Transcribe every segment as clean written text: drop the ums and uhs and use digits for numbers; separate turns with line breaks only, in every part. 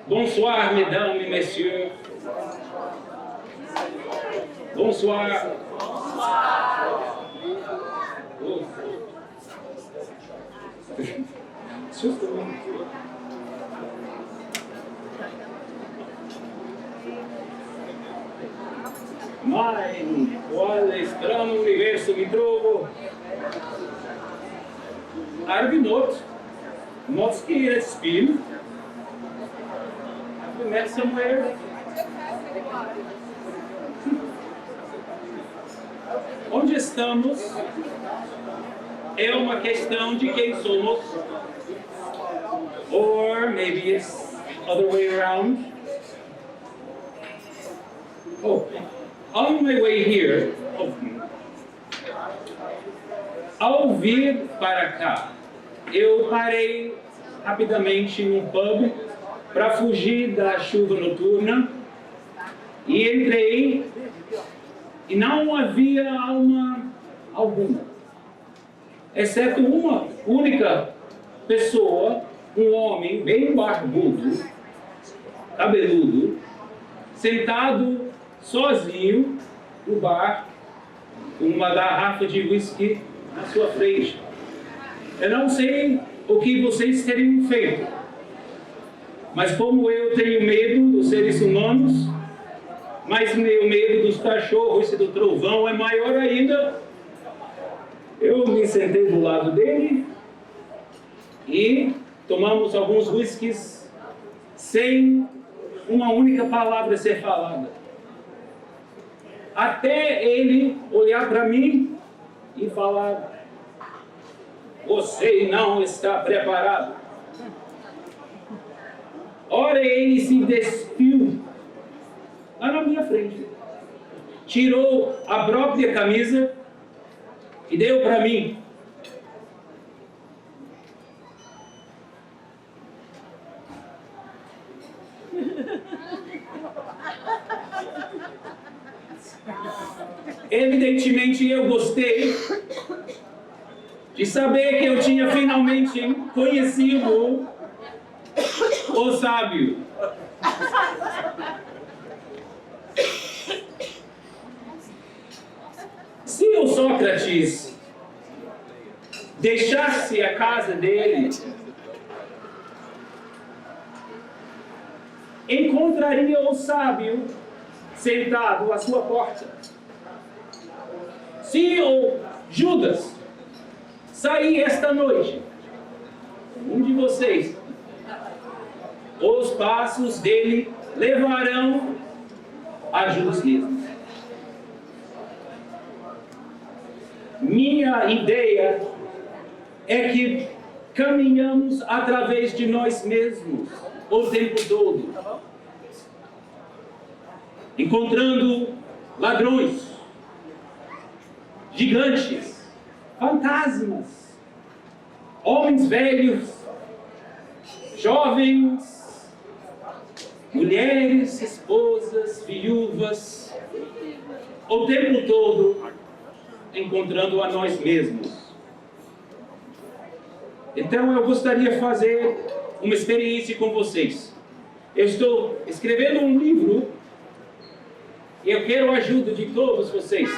Bonsoir, mesdames et messieurs. Bonsoir. Oh. Ma in quale strano universo mi trovo? Have you not seen a spin? Have we met somewhere? Onde estamos é uma questão de quem somos, or maybe it's other way around. Oh, on my way here, ao vir para cá, eu parei rapidamente num pub para fugir da chuva noturna e entrei e não havia alma alguma, exceto uma única pessoa, um homem bem barbudo, cabeludo, sentado sozinho no bar, com uma garrafa de whisky na sua frente. Eu não sei o que vocês teriam feito, mas como eu tenho medo dos seres humanos, mas meu medo dos cachorros e do trovão é maior ainda, eu me sentei do lado dele e tomamos alguns whiskies sem uma única palavra ser falada. Até ele olhar para mim e falar: "Você não está preparado." Ora, ele se despiu lá na minha frente, tirou a própria camisa e deu para mim. Evidentemente eu gostei de saber que eu tinha finalmente conhecido o sábio. Se o Sócrates deixasse a casa dele, encontraria o sábio sentado à sua porta. Se o Judas sair esta noite, um de vocês, os passos dele levarão a Judas mesmo. Minha ideia é que caminhamos através de nós mesmos o tempo todo, encontrando ladrões, gigantes, fantasmas, homens velhos, jovens, mulheres, esposas, viúvas, o tempo todo encontrando a nós mesmos. Então eu gostaria de fazer uma experiência com vocês. Eu estou escrevendo um livro e eu quero a ajuda de todos vocês.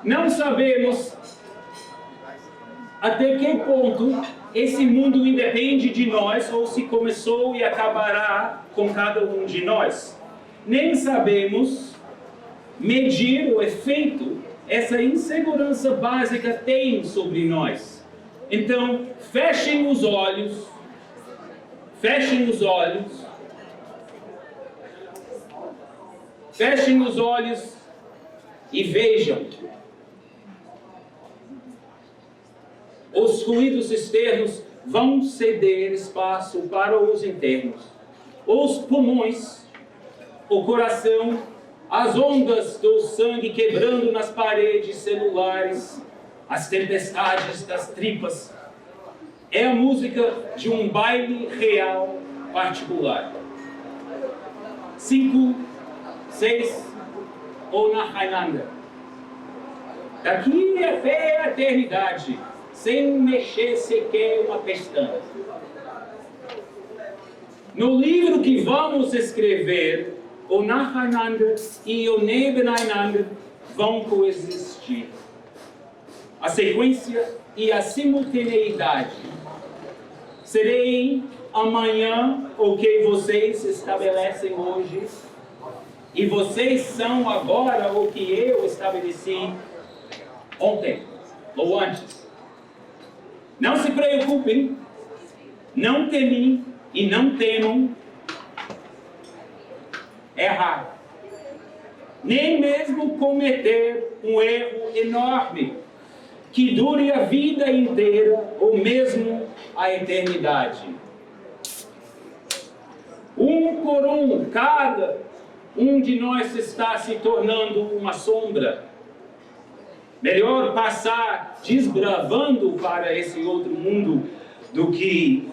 Não sabemos até que ponto esse mundo independe de nós ou se começou e acabará com cada um de nós. Nem sabemos medir o efeito essa insegurança básica tem sobre nós. Então, fechem os olhos, fechem os olhos, fechem os olhos e vejam. Os ruídos externos vão ceder espaço para os internos. Os pulmões, o coração, as ondas do sangue quebrando nas paredes celulares, as tempestades das tripas. É a música de um baile real particular. 5, 6 ou na Highlander. Daqui até a eternidade, sem mexer sequer uma pestana. No livro que vamos escrever, o nacheinander e o nebeneinander vão coexistir. A sequência e a simultaneidade. Serei amanhã o que vocês estabelecem hoje, e vocês são agora o que eu estabeleci ontem, ou antes. Não se preocupem, não temem e não temam errar. Nem mesmo cometer um erro enorme, que dure a vida inteira ou mesmo a eternidade. Um por um, cada um de nós está se tornando uma sombra. Melhor passar desbravando para esse outro mundo do que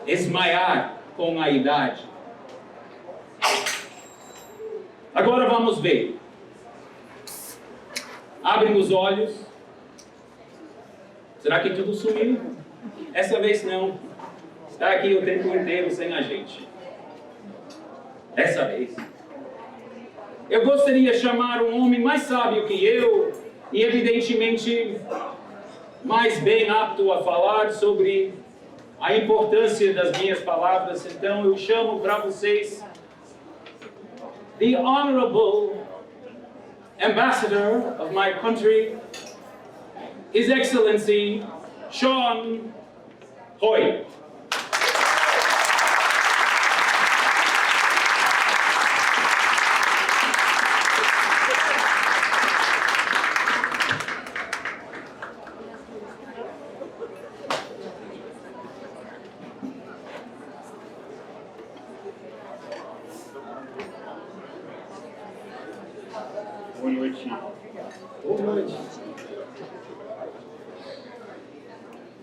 esmaiar com a idade. Agora vamos ver. Abrem os olhos. Será que tudo sumiu? Essa vez não. Está aqui o tempo inteiro sem a gente. Dessa vez. Eu gostaria de chamar um homem mais sábio que eu e evidentemente mais bem apto a falar sobre a importância das minhas palavras. Então eu chamo para vocês the Honorable Ambassador of my country, His Excellency Sean Hoy.
Boa noite.
Boa noite.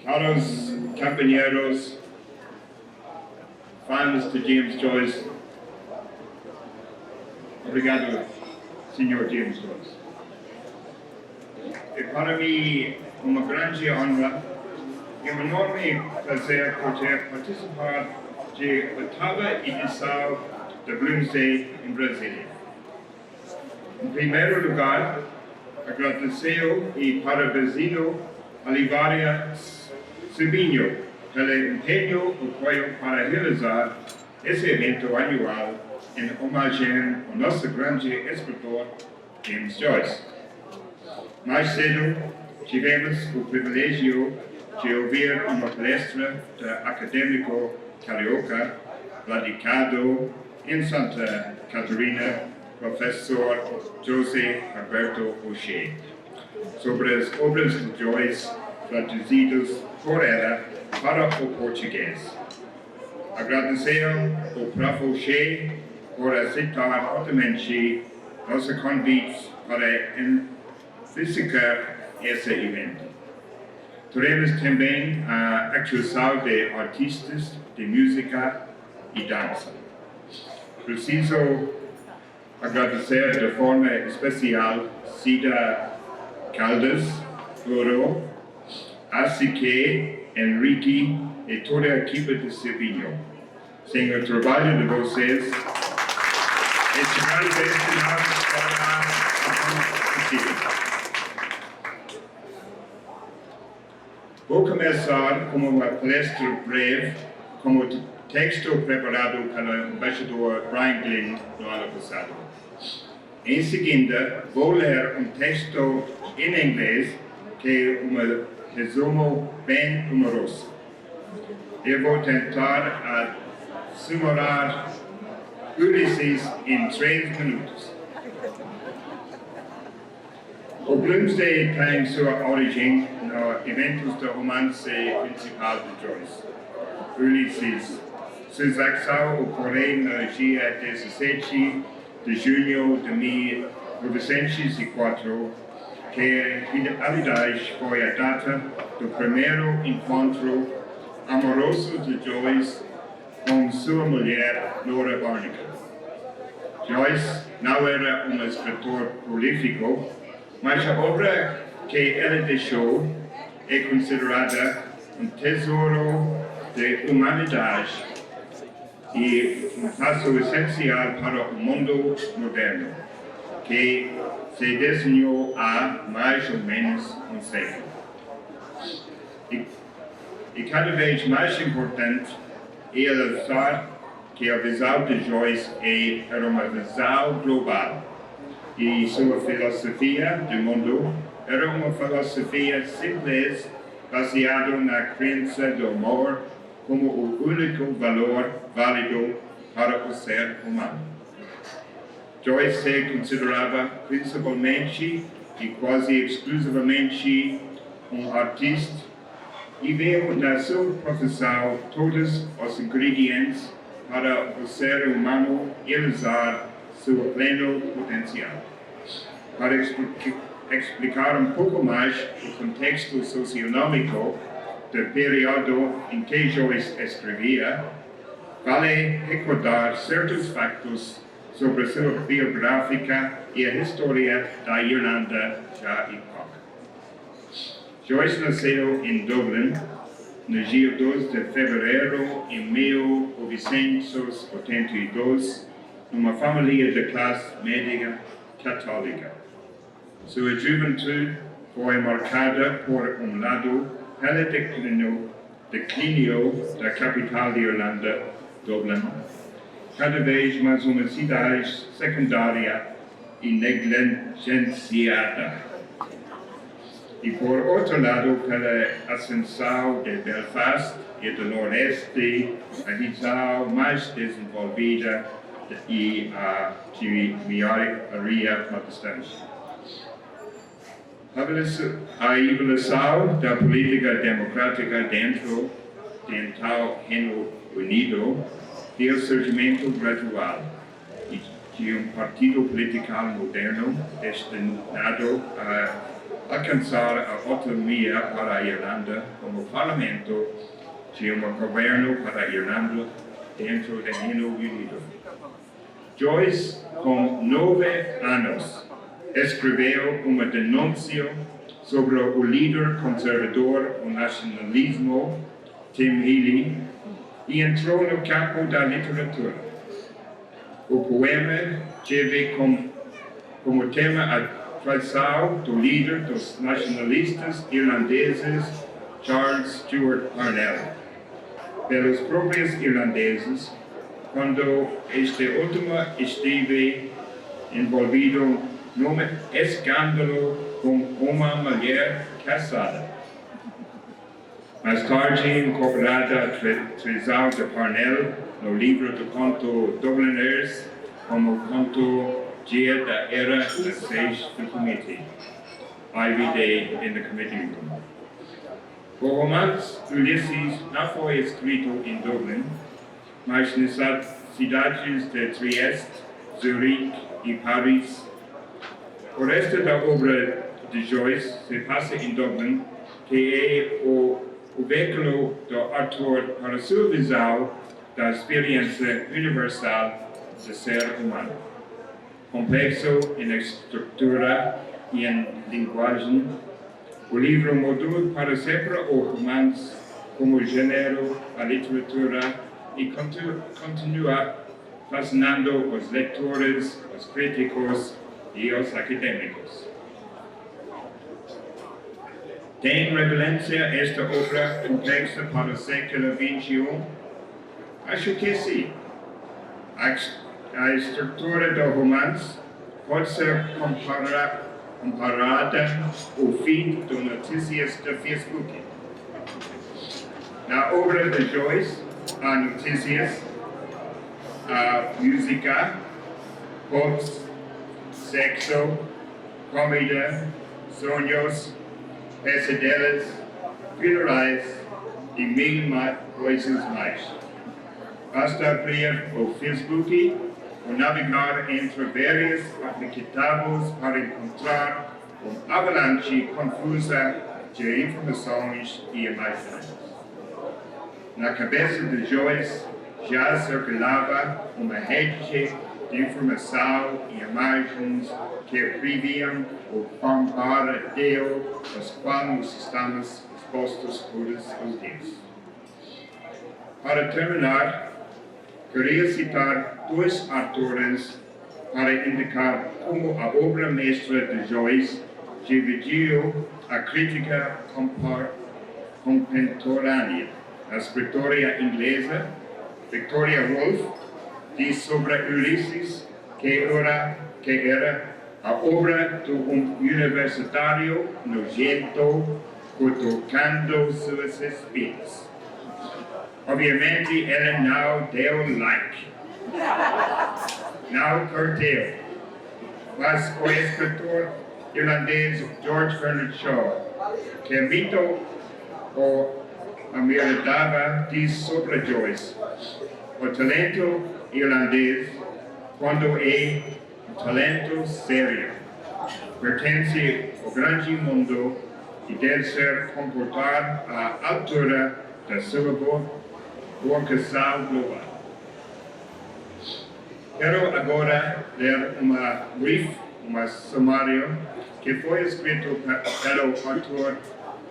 Caros companheiros, fãs de James Joyce, obrigado, Sr. James Joyce. É para mim uma grande honra e um enorme prazer poder participar da oitava edição da Bloomsday em Brasília. Em primeiro lugar, agradeço e parabenizo a Livraria Sebinho pelo empenho e apoio para realizar esse evento anual em homenagem ao nosso grande escritor James Joyce. Mais cedo, tivemos o privilégio de ouvir uma palestra do acadêmico carioca radicado em Santa Catarina, professor José Roberto O'Shea, sobre as obras de Joyce traduzidas por ela para o português. Agradecer ao Prof. O'Shea por aceitar fortemente nosso convite para enriquecer esse evento. Teremos também a atuação de artistas de música e dança. Preciso agradecer de forma especial Cida Caldas, Ouro, Asique, Henrique e toda a equipe de Sebinho. Sem o trabalho de vocês, este grande festival será possível. Vou começar com uma palestra breve, com o texto preparado pelo embaixador Brian Glynn no ano passado. Em seguida, vou ler um texto em inglês que é um resumo bem humoroso. Eu vou tentar sumarizar Ulisses em 3 minutos. O Bloomsday tem sua origem nos eventos do romance principal de Joyce, Ulisses. Sua ação ocorreu no dia 17 de junho de 1904, que aliás foi a data do primeiro encontro amoroso de Joyce com sua mulher, Laura Barnacle. Joyce não era um escritor prolífico, mas a obra que ela deixou é considerada um tesouro de humanidade e um passo essencial para o mundo moderno, que se desenhou há mais ou menos um século. E cada vez mais importante é alertar que a visão de Joyce era uma visão global e sua filosofia de mundo era uma filosofia simples baseada na crença do amor como o único valor válido para o ser humano. Joyce se considerava principalmente e quase exclusivamente um artista e viu na sua profissão todos os ingredientes para o ser humano realizar seu pleno potencial. Para explicar um pouco mais o contexto socioeconômico do período em que Joyce escrevia, vale recordar certos factos sobre sua biográfica e a história da Irlanda já hipócrita. Joyce nasceu em Dublin no dia 2 de fevereiro de 1982, numa família de classe média católica. Sua juventude foi marcada por lado pelo declínio da capital de Irlanda, Dublin, cada vez mais uma cidade secundária e negligenciada. E por outro lado, pela ascensão de Belfast e do Nordeste, a região mais desenvolvida e a Livraria protestante. A evolução da política democrática dentro do então Reino Unido deu surgimento gradual de um partido político moderno destinado a alcançar a autonomia para a Irlanda como parlamento de um governo para a Irlanda dentro do Reino Unido. Joyce, com 9 anos, escreveu uma denúncia sobre o líder conservador do nacionalismo, Tim Healy, e entrou no campo da literatura. O poema teve como tema a traição do líder dos nacionalistas irlandeses, Charles Stuart Parnell, pelos próprios irlandeses, quando este último esteve envolvido num escândalo com uma mulher casada. Mais tarde, incorporada a traição de Parnell no livro do conto Dubliners como conto Dia da Era das 6 do Committee, Ivy Day in the Committee Room. O romance Ulysses não foi escrito em Dublin, mas nas cidades de Trieste, Zurique e Paris. O resto da obra de Joyce se passa em Dublin, que é o veículo do autor para sua visão da experiência universal do ser humano. Complexo em estrutura e em linguagem, o livro mudou para sempre o romance como gênero, a literatura e continua fascinando os leitores, os críticos e os acadêmicos. Tem relevância esta obra complexa para o século XXI? Acho que sim. A estrutura do romance pode ser comparada ao feed de notícias do Facebook. Na obra de Joyce, há notícias, há música, quotes, sexo, comida, sonhos, pesadelos, funerais e mil coisas mais. Basta abrir o Facebook ou navegar entre vários aplicativos para encontrar uma avalanche confusa de informações e imagens. Na cabeça de Joyce já circulava uma rede de informação e imagens que previam o bombardeio aos quais estamos expostos todos os dias. Para terminar, queria citar dois autores para indicar como a obra mestra de Joyce dividiu a crítica contemporânea. A escritora inglesa Victoria Woolf diz sobre Ulisses que era a obra de universitário nojento cutucando suas espias. Obviamente, ela não deu like, não curtiu, mas o escritor irlandês George Bernard Shaw, que imitou o Amiradava, diz sobre Joyce: o talento irlandês, quando é talento sério, pertence ao grande mundo e deve ser comportar à altura da sua vocação global. Quero agora ler uma sumário que foi escrito pelo autor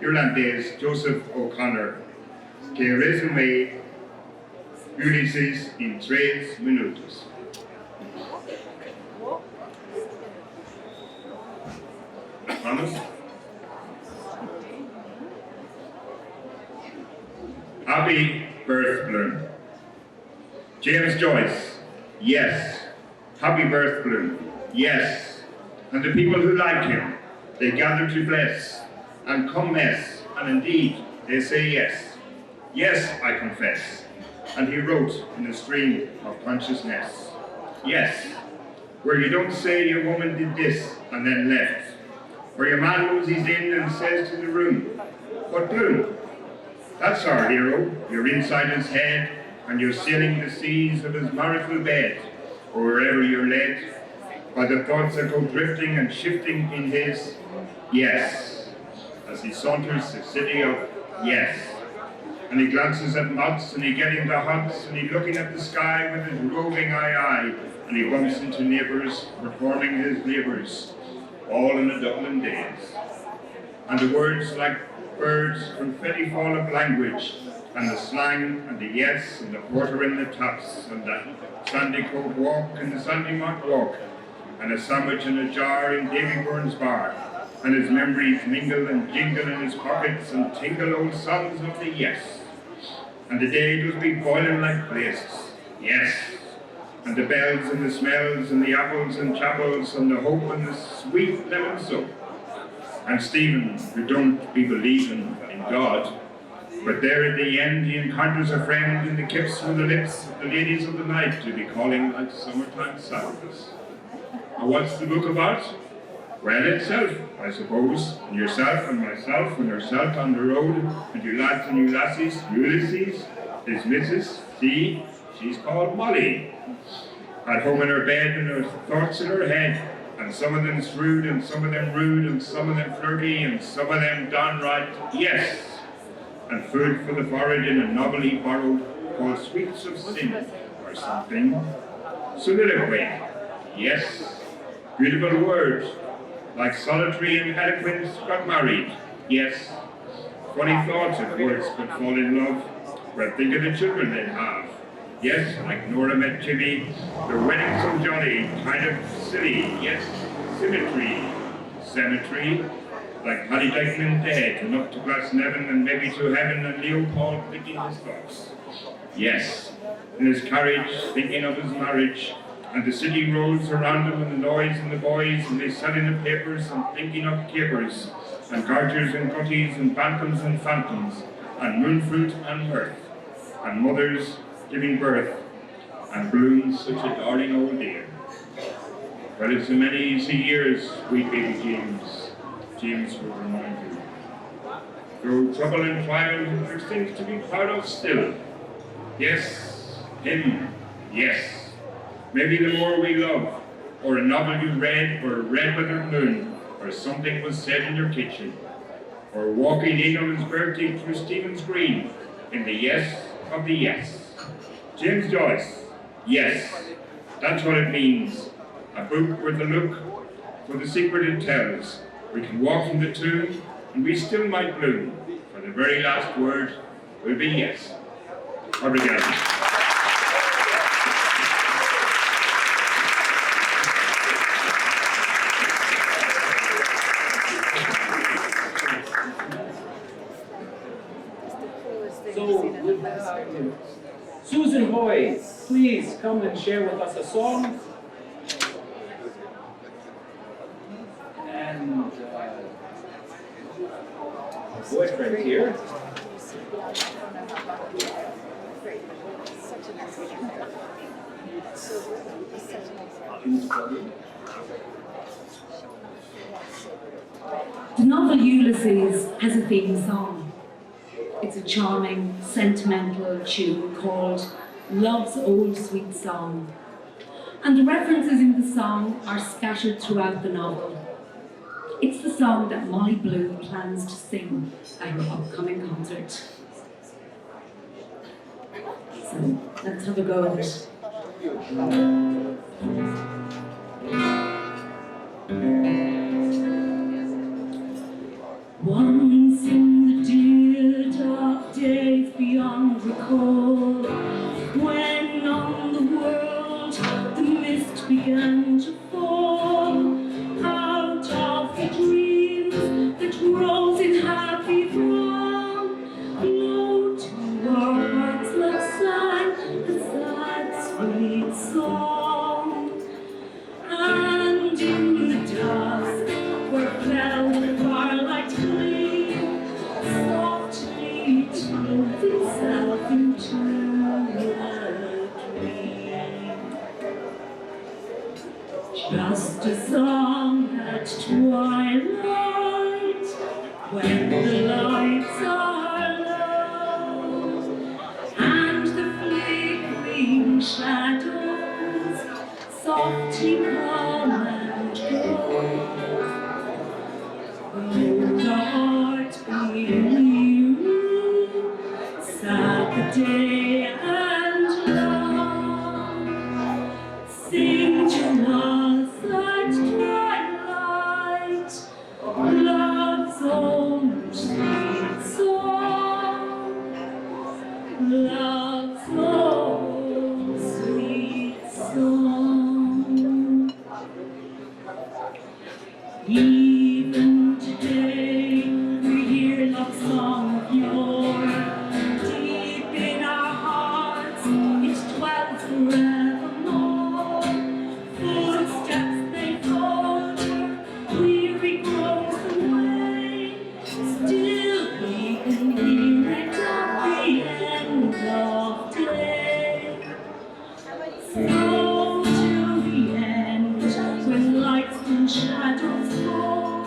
irlandês Joseph O'Connor, que resume Ulisses em 3 minutos. Vamos? Happy birth, Bloom. James Joyce, yes. Happy birth, Bloom, yes. And the people who like him, they gather to bless and come mess, and indeed they say yes. Yes, I confess. And he wrote in the stream of consciousness. Yes, where you don't say your woman did this and then left. Where your man moves his in and says to the room, but Bloom, that's our hero. You're inside his head and you're sailing the seas of his marital bed, or wherever you're led by the thoughts that go drifting and shifting in his yes, as he saunters the city of yes. And he glances at moths, and he getting the hots, and he looking at the sky with his roving eye, and he bumps into neighbours, performing his labours, all in the Dublin days. And the words like birds, confetti fall of language, and the slang, and the yes, and the porter in the tops, and the Sandy Cove walk, and the Sandy Mock walk, and a sandwich in a jar in Davy Byrne's bar, and his memories mingle and jingle in his pockets, and tingle old songs of the yes. And the day does be boiling like blazes, yes. And the bells and the smells and the apples and chapels and the hope and the sweet lemon soap. And Stephen, who don't be believing in God, but there at the end he encounters a friend in the kips from the lips of the ladies of the night to be calling like summertime sadness. And what's the book about? Well, itself, I suppose, and yourself and myself and herself on the road, and you lads and you lassies, Ulysses, his missus, see, she's called Molly. At home in her bed and her thoughts in her head, and some of them shrewd and some of them rude and some of them flirty and some of them downright yes. And food for the forehead in a novelty borrowed called Sweets of Sin or something. Soliloquy, yes. Beautiful words, like solitary and eloquence got married, yes. Funny thoughts at words could fall in love, well think of the children they'd have. Yes, like Nora met Jimmy, their wedding so jolly, kind of silly, yes. Symmetry, cemetery, like Paddy Dykeman dead, and up to Glasnevin and maybe to heaven, and Leopold thinking his thoughts. Yes, in his carriage, thinking of his marriage, and the city rolls around him and the noise and the boys, and they sell in the papers and thinking of capers, and garters and gutties and bantams and phantoms, and moonfruit and mirth, and mothers giving birth, and Bloom such a darling old dear. But it's a many easy years, sweet baby James, James will remind you. Through trouble and trial, there's things to be proud of still. Yes, him, yes. Maybe the more we love, or a novel you read, or a red-weathered moon, or something was said in your kitchen, or walking in on his birthday through Stephen's Green, in the yes of the yes. James Joyce, yes, that's what it means. A book with a look for the secret it tells. We can walk from the tomb, and we still might bloom, for the very last word will be yes. Obrigado.
So, Susan Boy, please come and share with us a song. And boyfriend here.
The novel Ulysses has a theme song. It's a charming, sentimental tune called Love's Old Sweet Song. And the references in the song are scattered throughout the novel. It's the song that Molly Bloom plans to sing at her upcoming concert. So, let's have a go at it. Once in the dear dark days beyond recall, when on the world the mist began to fall, out of the dreams that rose in happy throng, low to our hearts love sang a sad sweet song. And in the dusk where fell the firelight gleam, softly tuned itself into a dream. Just a song at twilight, when the lights are low, and the flickering shadows softly come and go. Though the heart be weary, sad the day and long, sing to us at twilight love's own sweet song, love's own sweet song. Even today we hear love's song of yore, deep in our hearts it dwells forevermore. Footsteps they falter, weary grows the way, still we can hear it at the end of day. So to the end, when lights and shadows fall,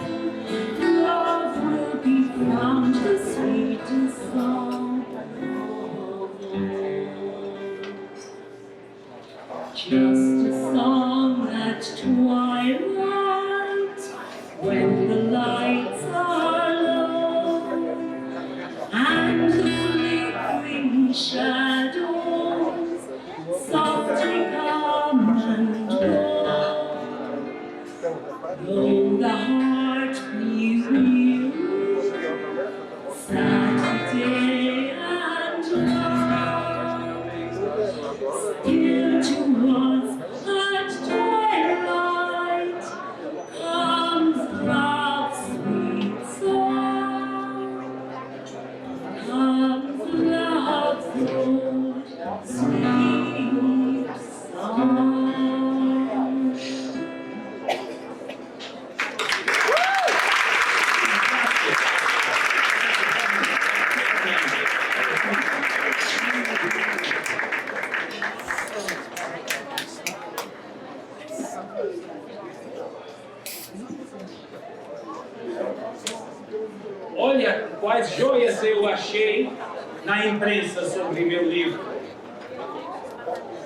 love will be found the sweetest song of all. Just a song at twilight, when the lights are low, and the flickering shadows softly come and go. Though the heart be weary, sad the day and long, still to us at twilight comes love's sweet song, comes love's old sweet song.
Olha quais joias eu achei na imprensa sobre meu livro.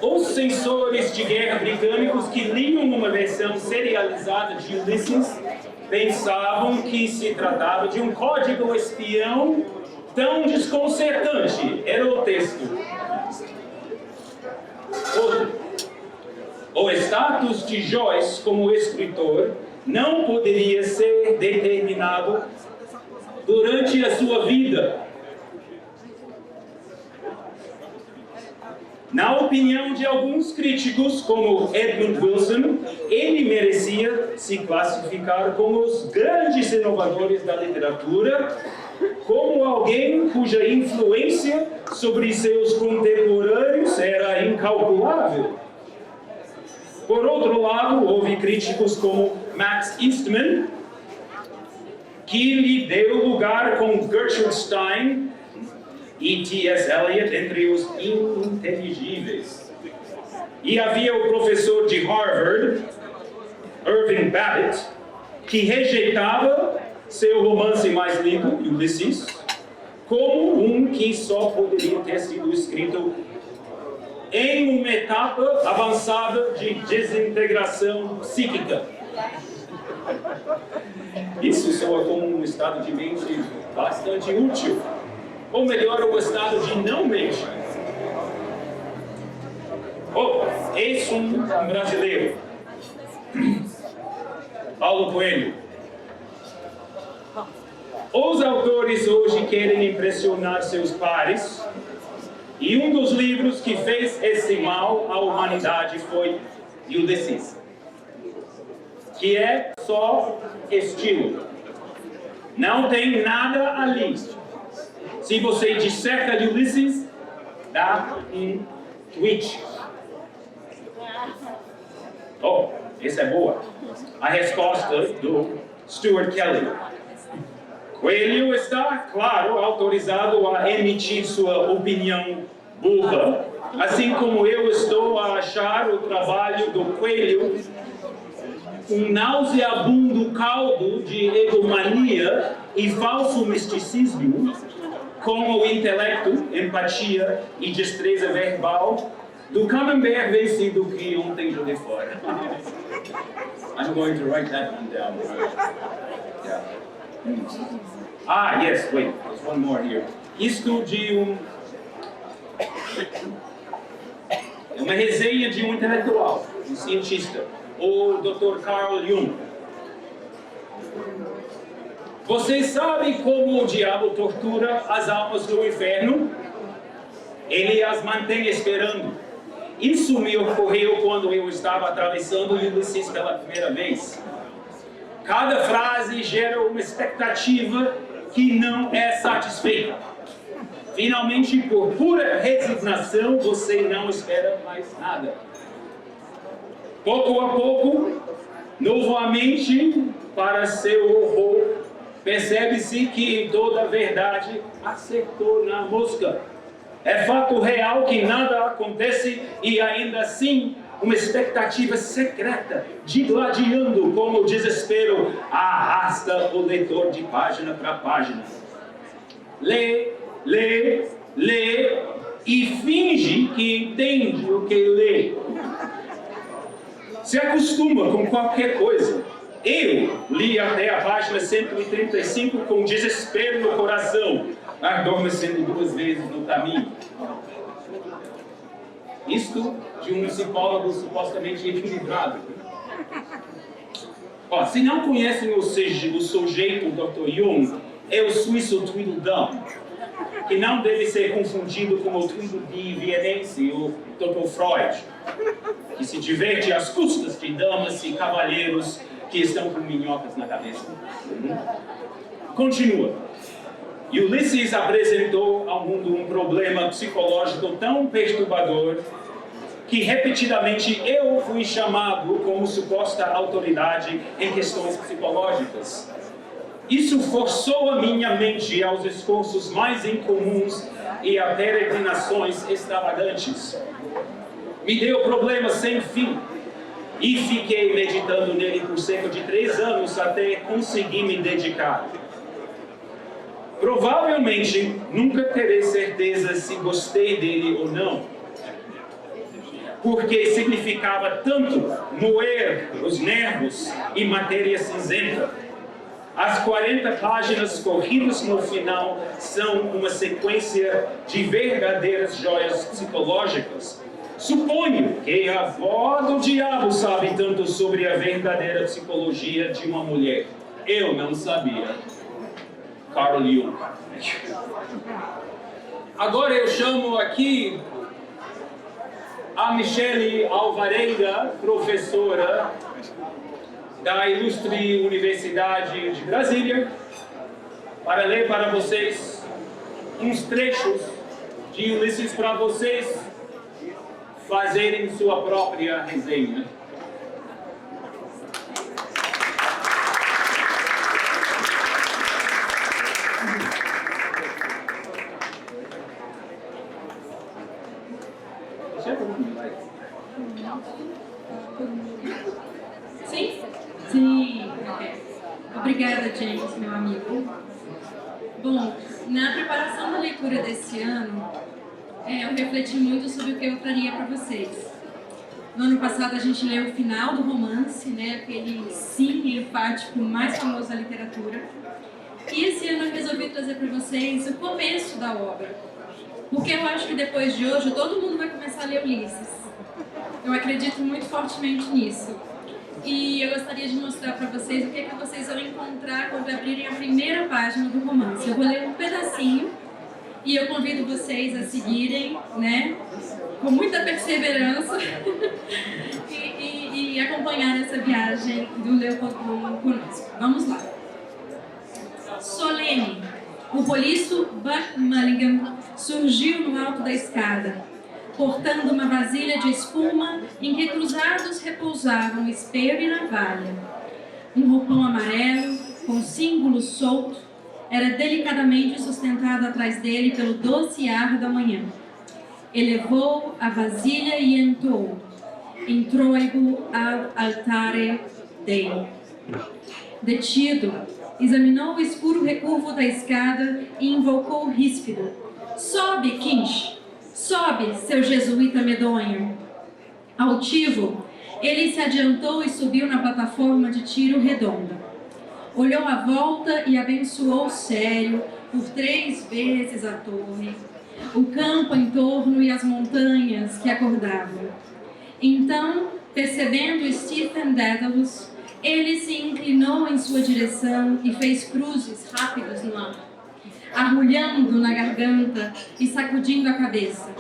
Os censores de guerra britânicos que liam uma versão serializada de Ulysses pensavam que se tratava de um código espião tão desconcertante. Era o texto. O status de Joyce como escritor não poderia ser determinado durante a sua vida. Na opinião de alguns críticos, como Edmund Wilson, ele merecia se classificar como os grandes inovadores da literatura como alguém cuja influência sobre seus contemporâneos era incalculável. Por outro lado, houve críticos como Max Eastman, que lhe deu lugar com Gertrude Stein e T.S. Eliot entre os ininteligíveis. E havia o professor de Harvard, Irving Babbitt, que rejeitava seu romance mais lido, Ulysses, como um que só poderia ter sido escrito em uma etapa avançada de desintegração psíquica. Isso soa como um estado de mente bastante útil, ou melhor, um estado de não mente. Eis um brasileiro, Paulo Coelho. Os autores hoje querem impressionar seus pares, e um dos livros que fez esse mal à humanidade foi Ulysses, que é só estilo. Não tem nada ali. Se você disseca Ulysses, dá um tweet. Essa é boa. A resposta do Stuart Kelly. Coelho está, claro, autorizado a emitir sua opinião burra, assim como eu estou a achar o trabalho do Coelho um nauseabundo caldo de egomania e falso misticismo, com o intelecto, empatia e destreza verbal do camembert vencido que ontem joguei fora. I'm going to write that one down. Yeah. Yes, wait, there's one more here. Isto de uma resenha de um intelectual, um cientista, o Dr. Carl Jung. Vocês sabem como o diabo tortura as almas do inferno? Ele as mantém esperando. Isso me ocorreu quando eu estava atravessando Ulysses pela primeira vez. Cada frase gera uma expectativa que não é satisfeita. Finalmente, por pura resignação, você não espera mais nada. Pouco a pouco, novamente, para seu horror, percebe-se que toda a verdade acertou na mosca. É fato real que nada acontece e ainda assim uma expectativa secreta, digladiando como o desespero, arrasta o leitor de página para página. Lê, lê, lê e finge que entende o que lê. Se acostuma com qualquer coisa. Eu li até a página 135 com desespero no coração, adormecendo 2 vezes no caminho. Isto de um psicólogo supostamente equilibrado. Se não conhecem o sujeito Dr. Jung, é o suíço Tweedledum, que não deve ser confundido com o Tweedledee vienense, o Dr. Freud, que se diverte às custas de damas e cavalheiros que estão com minhocas na cabeça. Continua. Ulysses apresentou ao mundo um problema psicológico tão perturbador que repetidamente eu fui chamado como suposta autoridade em questões psicológicas. Isso forçou a minha mente aos esforços mais incomuns e a peregrinações extravagantes. Me deu problemas sem fim e fiquei meditando nele por cerca de 3 anos até conseguir me dedicar. Provavelmente nunca terei certeza se gostei dele ou não, porque significava tanto moer os nervos e matéria cinzenta. As 40 páginas corridas no final são uma sequência de verdadeiras joias psicológicas. Suponho que a avó do diabo sabe tanto sobre a verdadeira psicologia de uma mulher. Eu não sabia. Carl Jung. Agora eu chamo aqui a Michele Alvarenga, professora da Ilustre Universidade de Brasília, para ler para vocês uns trechos de Ulisses para vocês fazerem sua própria resenha.
Sim? Sim. Obrigada, James, meu amigo. Bom, na preparação da leitura desse ano, eu refleti muito sobre o que eu traria para vocês. No ano passado a gente leu o final do romance, né, aquele sim enfático mais famoso da literatura. E esse ano eu resolvi trazer para vocês o começo da obra. Porque eu acho que depois de hoje todo mundo vai começar a ler Ulisses. Eu acredito muito fortemente nisso. E eu gostaria de mostrar para vocês o que vocês vão encontrar quando abrirem a primeira página do romance. Eu vou ler um pedacinho e eu convido vocês a seguirem, né, com muita perseverança e acompanhar essa viagem do Leopoldo conosco. Vamos lá. Solene, o roliço Buck Mulligan surgiu no alto da escada, portando uma vasilha de espuma em que cruzados repousavam espelho e navalha. Um roupão amarelo, com símbolo solto, era delicadamente sustentado atrás dele pelo doce ar da manhã. Elevou a vasilha e entoou: Introigo ad altare Dei. Detido, examinou o escuro recurvo da escada e invocou ríspido: Sobe, Kinch! Sobe, seu jesuíta medonho! Altivo, ele se adiantou e subiu na plataforma de tiro redonda. Olhou à volta e abençoou sério por 3 vezes a torre, o campo em torno e as montanhas que acordavam. Então, percebendo Stephen Dedalus, ele se inclinou em sua direção e fez cruzes rápidos no ar, arrulhando na garganta e sacudindo a cabeça.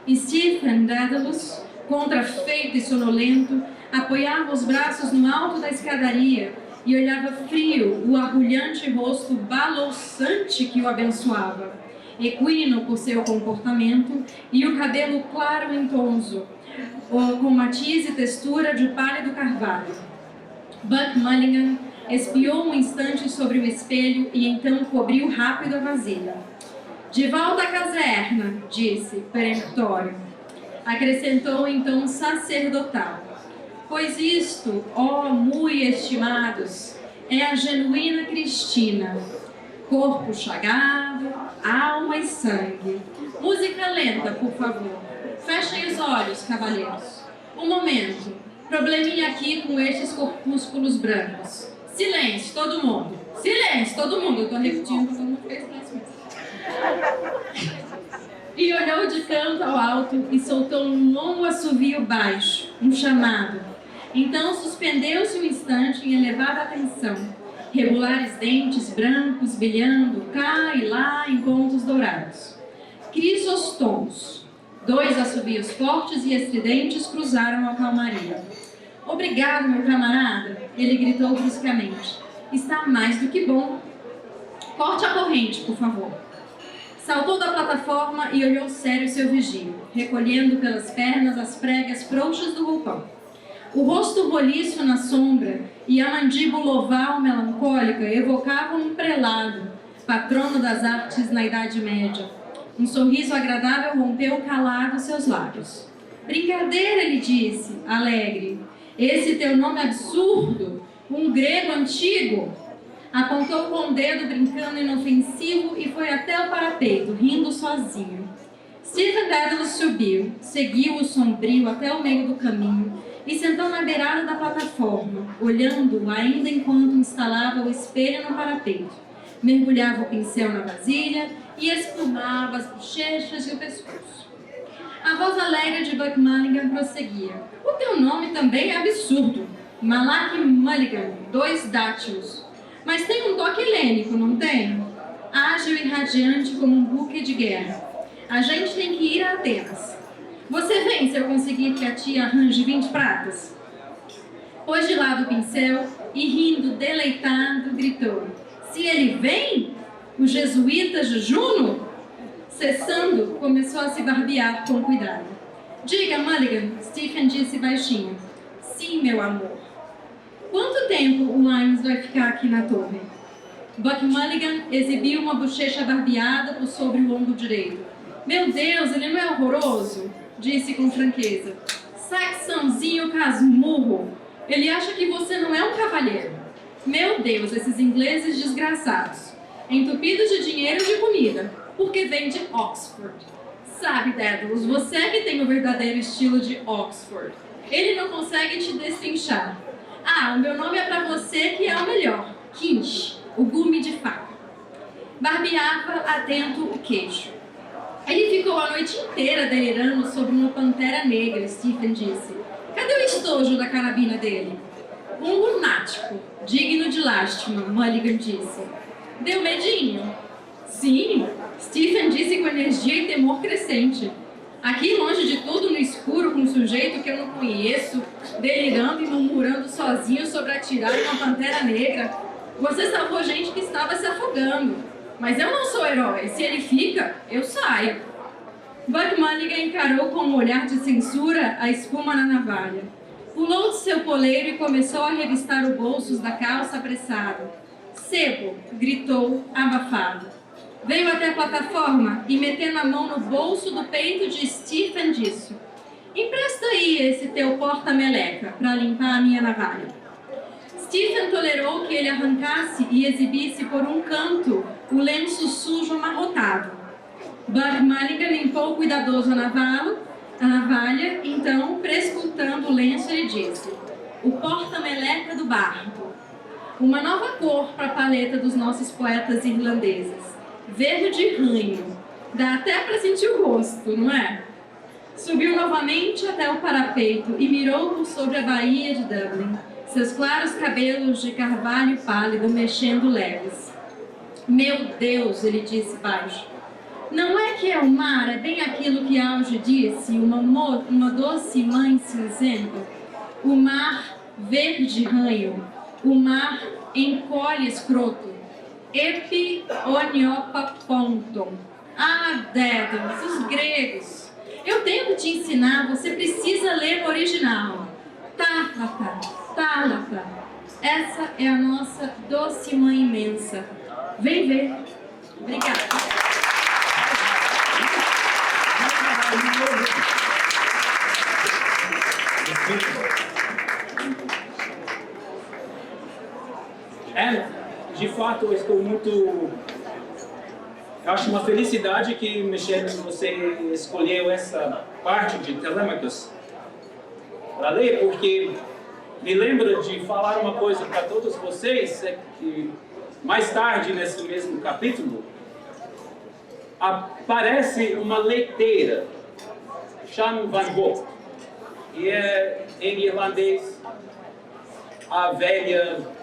Stephen Dedalus, contrafeito e sonolento, apoiava os braços no alto da escadaria e olhava frio o arrulhante rosto balouçante que o abençoava, equino por seu comportamento e o cabelo claro e tonso, com matiz e textura de pálido carvalho. Buck Mulligan espiou um instante sobre o espelho e então cobriu rápido a vasilha. De volta à caserna, disse, peremptório. Acrescentou então sacerdotal. Pois isto, ó mui estimados, é a genuína Cristina. Corpo chagado, alma e sangue. Música lenta, por favor. Fechem os olhos, cavalheiros. Um momento. Probleminha aqui com estes corpúsculos brancos. Silêncio, todo mundo. Silêncio, todo mundo. Eu tô repetindo, todo mundo fez isso. E olhou de canto ao alto e soltou um longo assovio baixo, um chamado. Então suspendeu-se um instante em elevada atenção, regulares dentes brancos brilhando cá e lá em pontos dourados. Crisostons. 2 assobios fortes e estridentes cruzaram a calmaria. Obrigado, meu camarada, ele gritou bruscamente. Está mais do que bom. Corte a corrente, por favor. Saltou da plataforma e olhou sério seu vigia, recolhendo pelas pernas as pregas frouxas do roupão. O rosto roliço na sombra e a mandíbula oval melancólica evocavam um prelado, patrono das artes na Idade Média. Um sorriso agradável rompeu calado seus lábios. Brincadeira, ele disse, alegre. Esse teu nome absurdo, um grego antigo. Apontou com o dedo brincando inofensivo e foi até o parapeito, rindo sozinho. Stephen Dedalus subiu, seguiu o sombrio até o meio do caminho e sentou na beirada da plataforma, olhando-o ainda enquanto instalava o espelho no parapeito. Mergulhava o pincel na vasilha e espumava as bochechas e o pescoço. A voz alegre de Buck Mulligan prosseguia. O teu nome também é absurdo. Malak Mulligan, 2 dátilos. Mas tem um toque helênico, não tem? Ágil e radiante como um buque de guerra. A gente tem que ir a Atenas. Você vem se eu conseguir que a tia arranje 20 pratas? Pôs de lado o pincel e, rindo, deleitado, gritou. Se ele vem, Os jesuítas de Juno? Cessando, começou a se barbear com cuidado. Diga, Mulligan, Stephen disse baixinho. Sim, meu amor. Quanto tempo o Lyons vai ficar aqui na torre? Buck Mulligan exibiu uma bochecha barbeada por sobre o ombro direito. Meu Deus, ele não é horroroso? Disse com franqueza. Saxãozinho casmurro. Ele acha que você não é um cavalheiro. Meu Deus, esses ingleses desgraçados. Entupidos de dinheiro e de comida, porque vem de Oxford. Sabe, Dedalus, você é que tem o verdadeiro estilo de Oxford. Ele não consegue te destrinchar. Ah, o meu nome é pra você que é o melhor. Kinch, o gume de faca. Barbeava atento o queixo. Ele ficou a noite inteira delirando sobre uma pantera negra, Stephen disse. Cadê o estojo da carabina dele? Um lunático, digno de lástima, Mulligan disse. Deu medinho? Sim, Stephen disse com energia e temor crescente. Aqui longe de tudo, no escuro, com um sujeito que eu não conheço, delirando e murmurando sozinho sobre atirar em uma pantera negra. Você salvou gente que estava se afogando. Mas eu não sou herói. Se ele fica, eu saio. Buck Mulligan encarou com um olhar de censura a espuma na navalha. Pulou de seu poleiro e começou a revistar os bolsos da calça apressado. Sebo, gritou, abafado. Veio até a plataforma e, metendo a mão no bolso do peito de Stephen, disse: Empresta aí esse teu porta-meleca para limpar a minha navalha. Stephen tolerou que ele arrancasse e exibisse por um canto o lenço sujo amarrotado. Buck Mulligan limpou cuidadoso a navalha, então, prescrutando o lenço, ele disse: O porta-meleca do barco. Uma nova cor para a paleta dos nossos poetas irlandeses. Verde ranho. Dá até para sentir o rosto, não é? Subiu novamente até o parapeito e mirou por sobre a baía de Dublin, seus claros cabelos de carvalho pálido mexendo leves. Meu Deus, ele disse baixo. Não é que o mar é bem aquilo que Auge disse, uma doce mãe cinzenta? O mar verde ranho, o mar encolhe escroto. Epi oniopaponton. Ah, Dédalus, os gregos. Eu tenho que te ensinar, você precisa ler o original. Tálata. Essa é a nossa doce mãe imensa. Vem ver. Obrigada.
De fato, eu estou muito... Eu acho uma felicidade que, Michelle, você escolheu essa parte de Telêmacos para ler, porque me lembra de falar uma coisa para todos vocês, é que mais tarde, nesse mesmo capítulo, aparece uma leiteira, Shan Van Vogt, e é em irlandês a velha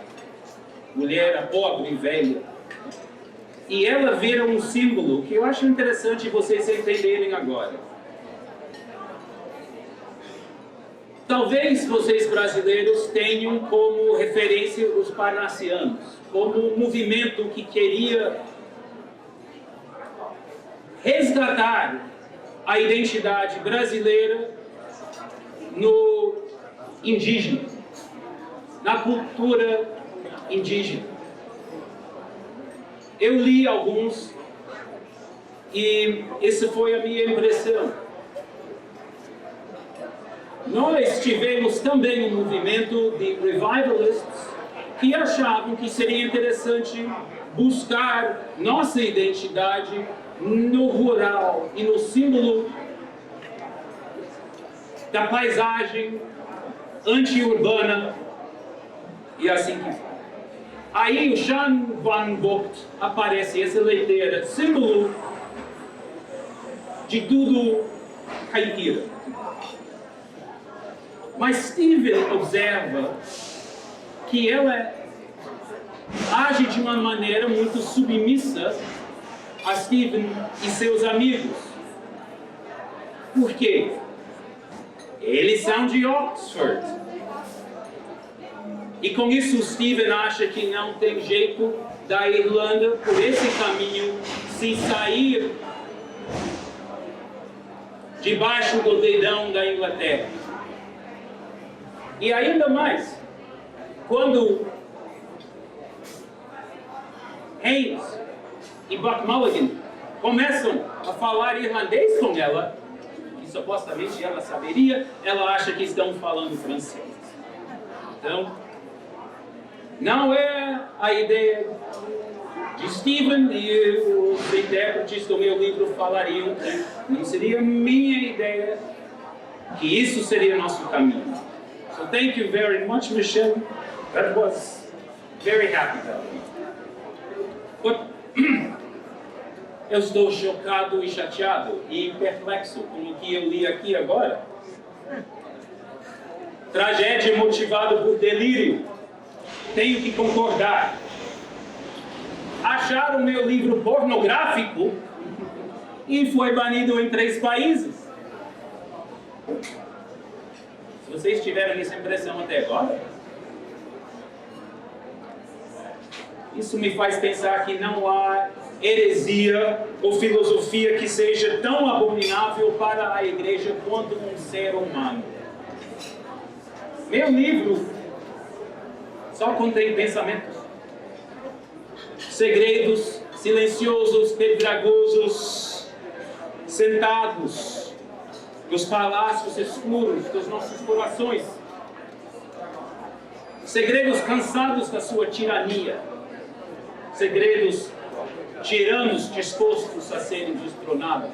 mulher, a pobre velha. E ela vira um símbolo que eu acho interessante vocês entenderem agora. Talvez vocês brasileiros tenham como referência os parnassianos, como um movimento que queria resgatar a identidade brasileira no indígena, na cultura indígena. Eu li alguns e essa foi a minha impressão. Nós tivemos também um movimento de revivalists que achavam que seria interessante buscar nossa identidade no rural e no símbolo da paisagem anti-urbana e assim que vai. Aí o Shan Van Vogt aparece, essa leiteira, símbolo de tudo caipira. Mas Stephen observa que ela age de uma maneira muito submissa a Stephen e seus amigos. Por quê? Eles são de Oxford. E com isso Stephen acha que não tem jeito da Irlanda por esse caminho se sair debaixo do dedão da Inglaterra. E ainda mais, quando Haynes e Buck Mulligan começam a falar irlandês com ela, que supostamente ela saberia, ela acha que estão falando francês. Então, não é a ideia de Stephen e os intérpretes do meu livro falariam que não seria minha ideia que isso seria nosso caminho. So thank you very much, Michelle. That was very happy about me. But eu estou chocado e chateado e perplexo com o que eu li aqui agora. Tragédia motivada por delírio. Tenho que concordar. Acharam meu livro pornográfico e foi banido em 3 países. Se vocês tiveram essa impressão até agora, isso me faz pensar que não há heresia ou filosofia que seja tão abominável para a igreja quanto um ser humano. Meu livro só contém pensamentos, segredos silenciosos, pedregosos, sentados nos palácios escuros dos nossos corações. Segredos cansados da sua tirania. Segredos tiranos dispostos a serem destronados.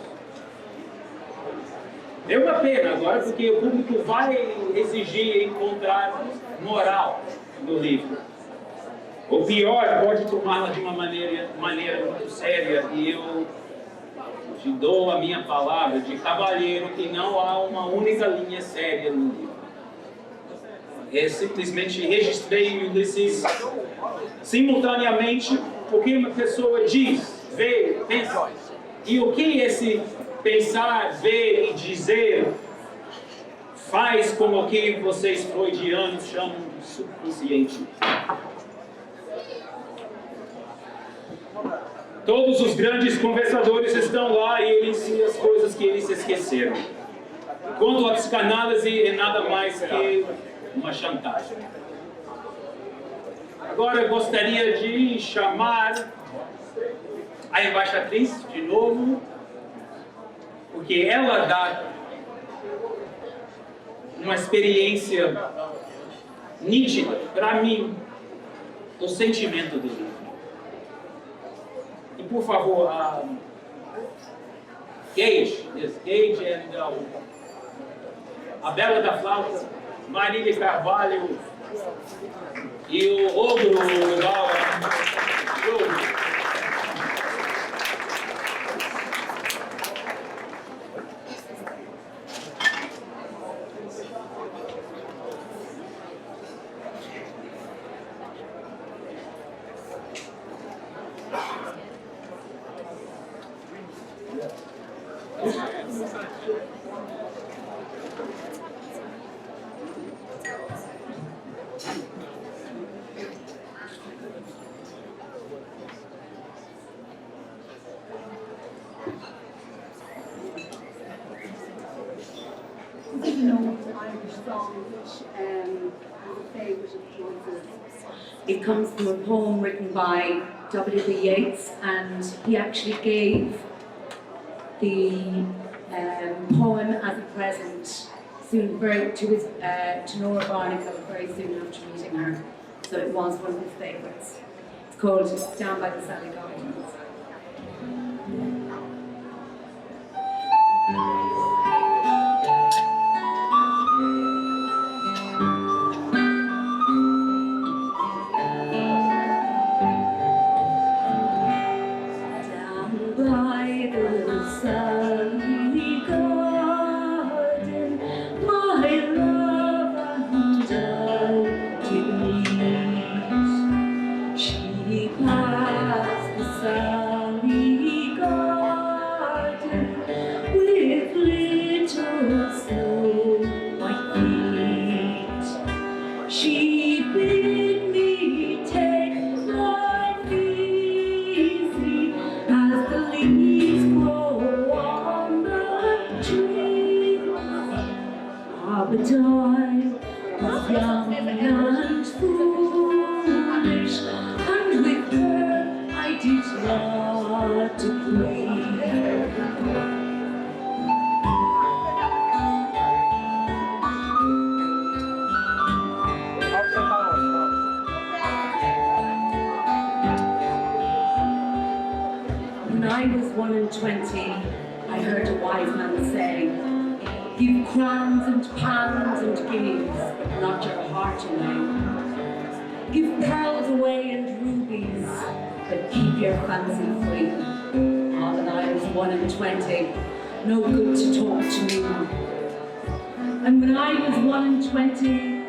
É uma pena agora, porque o público vai exigir encontrar moral no livro. O pior pode tomá-la de uma maneira muito séria, e eu te dou a minha palavra de cavalheiro que não há uma única linha séria no livro. Simplesmente registrei Ulisses simultaneamente o que uma pessoa diz, vê, pensa, e o que esse pensar, ver e dizer faz com o que vocês freudianos chamam de subconsciente. Todos os grandes conversadores estão lá e eles dizem as coisas que eles esqueceram. Quanto à psicanálise, é nada mais que uma chantagem. Agora eu gostaria de chamar a embaixatriz de novo, porque ela dá uma experiência nítida para mim do sentimento do livro. E por favor, Gage and a Bela da Flauta, Marília Carvalho e o Ogro Laura.
It comes from a poem written by W.B. Yeats, and he actually gave the poem as a present to his to Nora Barnacle very soon after meeting her. So it was one of his favourites. It's called Down by the Sally Gardens.
With
But I was young and foolish, and with her I did not agree. When I was 1 and 20, I heard a wise man say, give crowns and pounds and guineas, but not your heart away. Give pearls away and rubies, but keep your fancy free. Ah, when I was 1 and 20, no good to talk to me. And when I was 1 and 20,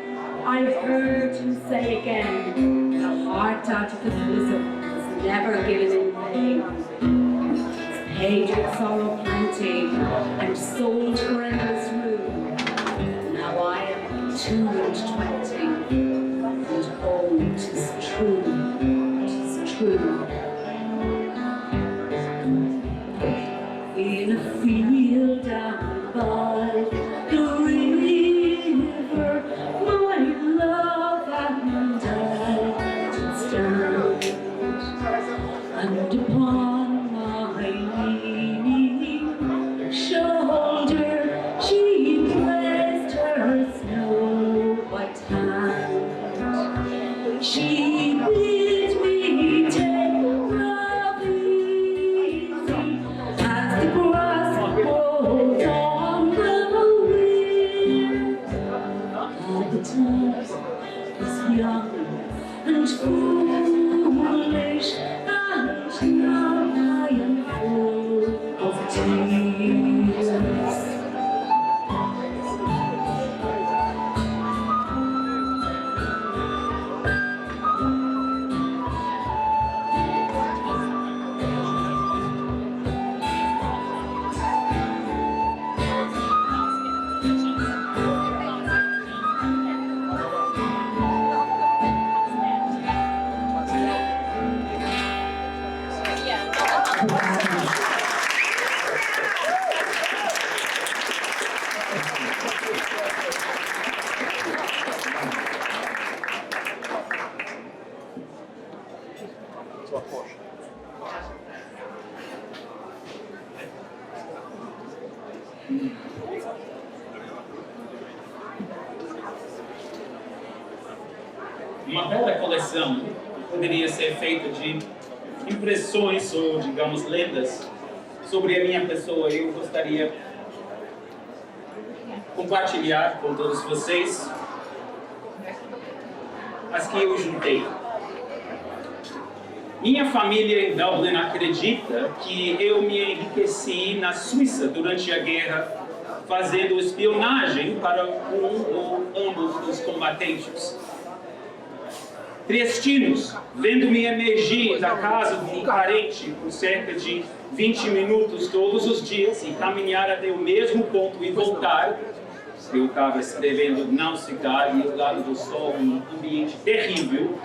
I heard him say again, the heart out of the bosom was never given in vain. It's paid with sorrow plenty, and sold for endless room. Now I am 2 and 20, and oh, 'tis true, 'tis true. In a field down by the river, my love and I did stand, and upon my leaning shoulder she placed her snow white hand. She bid me take love easy as the grass grows on the wind. At the time was young and foolish, and now I am full of tears.
Uma bela coleção poderia ser feita de impressões ou, digamos, lendas sobre a minha pessoa. Eu gostaria de compartilhar com todos vocês as que eu juntei. Minha família em Dublin acredita que eu me enriqueci na Suíça durante a guerra, fazendo espionagem para um ou ambos dos combatentes. Cristinos, vendo-me emergir da casa de um parente por cerca de 20 minutos todos os dias e caminhar até o mesmo ponto e voltar, eu estava escrevendo Náutica e ao lado do sol, um ambiente terrível,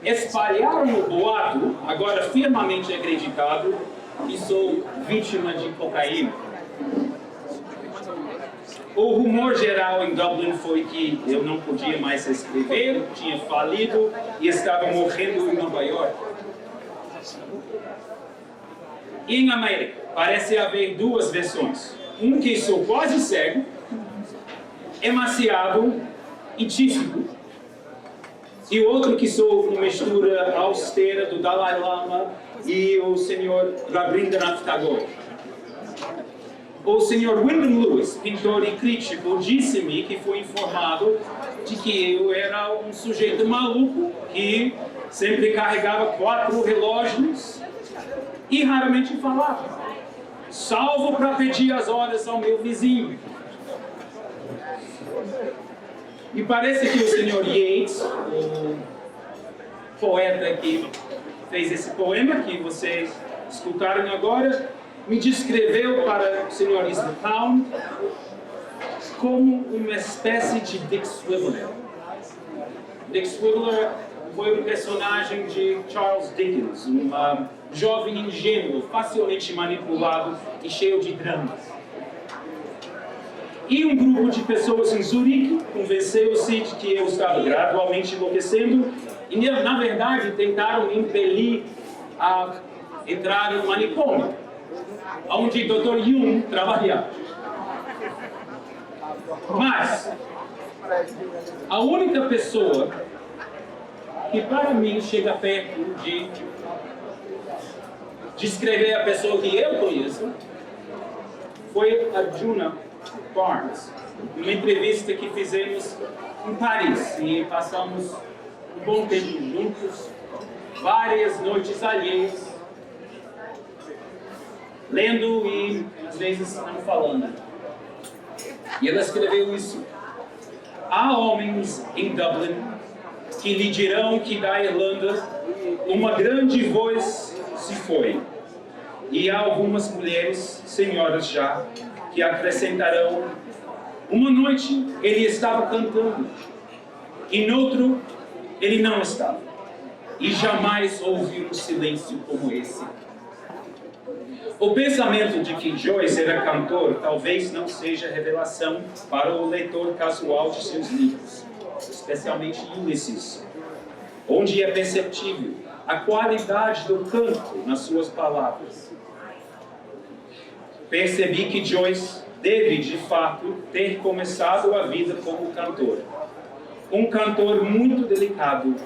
espalharam o boato, agora firmemente acreditado, que sou vítima de cocaína. O rumor geral em Dublin foi que eu não podia mais escrever, tinha falido e estava morrendo em Nova York. Em América, parece haver duas versões. Um que sou quase cego, emaciado e típico, e outro que sou uma mistura austera do Dalai Lama e o Sr. Rabindranath Tagore. O Sr. Wyndham Lewis, pintor e crítico, disse-me que foi informado de que eu era um sujeito maluco que sempre carregava 4 relógios e raramente falava, salvo para pedir as horas ao meu vizinho. E parece que o Sr. Yeats, o poeta que fez esse poema que vocês escutaram agora, me descreveu para o Sr. Easttown como uma espécie de Dick Swiveller. Dick Swiveller foi um personagem de Charles Dickens, um jovem ingênuo, facilmente manipulado e cheio de dramas. E um grupo de pessoas em Zurique convenceu-se de que eu estava gradualmente enlouquecendo e, na verdade, tentaram me impelir a entrar no manicômio, onde Dr. Jung trabalhava. Mas a única pessoa que para mim chega perto de descrever a pessoa que eu conheço foi a Juna Barnes, numa entrevista que fizemos em Paris e passamos um bom tempo juntos, várias noites alheias, lendo e às vezes não falando. E ela escreveu isso: há homens em Dublin que lhe dirão que da Irlanda uma grande voz se foi. E há algumas mulheres, senhoras já, que acrescentarão: uma noite ele estava cantando, e noutro ele não estava. E jamais houve um silêncio como esse. O pensamento de que Joyce era cantor talvez não seja revelação para o leitor casual de seus livros, especialmente Ulysses, onde é perceptível a qualidade do canto nas suas palavras. Percebi que Joyce deve, de fato, ter começado a vida como cantor. Um cantor muito delicado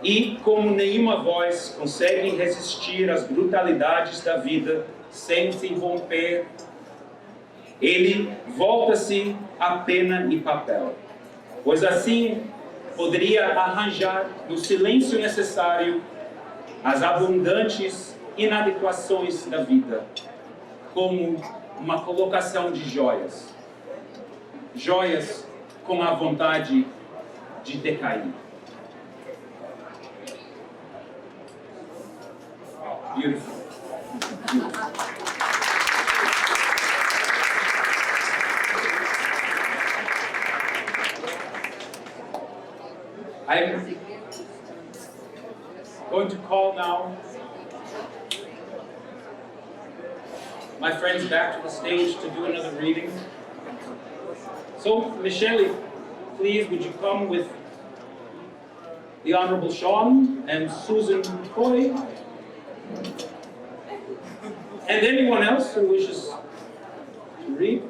e, como nenhuma voz consegue resistir às brutalidades da vida sem se romper, ele volta-se a pena e papel, pois assim poderia arranjar no silêncio necessário as abundantes inadequações da vida, como uma colocação de joias. Joias com a vontade de decair. Beautiful. I'm going to call now my friends back to the stage to do another reading. So, Michelle, please would you come with the Honorable Sean and Susan Coy, and anyone else who wishes to read.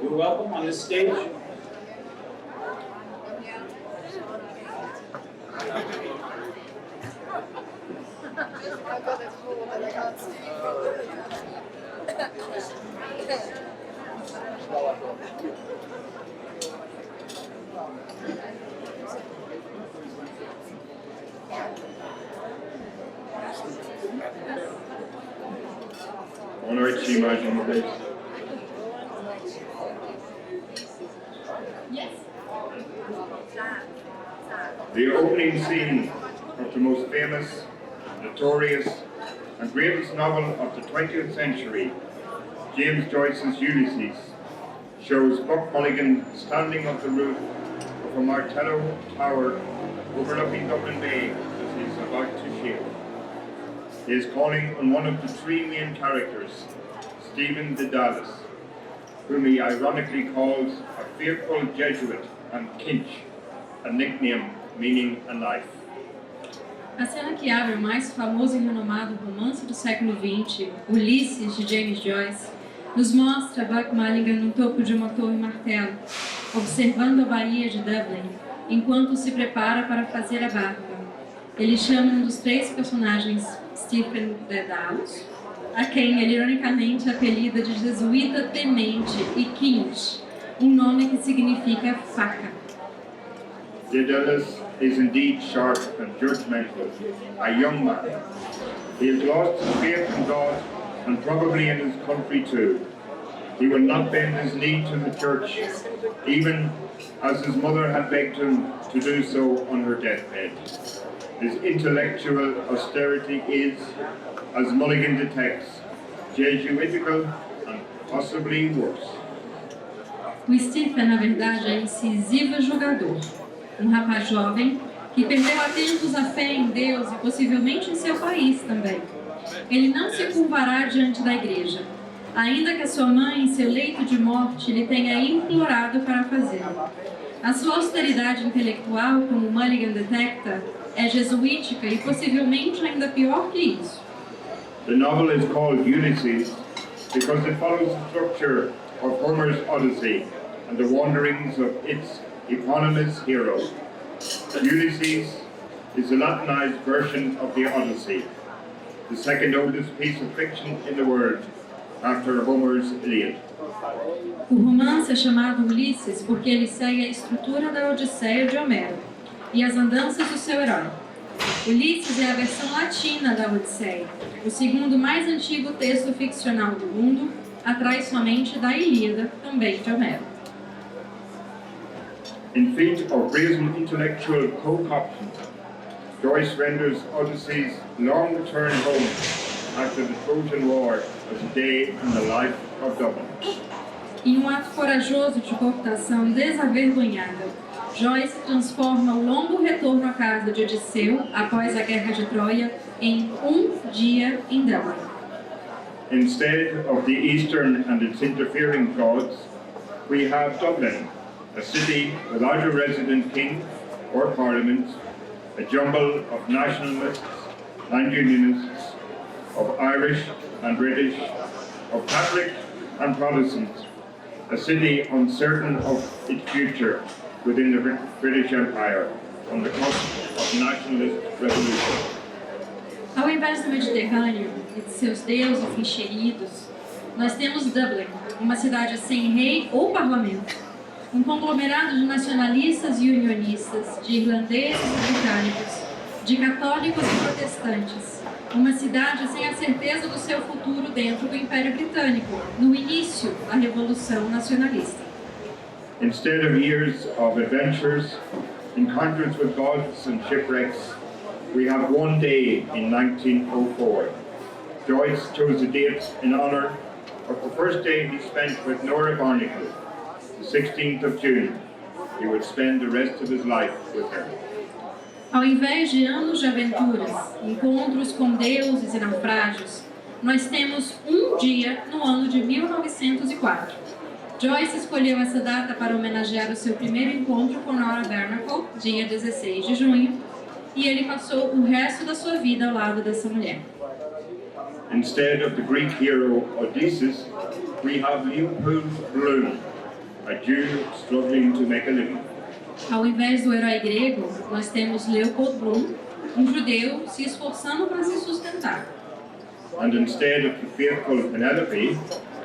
You're welcome on this stage.
Boa noite, mais uma vez. The opening scene of the most famous, notorious, and greatest novel of the 20th century, James Joyce's Ulysses, shows Buck Mulligan standing on the roof of a Martello tower overlooking Dublin Bay as he is about to ship. He is calling on one of the three main characters, Stephen the Dallas, whom he ironically calls a fearful Jesuit, and Kinch, a nickname meaning a knife.
A cena que abre o mais famoso e renomado romance do século XX, Ulisses, de James Joyce, nos mostra Buck Mulligan no topo de uma torre martelo, observando a Baía de Dublin, enquanto se prepara para fazer a barca. Ele chama um dos três personagens, Stephen Dedalus, a quem ele ironicamente apelida de jesuíta temente, e Kinch, um nome que significa faca.
Dedalus is indeed sharp and judgmental, a young man. He has lost his faith in God and probably in his country too. He will not bend his knee to the church, even as his mother had begged him to do so on her deathbed. His intellectual austerity is, as Mulligan detects, Jesuitical and possibly worse.
O Stephen, na verdade, é incisivo jogador. Um rapaz jovem que perdeu há tempos a fé em Deus e possivelmente em seu país também. Ele não se curvará diante da igreja. ainda que a sua mãe, em seu leito de morte, lhe tenha implorado para fazê-lo. A sua austeridade intelectual, como Mulligan detecta, é jesuítica e possivelmente ainda pior que isso.
The novel is called Ulysses because it follows the structure of Homer's Odyssey and the wanderings of its eponymous hero. Ulysses is the Latinized version of the Odyssey, the second oldest piece of fiction in the world, after Homer's Iliad.
O romance é chamado Ulisses porque ele segue a estrutura da Odisseia de Homero e as andanças do seu herói. Ulisses é a versão latina da Odisseia, o segundo mais antigo texto ficcional do mundo, atrás somente da Ilíada, também de Homero.
In feat of brazen intellectual co-option, Joyce renders Odyssey's long return home after the Trojan War as a day in the life of Dublin.
Em um ato corajoso de cooptação desavergonhada, Joyce transforma o longo retorno à casa de Odisseu, após a Guerra de Troia, em um dia em Dublin.
Instead of the Eastern and its interfering gods, we have Dublin, a city without a resident king or parliament, a jumble of nationalists and unionists, of Irish and British, of Catholic and Protestants, a city uncertain of its future within the British Empire on the cusp of nationalist revolution.
Ao invés do Mediterrâneo e de seus deuses encheridos, nós temos Dublin, uma cidade sem rei ou parlamento, um conglomerado de nacionalistas e unionistas, de irlandeses e britânicos, de católicos e protestantes, uma cidade sem a certeza do seu futuro dentro do Império Britânico, no início da Revolução Nacionalista.
Instead of years of adventures, encounters with gods and shipwrecks, we have one day in 1904. Joyce chose a date in honour of the first day he spent with Nora Barnacle, the 16th of June. He would spend the rest of his life with her.
Ao invés de anos de aventuras, encontros com deuses e naufrágios, nós temos um dia no ano de 1904. Joyce escolheu essa data para homenagear o seu primeiro encontro com Nora Barnacle, dia 16 de junho, e ele passou o resto da sua vida ao lado dessa mulher.
Instead of the Greek hero Odysseus, we have Leopold Bloom, a Jew struggling to make a living.
Ao invés do herói grego, nós temos Leopold Bloom, um judeu se esforçando para se sustentar.
And instead of the faithful Penelope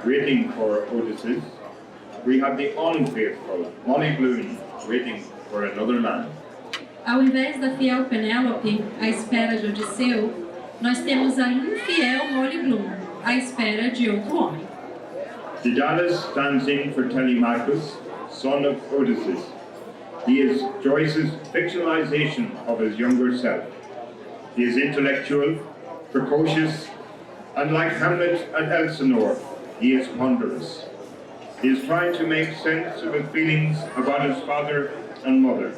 waiting for Odysseus, we have the unfaithful Molly Bloom waiting for another man.
Ao invés da fiel Penélope à espera de Odisseu, nós temos a infiel Molly Bloom à espera de outro homem.
Daedalus stands in for Telemachus, son of Odysseus. He is Joyce's fictionalization of his younger self. He is intellectual, precocious, and like Hamlet and Elsinore, he is ponderous. He is trying to make sense of his feelings about his father and mother.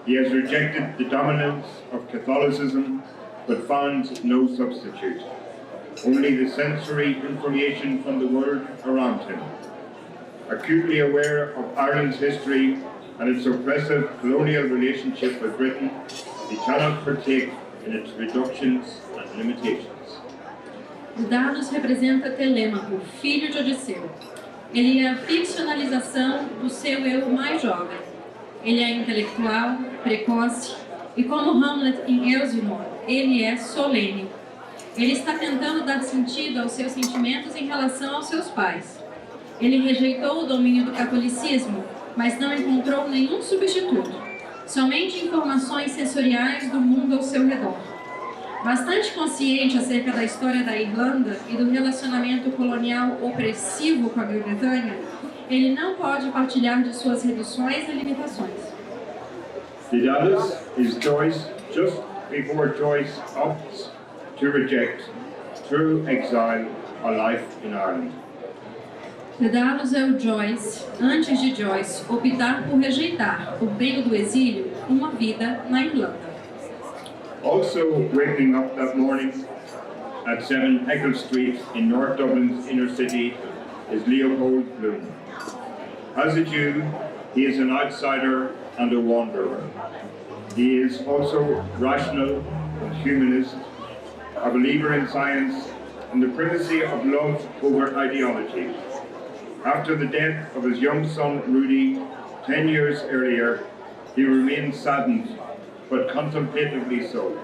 He has rejected the dominance of Catholicism, but found no substitute. Only the sensory information from the world around him. Acutely aware of Ireland's history and its oppressive colonial relationship with Britain, he cannot partake in its reductions and limitations.
Daedalus representa Telêmaco, filho de Odisseu. Ele é a ficcionalização do seu eu mais jovem. Ele é intelectual, precoce, e como Hamlet em Elsinore, ele é solene. Ele está tentando dar sentido aos seus sentimentos em relação aos seus pais. Ele rejeitou o domínio do catolicismo, mas não encontrou nenhum substituto. Somente informações sensoriais do mundo ao seu redor. Bastante consciente acerca da história da Irlanda e do relacionamento colonial opressivo com a Grã-Bretanha, ele não pode partilhar de suas reduções e limitações.
Daedalus is Joyce just before Joyce opts to reject, through exile, a life in Ireland.
Daedalus é o Joyce, antes de Joyce optar por rejeitar, por meio do exílio, uma vida na Irlanda.
Also waking up that morning, at 7 Eccles Street in North Dublin's inner city is Leopold Bloom. As a Jew, he is an outsider and a wanderer. He is also rational and humanist, a believer in science and the primacy of love over ideology. After the death of his young son Rudy 10 years earlier, he remained saddened, but contemplatively so.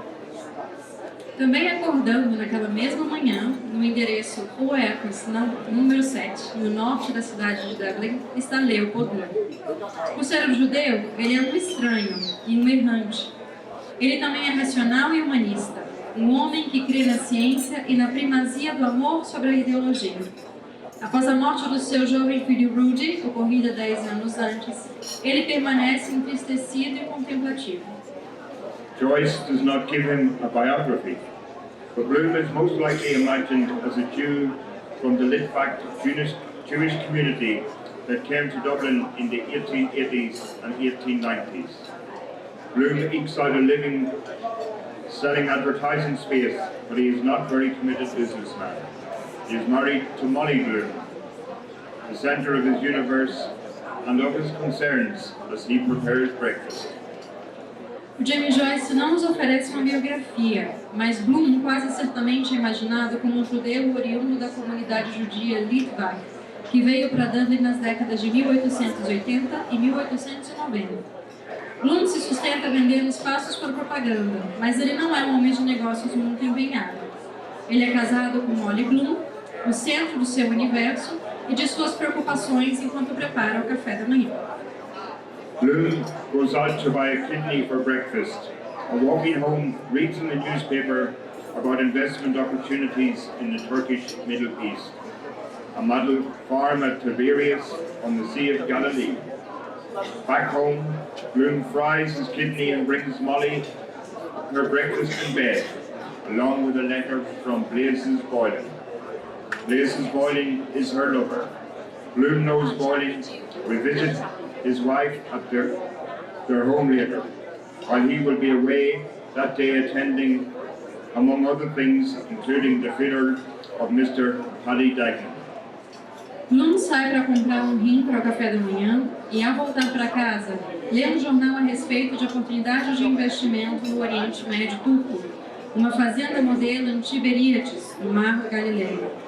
Também acordando naquela mesma manhã, no endereço Rua Eccles, número 7, no norte da cidade de Dublin, está Leopold Bloom. Por ser um judeu, ele é um estranho e um errante. Ele também é racional e humanista, um homem que crê na ciência e na primazia do amor sobre a ideologia. Após a morte do seu jovem filho Rudy, ocorrida 10 anos antes, ele permanece entristecido e contemplativo.
Joyce does not give him a biography, but Bloom is most likely imagined as a Jew from the Litvak Jewish community that came to Dublin in the 1880s and 1890s. Bloom ekes out a living selling advertising space, but he is not very committed businessman. He is married to Molly Bloom, the centre of his universe and of his concerns as he prepares breakfast.
O James Joyce não nos oferece uma biografia, mas Bloom quase certamente é imaginado como um judeu oriundo da comunidade judia Litvak, que veio para Dublin nas décadas de 1880 e 1890. Bloom se sustenta vendendo espaços para propaganda, mas ele não é um homem de negócios muito empenhado. Ele é casado com Molly Bloom, o centro do seu universo e de suas preocupações enquanto prepara o café da manhã.
Bloom goes out to buy a kidney for breakfast, and walking home reads in the newspaper about investment opportunities in the Turkish Middle East, a model farm at Tiberias on the Sea of Galilee. Back home, Bloom fries his kidney and brings Molly her breakfast in bed, along with a letter from Blazes Boylan. Blazes Boylan is her lover. Bloom knows Boylan will visit his wife at their home later, while he will be away that day attending, among other things, including the funeral of Mr. Paddy Dagan.
Bloom sai para comprar um rim para o café da manhã e, ao voltar para casa, lê um jornal a respeito de oportunidades de investimento no Oriente Médio Turco, uma fazenda modelo em Tiberíades, no Mar Galileia.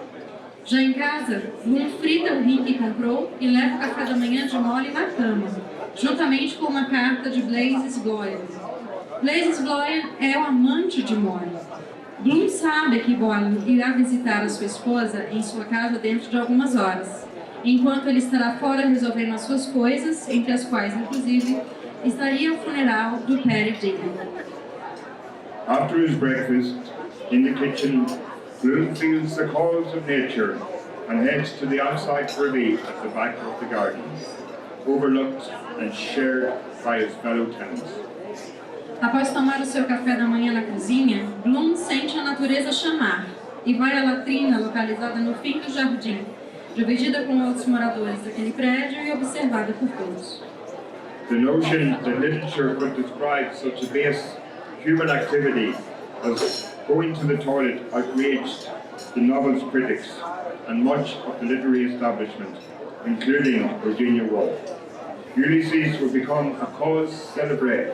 Já em casa, Bloom frita o rim que comprou e leva o café da manhã de Molly na cama, juntamente com uma carta de Blazes Boylan. Blazes Boylan é o amante de Molly. Bloom sabe que Boylan irá visitar a sua esposa em sua casa dentro de algumas horas, enquanto ele estará fora resolvendo as suas coisas, entre as quais, inclusive, estaria o funeral do Paddy Dagan.
After his breakfast, in the kitchen, Bloom feels the calls of nature and heads to the outside privy at the back of the garden, overlooked and shared by his fellow tenants.
Após tomar o seu café da manhã na cozinha, Bloom sente a natureza chamar e vai à latrina localizada no fim do jardim, dividida com outros moradores daquele prédio e observada por todos.
The notion that literature could describe such a base human activity as going to the toilet outraged the novel's critics and much of the literary establishment, including Virginia Woolf. Ulysses would become a cause célèbre,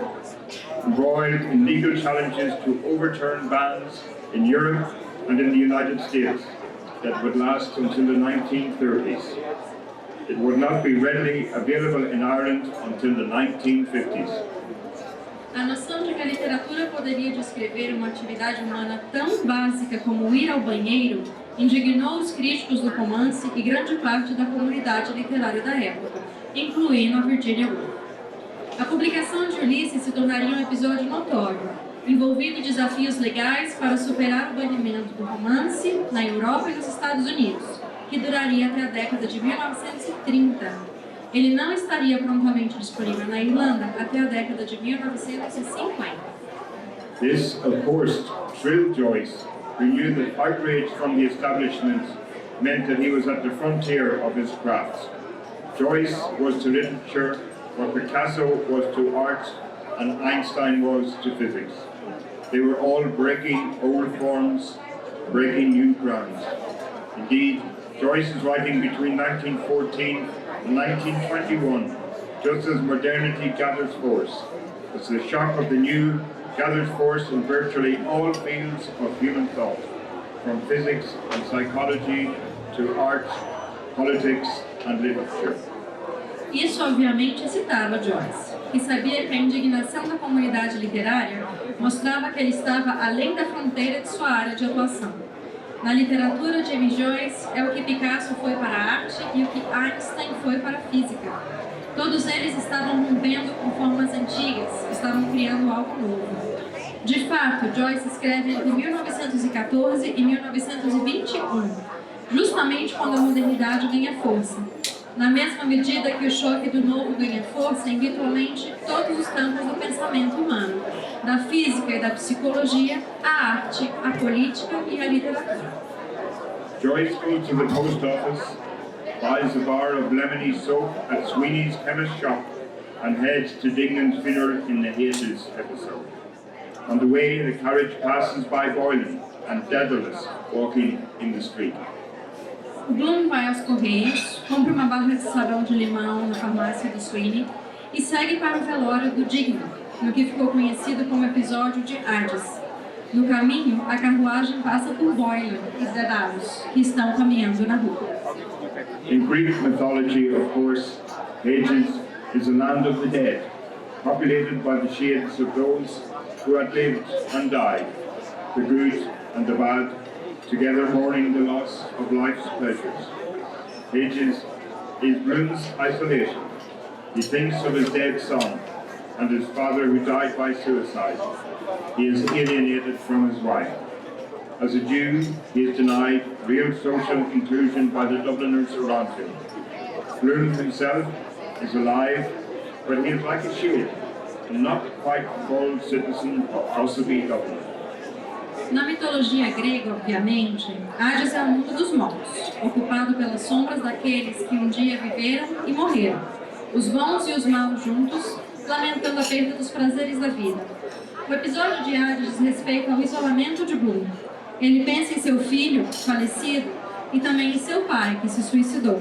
embroiled in legal challenges to overturn bans in Europe and in the United States that would last until the 1930s. It would not be readily available in Ireland until the 1950s.
A noção de que a literatura poderia descrever uma atividade humana tão básica como ir ao banheiro indignou os críticos do romance e grande parte da comunidade literária da época, incluindo a Virginia Woolf. A publicação de Ulisses se tornaria um episódio notório, envolvendo desafios legais para superar o banimento do romance na Europa e nos Estados Unidos, que duraria até a década de 1930. Ele não estaria prontamente disponível na Irlanda até a década de 1950.
This, of course, thrilled Joyce, who knew that outrage from the establishment meant that he was at the frontier of his craft. Joyce was to literature what Picasso was to art and Einstein was to physics. They were all breaking old forms, breaking new ground. Indeed, Joyce is writing between 1914 and 1921, just as modernity gathers force, as the shock of the new gathers force in virtually all fields of human thought, from physics and psychology to art, politics and literature.
Isso obviamente excitava Joyce, que sabia que a indignação da comunidade literária mostrava que ele estava além da fronteira de sua área de atuação. Na literatura, James Joyce é o que Picasso foi para a arte e o que Einstein foi para a física. Todos eles estavam rompendo com formas antigas, estavam criando algo novo. De fato, Joyce escreve entre 1914 e 1921, justamente quando a modernidade ganha força. Na mesma medida que o choque do novo ganha força em virtualmente todos os campos do pensamento humano, da física e da psicologia, à arte, à política e à literatura.
Joyce goes to the post office, buys a bar of lemony soap at Sweeney's chemist shop, and heads to Dignan's funeral in the Hayes episode. On the way, the carriage passes by Boylan and Daedalus walking in the street.
O Bloom vai aos Correios, compra uma barra de sabão de limão na farmácia do Sweeney e segue para o velório do Dignan, no que ficou conhecido como episódio de Hades. No caminho, a carruagem passa por Boylan e Daedalus, que estão caminhando na rua.
In Greek mythology, of course, Hades is a land of the dead, populated by the shades of those who had lived and died, the good and the bad, together mourning the loss of life's pleasures. Hades is Bloom's isolation. He thinks of his dead son and his father who died by suicide. He is alienated from his wife. As a Jew, he is denied real social inclusion by the Dubliners around him. Bloom himself is alive, but he is like a shield, and not quite a full citizen of Osseby, Dublin.
Na mitologia grega, obviamente, Hades é o mundo dos mortos, ocupado pelas sombras daqueles que um dia viveram e morreram, os bons e os maus juntos, lamentando a perda dos prazeres da vida. O episódio de Hades diz respeito ao isolamento de Bloom. Ele pensa em seu filho, falecido, e também em seu pai, que se suicidou.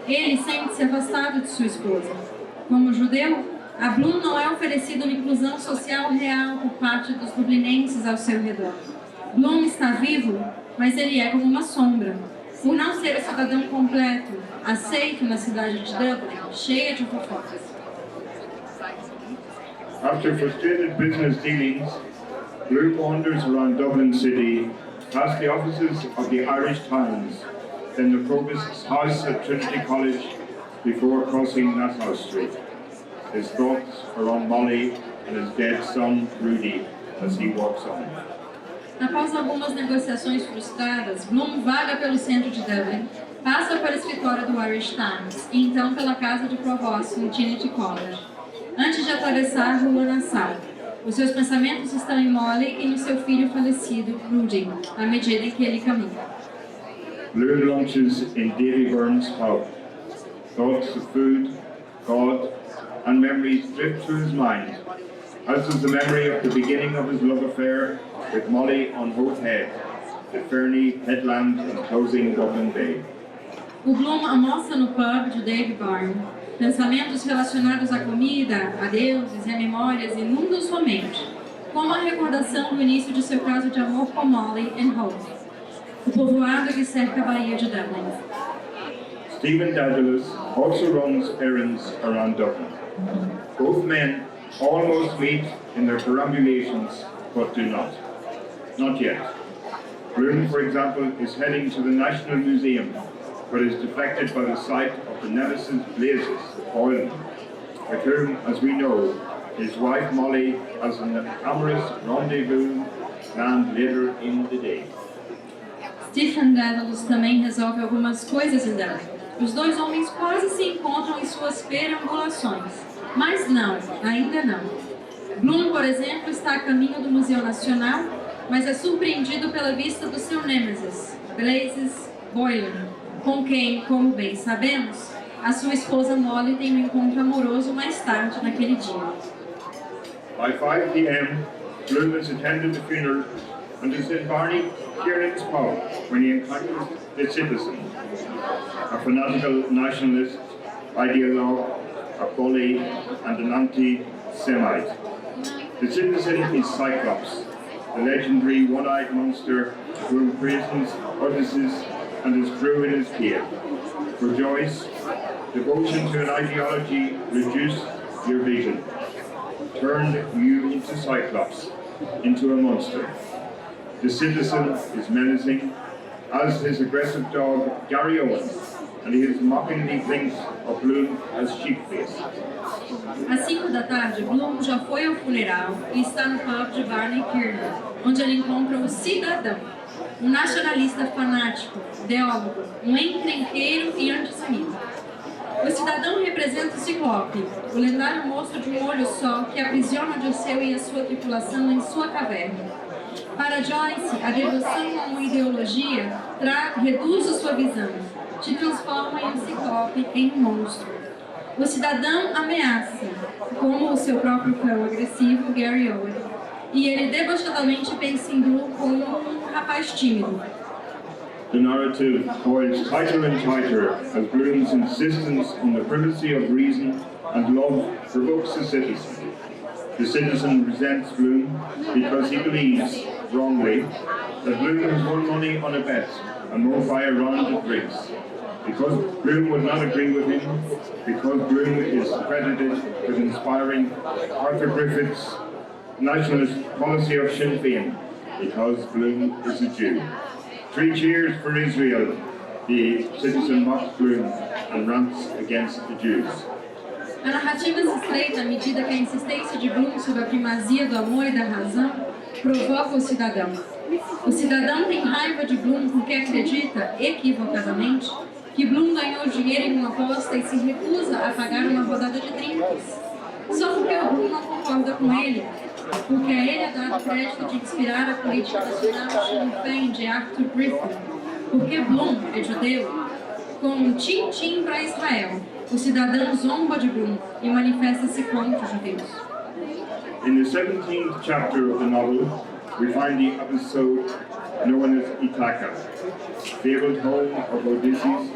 Ele sente-se afastado de sua esposa. Como judeu, a Bloom não é oferecida uma inclusão social real por parte dos dublinenses ao seu redor. Bloom está vivo, mas ele é como uma sombra. Por não ser o cidadão completo, aceito na cidade de Dublin, cheia de fofocas.
After frustrated business dealings, Bloom wanders around Dublin City, past the offices of the Irish Times, then the Provost's house at Trinity College, before crossing Nassau Street. His thoughts are on Molly and his dead son, Rudy, as he walks on.
Após algumas negociações frustradas, Bloom vaga pelo centro de Dublin, passa pelo escritório do Irish Times e então pela casa de Provost no Trinity College, antes de atravessar a rua Nassau. Os seus pensamentos estão em Molly e no seu filho falecido, Rudy, à medida em que ele caminha.
Bloom lunches in Davy Byrne's pub. Thoughts of food, God, and memories drift through his mind, as does the memory of the beginning of his love affair with Molly on Howth Head, the Fernie headland enclosing Dublin Bay.
O Bloom almoça no pub de Davy Byrne. Pensamentos relacionados à comida, a deuses e a memórias inundam sua mente, como a recordação do início de seu caso de amor com Molly em Howth, o povoado que cerca a Baía de Dublin.
Stephen Daedalus also runs errands around Dublin. Both men almost meet in their perambulations, but do not. Not yet. Bloom, for example, is heading to the National Museum, but is deflected by the sight of the Nemesis blazes of Boylan, with whom, as we know, his wife Molly has an amorous rendezvous planned later in the day.
Stephen Daedalus também resolve algumas coisas em Dublin. Os dois homens quase se encontram em suas perambulações, mas não, ainda não. Bloom, por exemplo, está a caminho do Museu Nacional, mas é surpreendido pela vista do seu Nemesis, Blazes Boylan, com quem, como bem sabemos, a sua esposa Molly tem um encontro amoroso mais tarde naquele dia.
By 5 p.m., Bloom has attended the funeral and is in Barney here in his pub when he encounters the citizen, a fanatical nationalist, ideologue, a bully, and an anti-Semite. The citizen is Cyclops, the legendary one-eyed monster who imprisons Odysseus and his crew in his cave. For Joyce, devotion to an ideology reduced your vision, turned you into Cyclops, into a monster. The citizen is menacing, as his aggressive dog Gary Owen, and he mockingly thinks of Bloom as sheep-face.
Às 5 da tarde, Bloom já foi ao funeral e está no pub de Barney Kearney, onde ele encontra o cidadão, um nacionalista fanático, ideólogo, um encrenqueiro e antissemita. O cidadão representa o Ciclope, o lendário monstro de um olho só que aprisiona Odisseu e a sua tripulação em sua caverna. Para Joyce, a devoção a uma ideologia reduz a sua visão, te transforma em um ciclope, em um monstro. O cidadão ameaça, como o seu próprio cão agressivo, Gary Owen, e ele debochadamente pensa em Blue como um rapaz tímido.
The narrative boils tighter and tighter as Bloom's insistence on the privacy of reason and love provokes the citizen. The citizen resents Bloom because he believes, wrongly, that Bloom has won money on a bet and won't buy a round of drinks. Because Bloom would not agree with him, because Bloom is credited with inspiring Arthur Griffith's nationalist policy of Sinn Féin, because Bloom is a Jew. 3 cheers for Israel, the citizen mocks Bloom and rants against the Jews.
A narrativa se estreita à medida que a insistência de Bloom sobre a primazia do amor e da razão provoca o cidadão. O cidadão tem raiva de Bloom porque acredita, equivocadamente, que Bloom ganhou dinheiro em uma aposta e se recusa a pagar uma rodada de drinks. Só porque o Bloom não concorda com ele, porque a ele é dado crédito de inspirar a política nacional Sinn Féin de Arthur Griffith, porque Bloom é judeu, com um tim-tim para Israel. O cidadão zomba de Bloom e manifesta-se contra os judeus.
In the 17th chapter of the novel, we find the episode known as Ithaca, fabled home of Odysseus,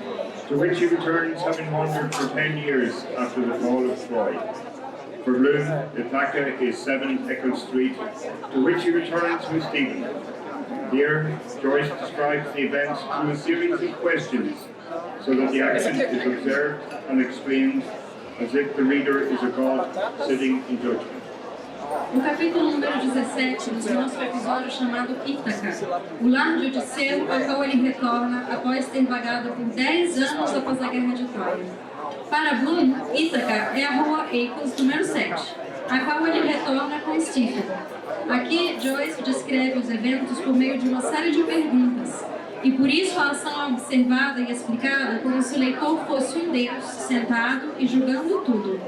to which he returns having wandered for 10 years after the fall of Troy. For Bloom, Ithaca is 7 Eccles Street, to which he returns with Stephen. Here, Joyce describes the events through a series of questions, so that the action is observed and explained as if the reader is a god sitting in judgment.
O capítulo número 17 nos mostra o episódio chamado Ítaca, o lar de Odisseu ao qual ele retorna após ter vagado por 10 anos após a Guerra de Troia. Para Bloom, Ítaca é a rua Eccles número 7, a qual ele retorna com Stephen. Aqui, Joyce descreve os eventos por meio de uma série de perguntas, e por isso a ação é observada e explicada como se o leitor fosse um deus sentado e julgando tudo.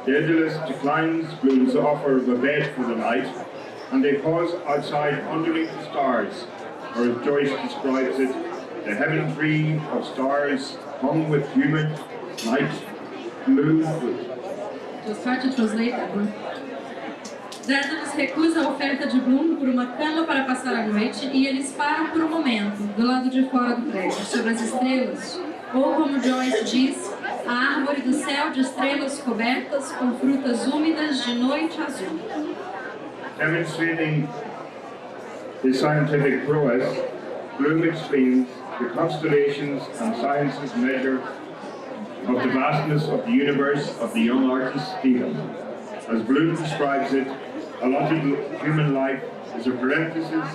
Daedalus declines Bloom's offer of a bed for the night, and they pause outside underneath the stars, or as Joyce describes it, the heaven tree of stars hung with humid, night, blue fruit.
Just try to translate that one. Daedalus recusa a oferta de Bloom por uma cama para passar a noite e eles param por um momento, do lado de fora do prédio, sobre as estrelas, ou como Joyce diz, a árvore do céu de estrelas cobertas com frutas úmidas de noite azul.
Demonstrating his scientific prowess, Bloom explains the constellations and science's measure of the vastness of the universe of the young artist Stephen. As Bloom describes it, allotted human life is a parenthesis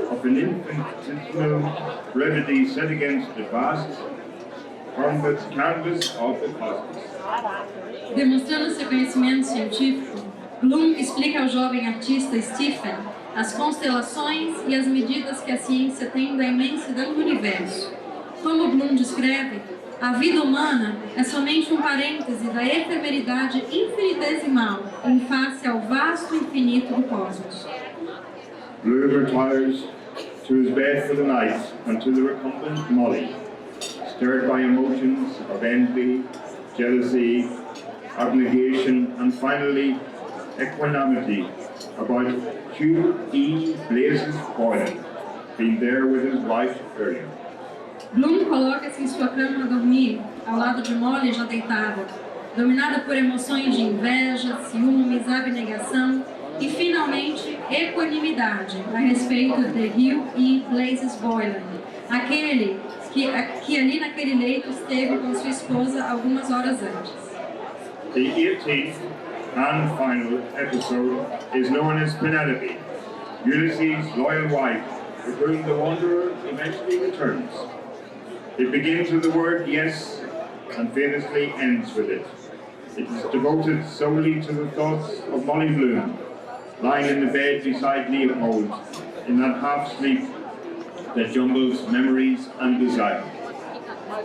of an infinitesimal brevity set against the vast canvas of the cosmos.
Demonstrando seu conhecimento científico, Bloom explica ao jovem artista Stephen as constelações e as medidas que a ciência tem da imensidão do universo. Como Bloom descreve, a vida humana é somente um parêntese da efemeridade infinitesimal em face ao vasto infinito do cosmos.
Bloom retires to his bed for the night until the recumbent Molly, stirred by emotions of envy, jealousy, abnegation, and finally equanimity about Hugh E. Blazes Boylan, been there with his wife earlier.
Bloom coloca-se em sua cama a dormir, ao lado de Molly já deitada, dominada por emoções de inveja, ciúmes, abnegação e, finalmente, equanimidade a respeito de Hugh E. Blazes Boylan, aquele que ali naquele leito esteve com sua esposa algumas horas antes.
The 18th and final episode is known as Penelope, Ulysses' loyal wife, with whom the wanderer eventually returns. It begins with the word yes and famously ends with it. It is devoted solely to the thoughts of Molly Bloom, lying in the bed beside Leopold, in that half-sleep that jumbles memories and desire.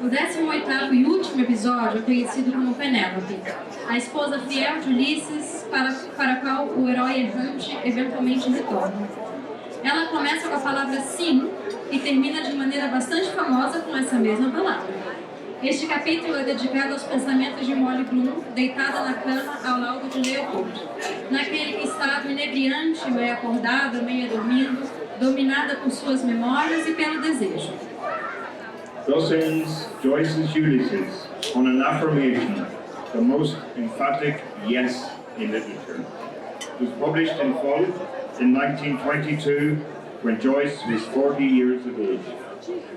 O 18º e último episódio é conhecido como Penélope, a esposa fiel de Ulisses para a qual o herói errante eventualmente retorna. Ela começa com a palavra sim e termina de maneira bastante famosa com essa mesma palavra. Este capítulo é dedicado aos pensamentos de Molly Bloom, deitada na cama ao lado de Leopold, naquele estado inebriante, meio acordada, meio dormindo, dominada por suas memórias e pelo desejo.
Thus ends Joyce's Ulysses on an affirmation, the most emphatic yes in literature. It was published in full in 1922 when Joyce was 40 years of age.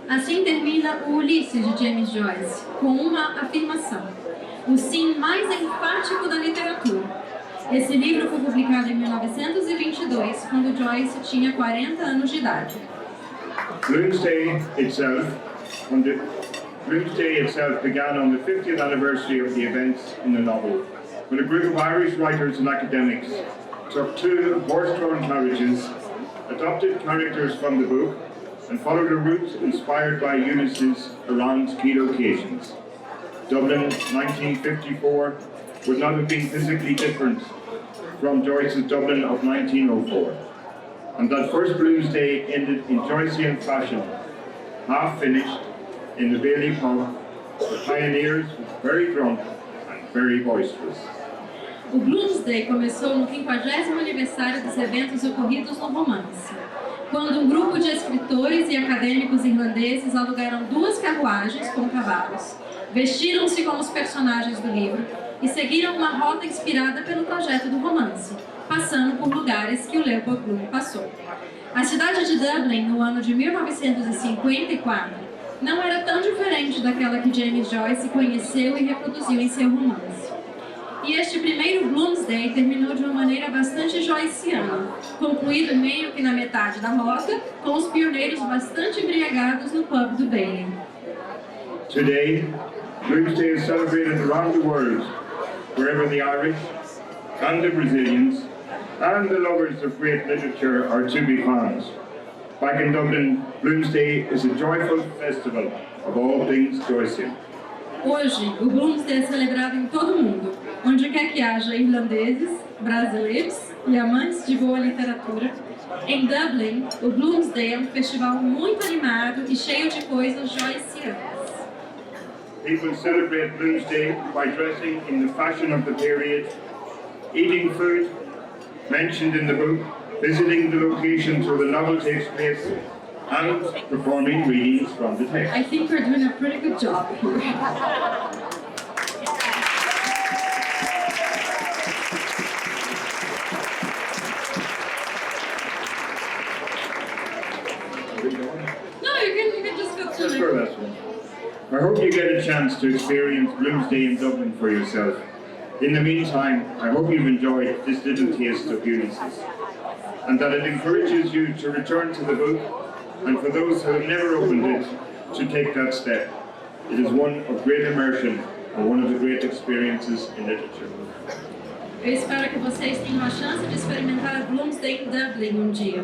Assim termina o Ulisses de James Joyce, com uma afirmação, o sim mais enfático da literatura. Esse livro foi publicado em 1922, quando Joyce tinha 40 anos de idade.
Bloomsday itself began on the 50th anniversary of the events in the novel, when a group of Irish writers and academics took two horse-drawn carriages, adopted characters from the book, and followed a route inspired by Ulysses around key locations. Dublin, 1954, would not have been physically different from Joyce's Dublin of 1904. And that first Bloomsday ended in Joycean fashion, half finished in the Bailey pub. The pioneers was very drunk and very boisterous.
O Bloomsday começou no 50º aniversário dos eventos ocorridos no romance, quando um grupo de escritores e acadêmicos irlandeses alugaram duas carruagens com cavalos, vestiram-se como os personagens do livro e seguiram uma rota inspirada pelo trajeto do romance, passando por lugares que o Leopold Bloom passou. A cidade de Dublin, no ano de 1954, não era tão diferente daquela que James Joyce conheceu e reproduziu em seu romance. E este primeiro Bloomsday terminou de uma maneira bastante joyciana, concluído meio que na metade da rota, com os pioneiros bastante embriagados no pub do Bailey.
Today, Bloomsday is celebrated around the world, wherever the Irish and the Brazilians and the lovers of great literature are to be found. Back in Dublin, Bloomsday is a joyful festival of all things Joycean.
Hoje, o Bloomsday é celebrado em todo o mundo, onde quer que haja irlandeses, brasileiros e amantes de boa literatura. Em Dublin, o Bloomsday é um festival muito animado e cheio de coisas joycianas.
People celebrate Bloomsday by dressing in the fashion of the period, eating food mentioned in the book, visiting the locations where the novel takes place, and performing readings from the text.
I think we're doing a pretty good job here. No, you can just go
Let's
to
go
the...
that one. I hope you get a chance to experience Bloomsday in Dublin for yourself. In the meantime, I hope you've enjoyed this little taste of Ulysses, and that it encourages you to return to the book, and for those who have never opened it, to take that step. It is one of great immersion and one of the great experiences in literature.
Eu espero que vocês tenham a chance de experimentar Bloomsday em Dublin um dia.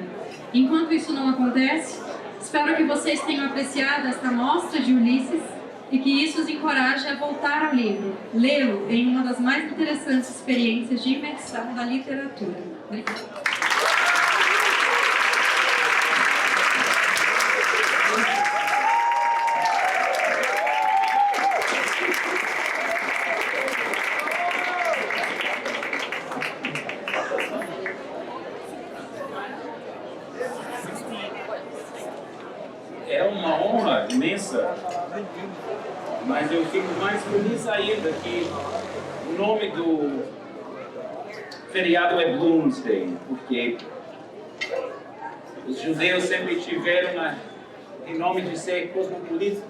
Enquanto isso não acontece, espero que vocês tenham apreciado esta mostra de Ulisses e que isso os encoraje a voltar ao livro, lê-lo em uma das mais interessantes experiências de imersão da literatura. Obrigada.
Mas eu fico mais feliz ainda que o nome do feriado é Bloomsday, porque os judeus sempre tiveram em nome de ser cosmopolita.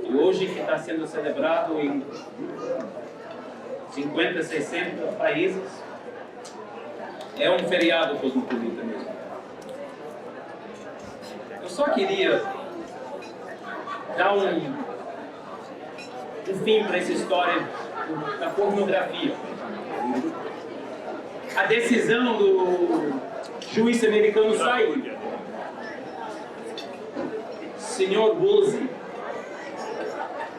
E hoje que está sendo celebrado em 50, 60 países, é um feriado cosmopolita mesmo. Eu só queria dar um fim para essa história da pornografia. A decisão do juiz americano sair, Sr. Woolsey,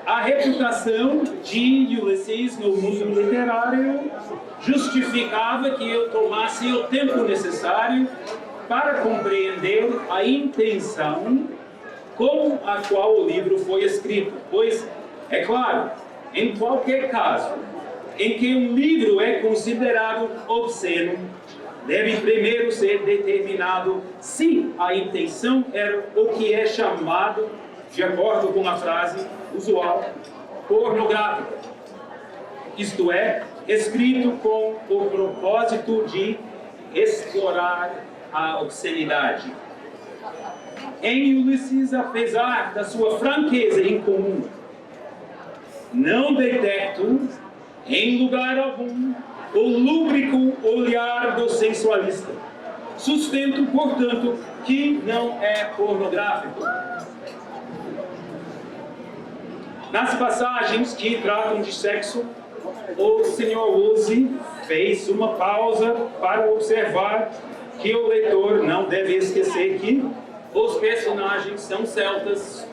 a reputação de Ulysses no mundo literário justificava que eu tomasse o tempo necessário para compreender a intenção com a qual o livro foi escrito. Pois, é claro, em qualquer caso em que um livro é considerado obsceno, deve primeiro ser determinado se a intenção era o que é chamado, de acordo com a frase usual, pornográfica. Isto é, escrito com o propósito de explorar a obscenidade. Em Ulysses, apesar da sua franqueza incomum, não detecto, em lugar algum, o lúbrico olhar do sensualista. Sustento, portanto, que não é pornográfico. Nas passagens que tratam de sexo, o Sr. Woolsey fez uma pausa para observar que o leitor não deve esquecer que os personagens são celtas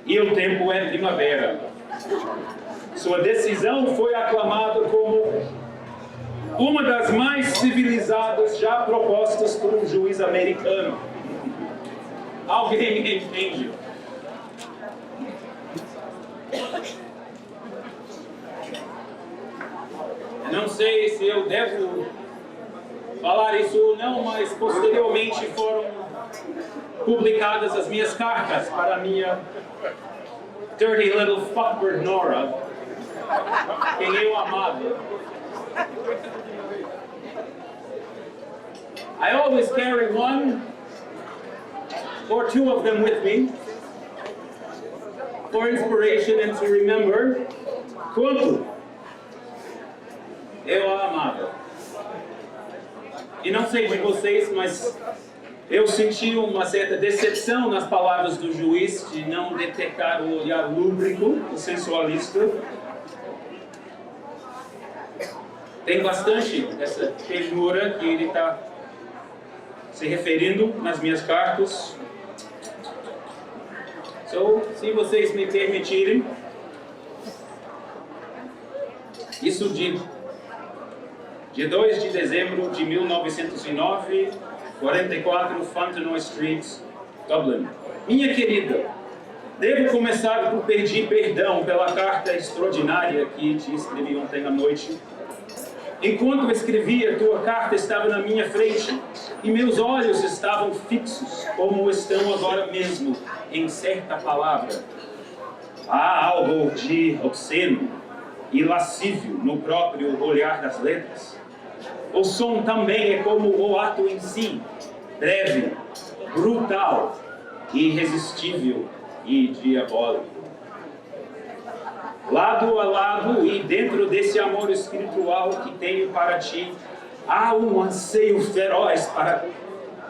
e o tempo é primavera. Sua decisão foi aclamada como uma das mais civilizadas já propostas por um juiz americano. Alguém me entende? Eu não sei se eu devo falar isso ou não, mas posteriormente foram publicadas as minhas cartas para a minha dirty little fuckbird Nora, quem eu amava. I always carry one or two of them with me for inspiration and to remember quanto eu a amava. E não sei de vocês, mas eu senti uma certa decepção nas palavras do juiz de não detectar o olhar lúbrico, o sensualista. Tem bastante dessa ternura que ele está se referindo nas minhas cartas. Se vocês me permitirem, isso de 2 de dezembro de 1909, 44 Fontenoy Street, Dublin. Minha querida, devo começar por pedir perdão pela carta extraordinária que te escrevi ontem à noite. Enquanto escrevia, tua carta estava na minha frente e meus olhos estavam fixos, como estão agora mesmo, em certa palavra. Há algo de obsceno e lascívio no próprio olhar das letras. O som também é como o ato em si, breve, brutal, irresistível e diabólico. Lado a lado e dentro desse amor espiritual que tenho para ti, há um anseio feroz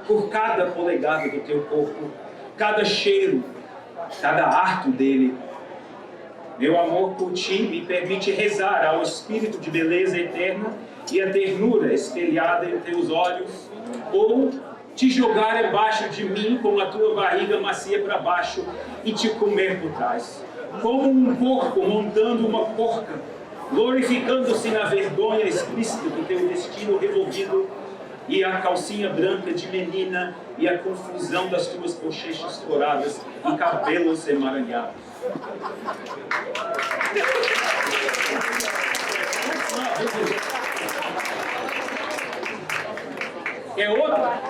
por cada polegada do teu corpo, cada cheiro, cada ato dele. Meu amor por ti me permite rezar ao espírito de beleza eterna e a ternura espelhada em teus olhos, ou te jogar embaixo de mim com a tua barriga macia para baixo e te comer por trás, como um porco montando uma porca, glorificando-se na vergonha explícita do teu destino revolvido e a calcinha branca de menina e a confusão das tuas bochechas douradas e cabelos emaranhados. Quer outra?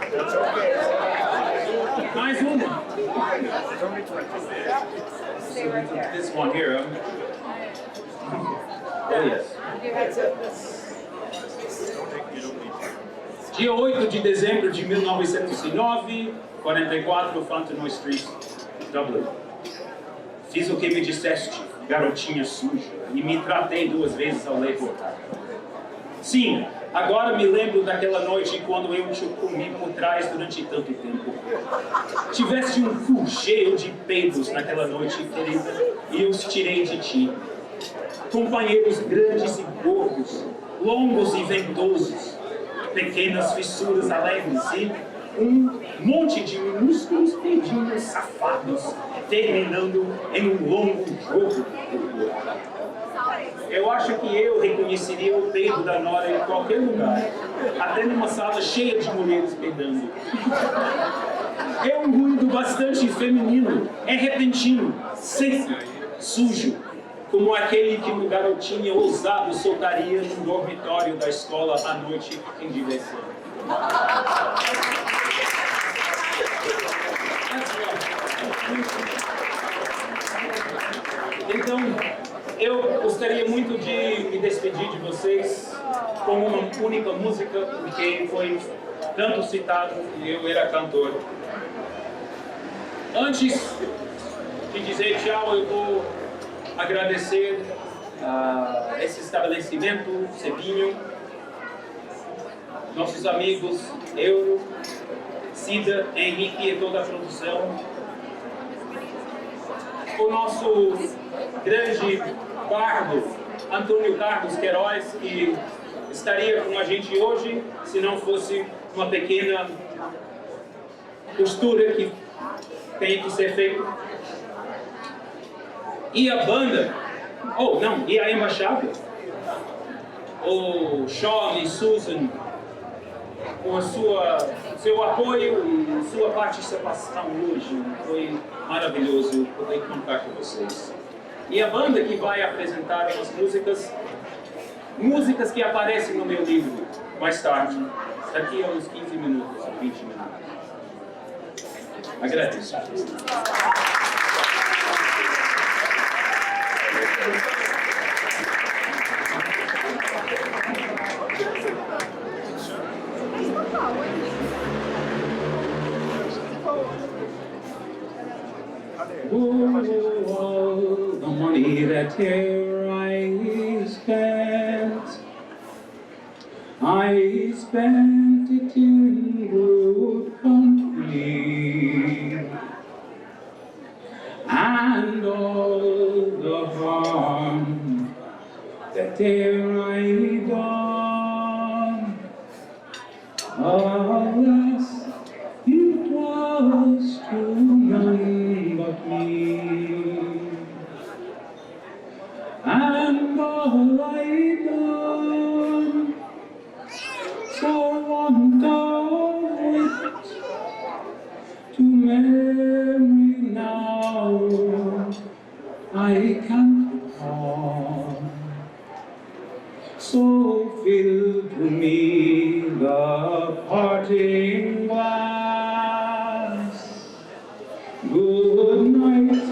Mais uma. this one here. Oh, yes. Dia 8 de dezembro de 1909, 44 Fontenoy Street, Dublin. Fiz o que me disseste, garotinha suja, e me tratei 2 vezes ao levantar. Sim, agora me lembro daquela noite quando eu te comi por trás durante tanto tempo. Tiveste um cu cheio de peidos naquela noite querida e eu os tirei de ti. Companheiros grandes e gordos, longos e ventosos, pequenas fissuras alegres e um monte de minúsculos peidinhos safados, terminando em um longo jogo. Eu acho que eu reconheceria o peido da Nora em qualquer lugar, até numa sala cheia de mulheres peidando. É um ruído bastante feminino, é repentino, seco, sujo, como aquele que um garotinho ousado soltaria no dormitório da escola à noite em diversão. Então, eu gostaria muito de me despedir de vocês com uma única música, porque foi tanto citado e eu era cantor. Antes de dizer tchau, eu vou agradecer a esse estabelecimento, Sebinho, nossos amigos Euro, Cida, Henrique e toda a produção, o nosso grande bardo, Antônio Carlos Queiroz, que estaria com a gente hoje se não fosse uma pequena costura que tem que ser feita. E a banda, e a embaixada, o Sean e Susan, com seu apoio e sua participação hoje, foi maravilhoso poder contar com vocês. E a banda que vai apresentar umas músicas que aparecem no meu livro mais tarde, daqui a uns 15 minutos, 20 minutos. Agradeço. Oh, the money that here I spent it in good company, and all the harm that there I done, alas, it was to none but me, and all I done for want of wit to memory now I can't recall. So fill to me the parting glass. Good night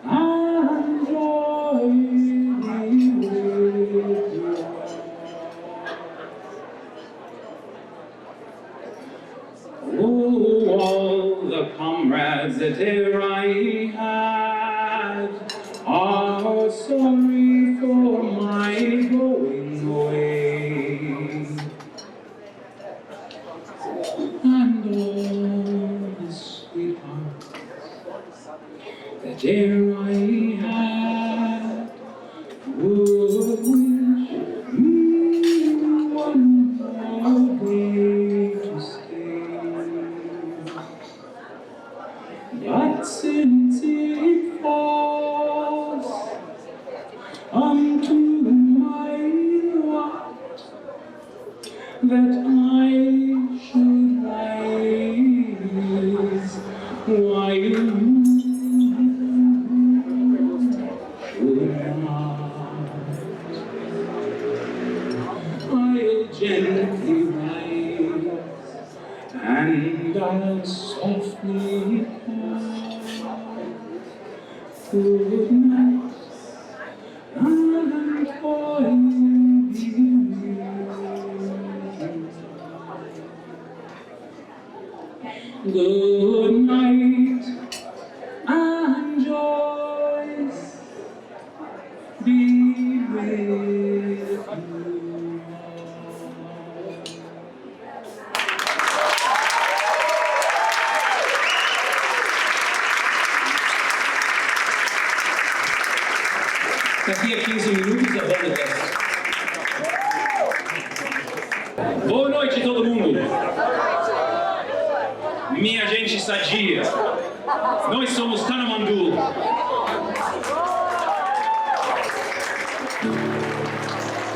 and joy be with you. Oh, all the comrades that e'er I had are sorry for my going away, and all the sweethearts that e'er I had would wish me one more day to stay. But since it falls unto my lot that I should rise while you should not, I'll gently rise and I'll softly call. Good night and joys be with you. Daqui a 15 minutos a banda desce. Boa noite, todo mundo. Minha gente sadia. Nós somos Tanamandu.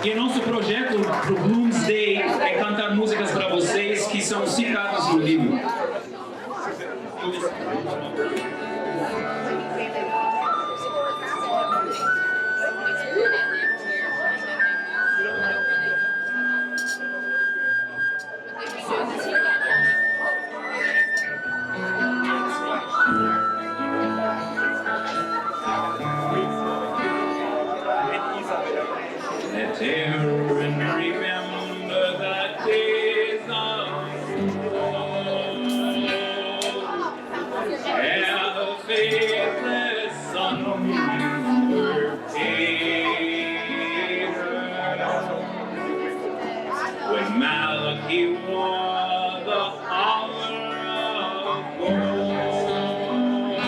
E nosso projeto pro Bloomsday é cantar músicas para vocês que são citadas no livro. Let's hear and remember the days of old, ere the faithless sun were pale, when Malachi wore the armor of gold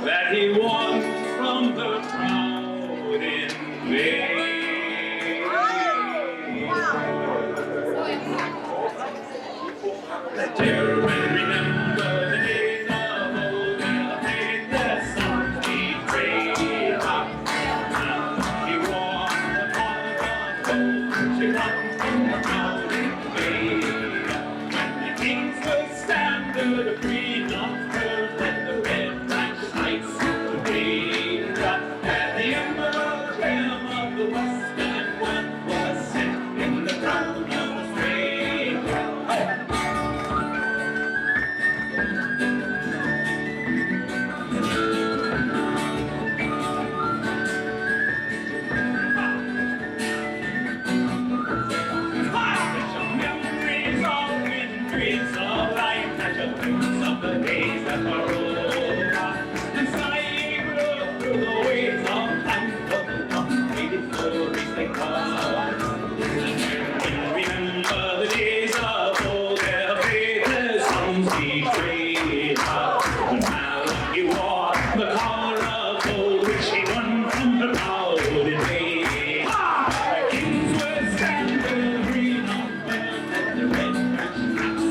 that he won from the crowd in vain. Let terror and remember the days of old, and the faithless sons betrayed. He wore the armor of gold, she won from the crowd in vain. When the kings were standard free, not heard, let the red flash lights fade. At the emerald gem of the west, and one was set in the crown of the strange. Memories of wintries of life, that shall glimpse of the days that are over, and sighing through the waves of time, of the long-faded stories they come. Remember the days of old, their faithless sons betrayed. When Malachi wore the collar of gold, which he won from the crowd in vain. The kings were standing green on velvet, the red branch flags and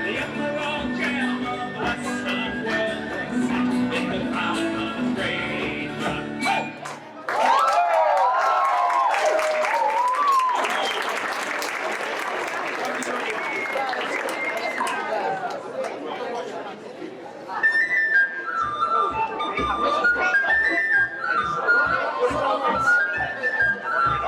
the emerald gem of the western world sat in the crown of a stranger.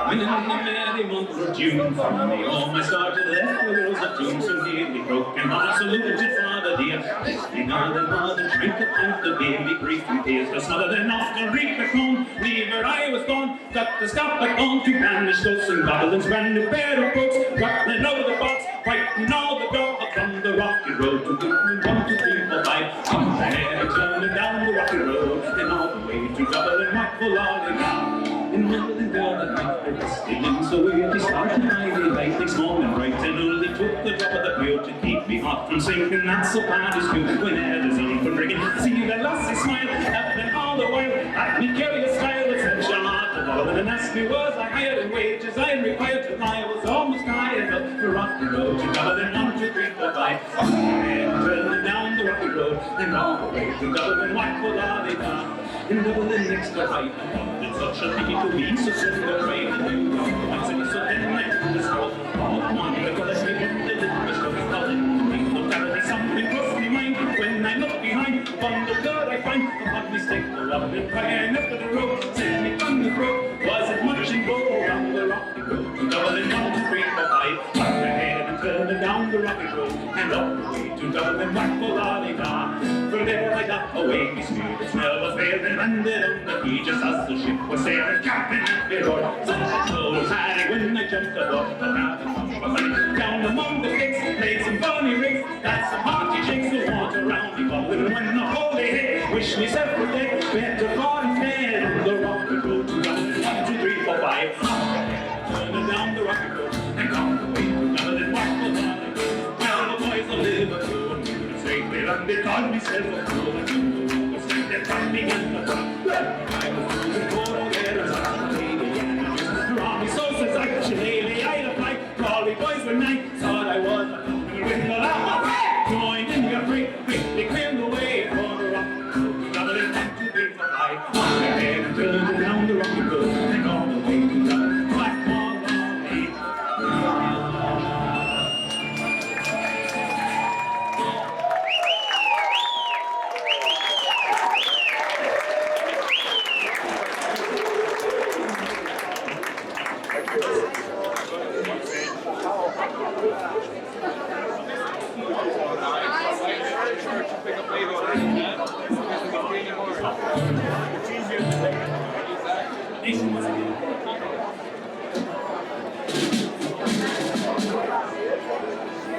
When in the merry month of June, from the home I started there, the girls of tune so nearly broken hearts saluted father dear. Listening on the mother, drink a pint of baby grief and tears, the smother then off to reap the cone. Livraria was gone, got the scalp back on to banish ghosts and goblins, brand new pair of books, rattling over the box, fighting all the dogs from the rocky road to Dublin, 1, 2, 3, 4, 5. Come ahead, turning down the rocky road, and all the way to Dublin, what will all they got? In Dublin, girl, that night they rested in so weird, he started Ivy late next morning, bright and early, took the drop of the wheel to keep me hot from sinking. That's so bad as you, when Ed is on from ringing, see the lassie smile, happening all the while, at me curious style, it's such a heart of all, and asked me was I hired in wages, I required to lie, I was almost tired of the rocky road to Dublin, 1, 2, 3, 4, 5. Turning down the rocky road, and all the way to Dublin, what will all they done? In Dublin next to right, it's such a pity to be so soon to trade and you. I say so then next to the south, all one because we get the little stuff is calling. Think no clarity, something crossed my mind. When I look behind, upon the third I find a hot mistake, the love and crying up the road. Send me on the road, was it much in go down the rocky road to Dublin, 1, 2, 3, 4, 5. Up ahead and turn it down down the rocket road, and all the way to Dublin, whack-a-lolly-da. From there I got away, me spirit smell was there, and landed on the quay just as the ship was sailing, Captain Theodore. So I told Harry when I jumped aboard, but now the pump was running down among the decks, played some funny rigs, that's some hearty chicks who walked around me, bubbling when the holy head, wish me several days, better far instead, on the rocket road to Dublin, 1, 2, 3, 4, 5, turning down the rocket road, and on the way to Dublin, whack-a-lolly. Well, the boys of Liverpool knew the straight way, and they called me several fool, and you was like they brought me in the front. I was losing for all there, as I was lady, and the business around me, so says I, shillelagh, I applied, Crawley boys were nice, thought I was a company with the laugh, joined in your break, quickly cleared the way for the rocket road, Dublin, 1, 2, 3, 4, 5, on their head and turned down the rocket road, and all the way to Dublin, whack-a-lolly.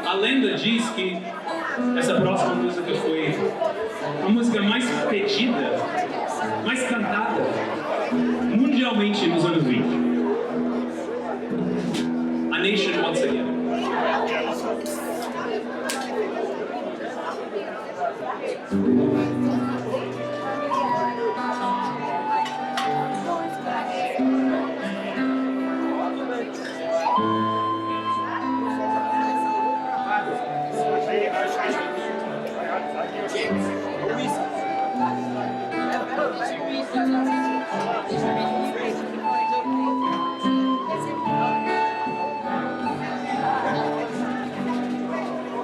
A lenda diz que essa próxima música foi a música mais pedida, mais cantada mundialmente nos anos 20. A Nation Once Again.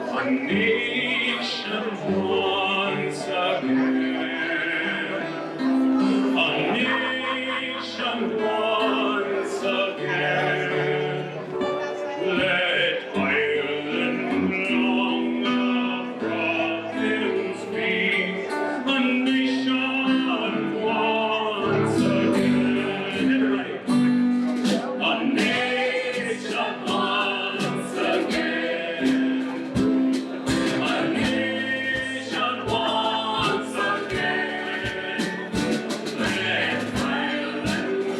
A nation once again, a nation once again, let Ireland long of Providence be, a nation once again, everybody, a nation once again. Once again, let Ireland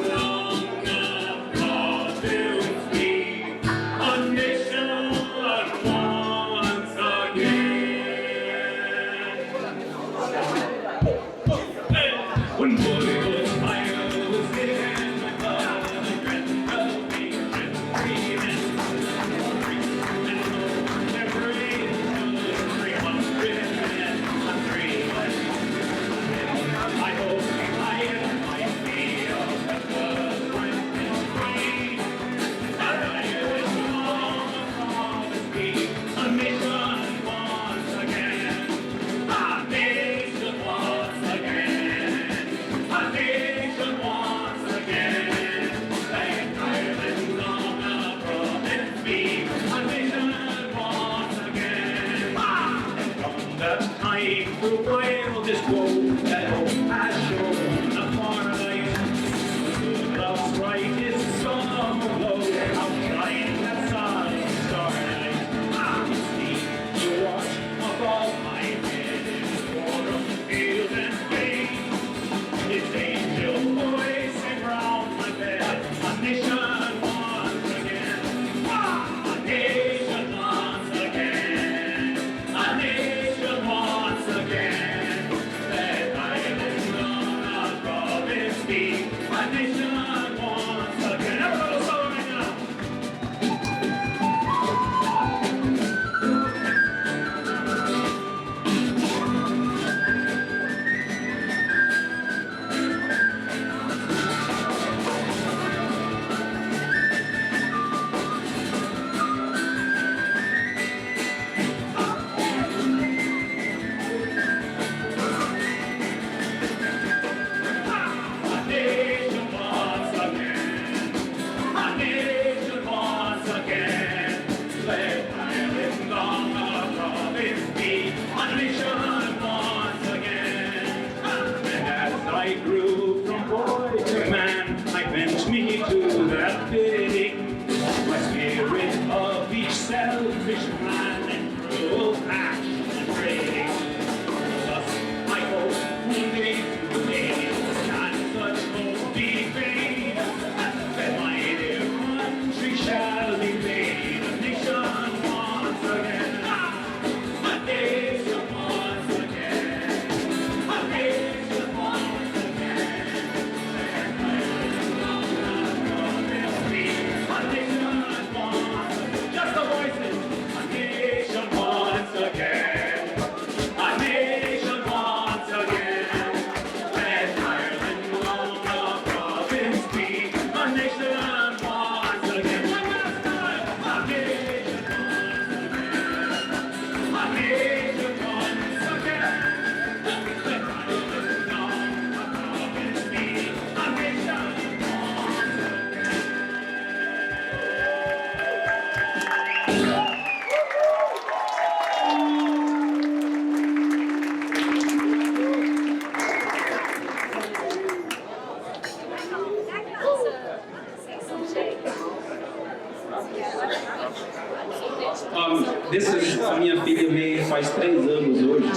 A minha filha veio faz 3 anos hoje.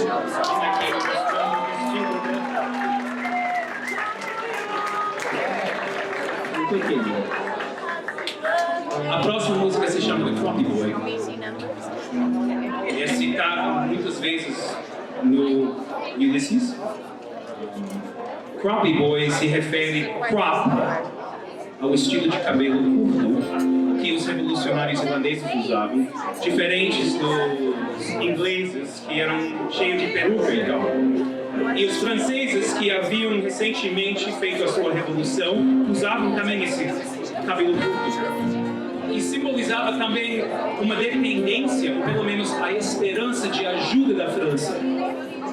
Muito querido. A próxima música se chama The Crappy Boy. É citado muitas vezes no Ulysses. Crappy Boy se refere crop ao estilo de cabelo curto que os revolucionários irlandeses usavam, diferentes dos ingleses que eram cheios de peruca e tal. E os franceses que haviam recentemente feito a sua revolução usavam também esse cabelo curto. E simbolizava também uma dependência, ou pelo menos a esperança de ajuda da França,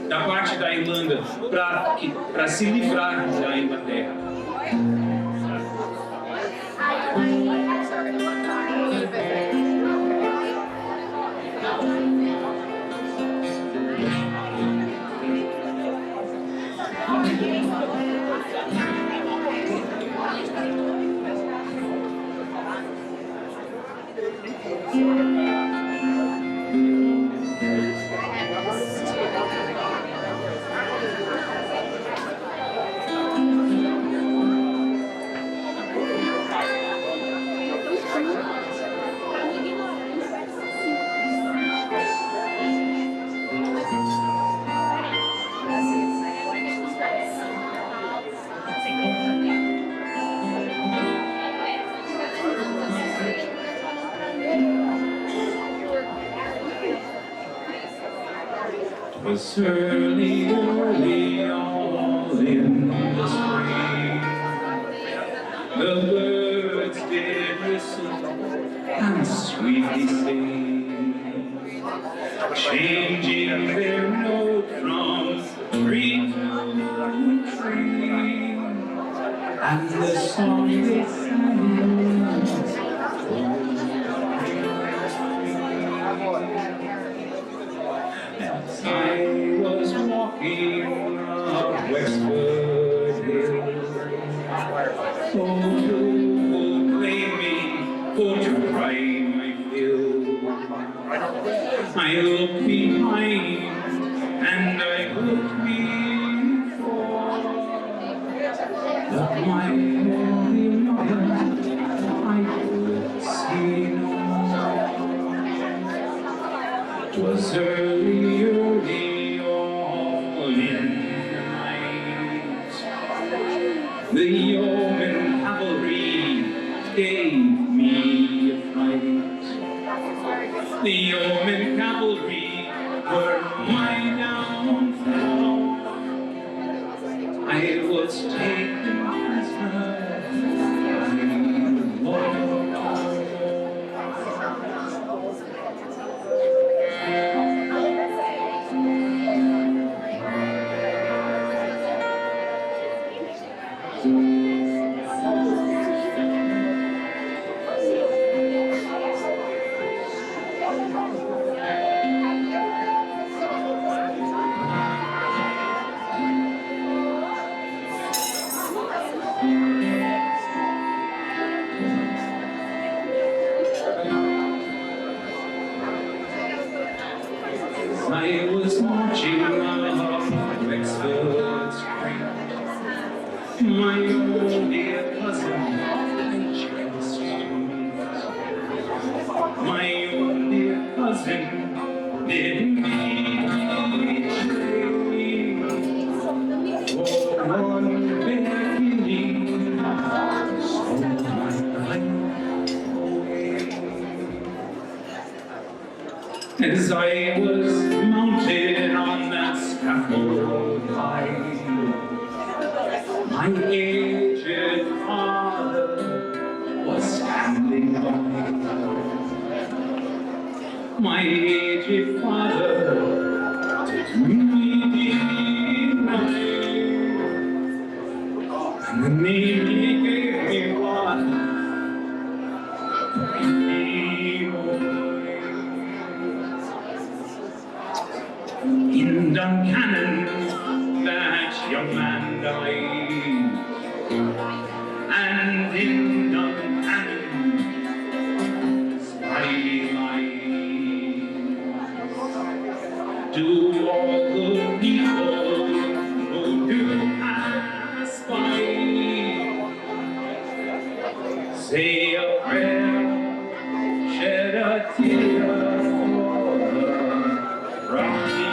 da parte da Irlanda, para se livrar da Inglaterra. It was early, early all in the spring. The birds did whistle and sweetly sing, changing their note from tree to tree, and the song they sang as I was walking up Westwood Hill, oh, who will blame me for to cry my fill? I looked behind and I looked before, but my holy mother I could see no more. 'Twas early, early all in the night. The yeoman cavalry gave me a fright. The yeoman cavalry were my downfall. I was taken prisoner by the law. I was marching up Wexford Street, my own dear cousin, just my own dear cousin, didn't betray for one bare guinea, stole my life away. As I was mounted on that scaffold high, my aged father was standing by. My aged father did me deny, and the name he gave me was in Duncannon, that young man died, and in Duncannon, I lied. say a prayer, shed a tear for the rocky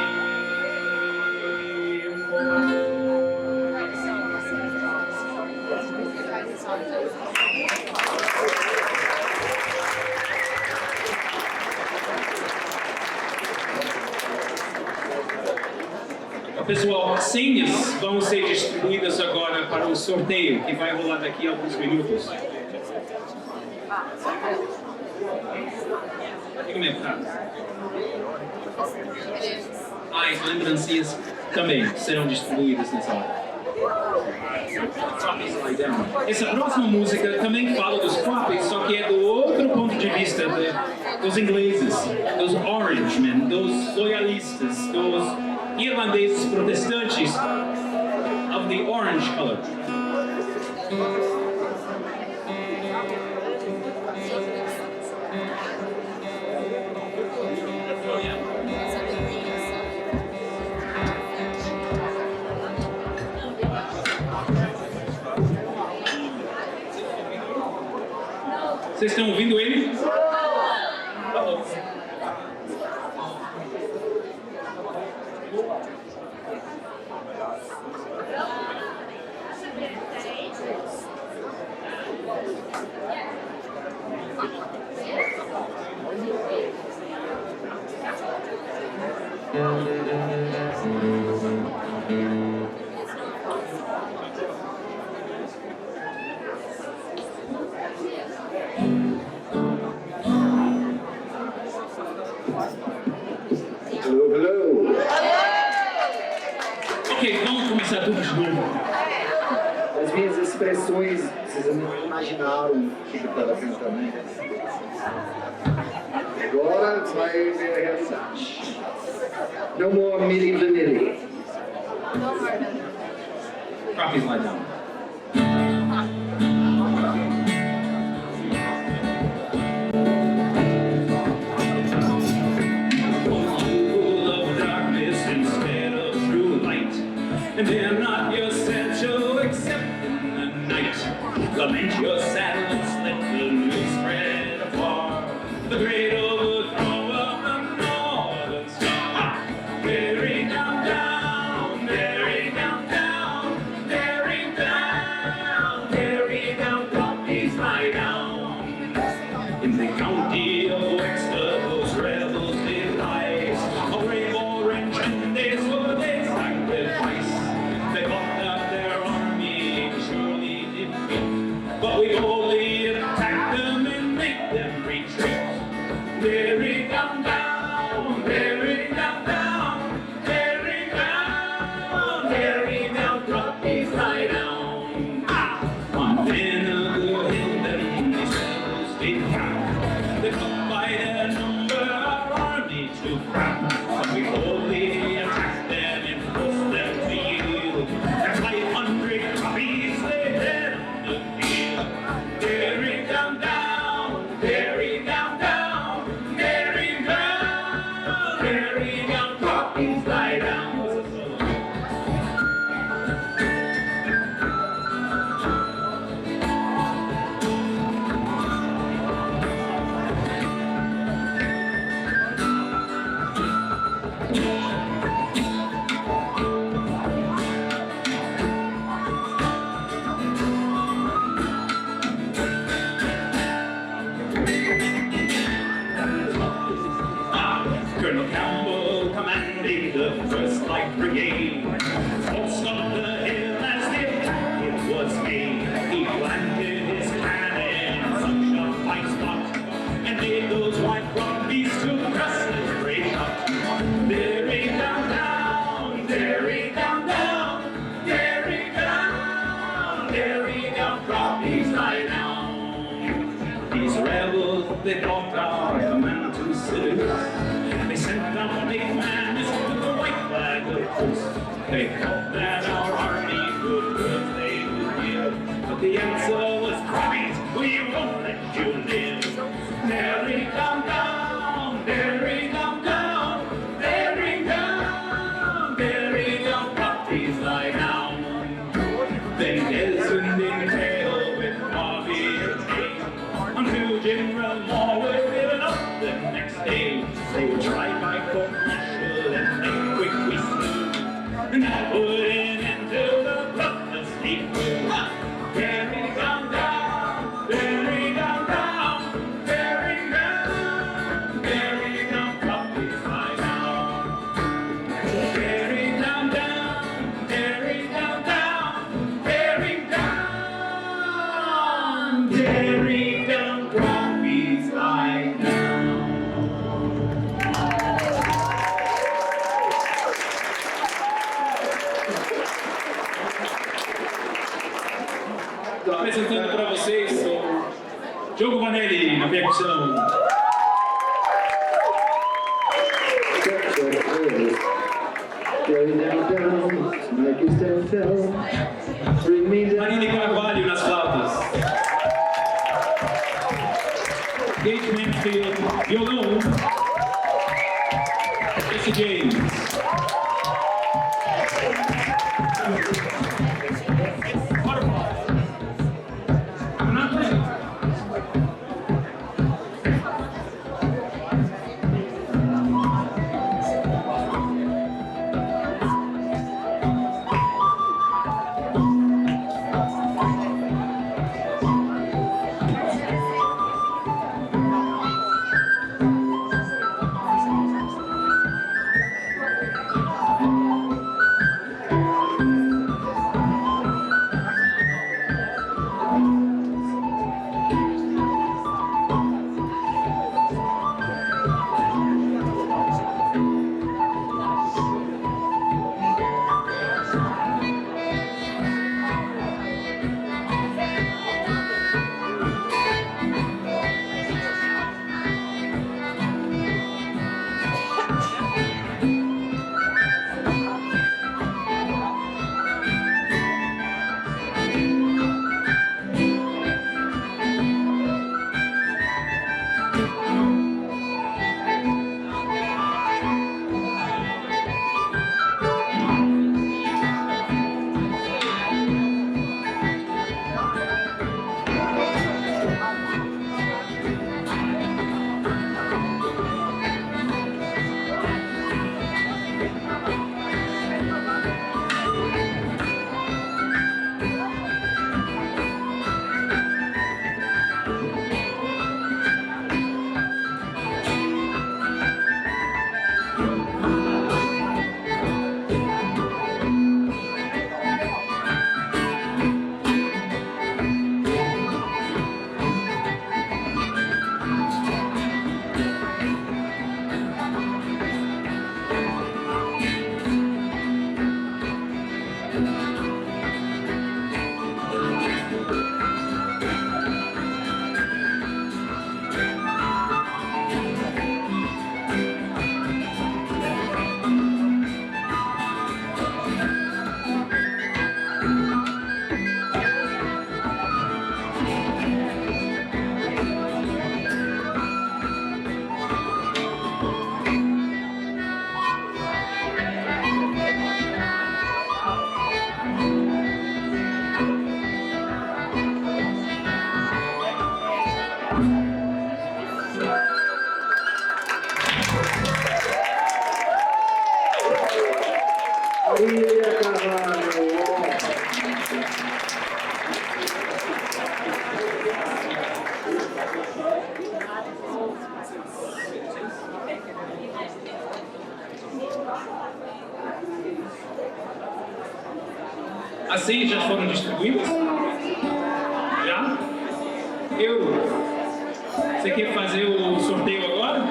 Pessoal, senhas vão ser distribuídas agora para o sorteio, que vai rolar daqui a alguns minutos. Como é que tá? As lembrancinhas também serão distribuídas nessa hora. Essa próxima música também fala dos Crappies, só que é do outro ponto de vista dos ingleses, dos Orangemen, dos loyalistas, dos irlandeses protestantes of the orange color. Vocês estão ouvindo ele? Ok, vamos começar tudo de novo.
As minhas expressões, vocês não imaginaram o que eu estava cantando. Agora vai ver a realidade. No more milli-vanilli.
Crappies lie down. And they're not your essential except in the night. Lament your silence, let the news spread afar. The great overthrow of the northern star. Bearing down, down, bearing down, down, bearing down, bearing down, Crappies lie down. In the county of Wexford, those rebels did rise. A brave orange and they swore they sacrifice. They fought out their army, surely defeat. But we boldly attacked them and made them retreat. Bearing down, down, bearing down, down, bearing down, bearing down, Crappies lie down. On Vinegar Hill, then these rebels did crack. They fought by their number, our army to crack. But we boldly attacked them and forced them to yield. There's 500 Crappies lay dead on the field. Bearing down, down, bearing down, down, bearing down, bearing down, Crappies lie down. Colonel Campbell commanding the 1st Light Brigade. Pulsed up the hill as the attack it was made. He planted his cannon in such a fine spot and made those white Crappies to restless break up. Bearing down, down, bearing down, down, bearing down, bearing down, Crappies lie down. These rebels, they thought our command to seduce. They sent down big man with the white flag of truce. They thought that our army could good they would give, but the answer was Crappies, we won't let you live. Bearing down, down, bearing down, down, bearing down, bearing down, Crappies lie down. Then Desmond in tail with Bobby and Kate Very dumb copies like now. Apresentando para vocês o Diogo Vanelli na percussão. Marine Carvalho nas flautas. Kate Mansfield, violão. Jesse James. As senhas já foram distribuídas? Já? Você quer fazer o sorteio agora?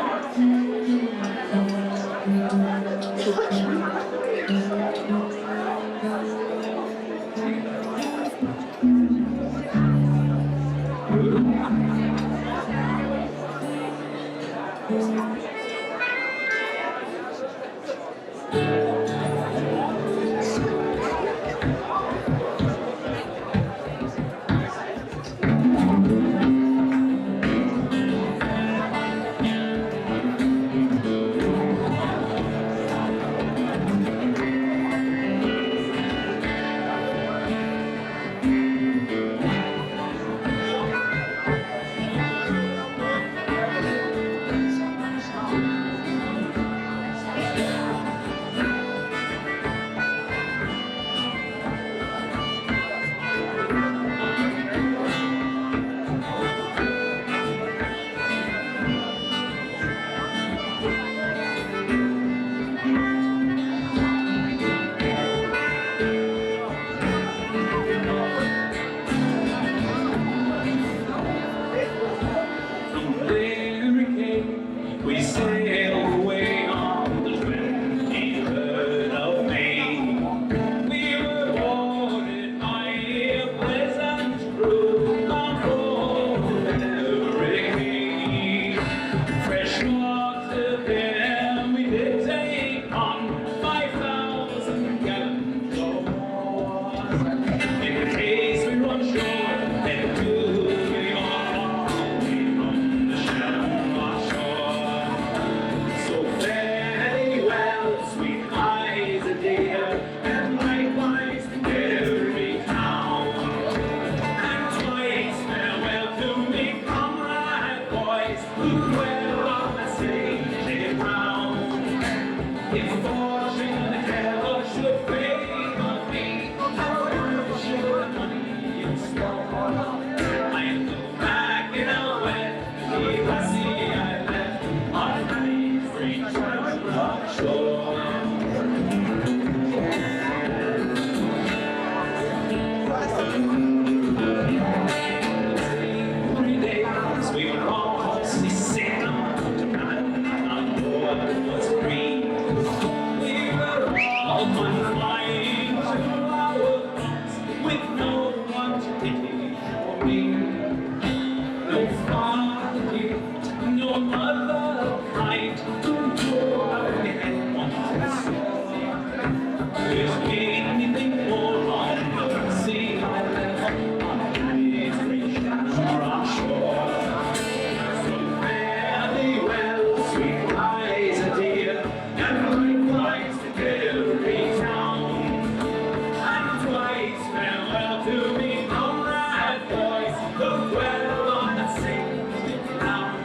dwell on the sacred ground.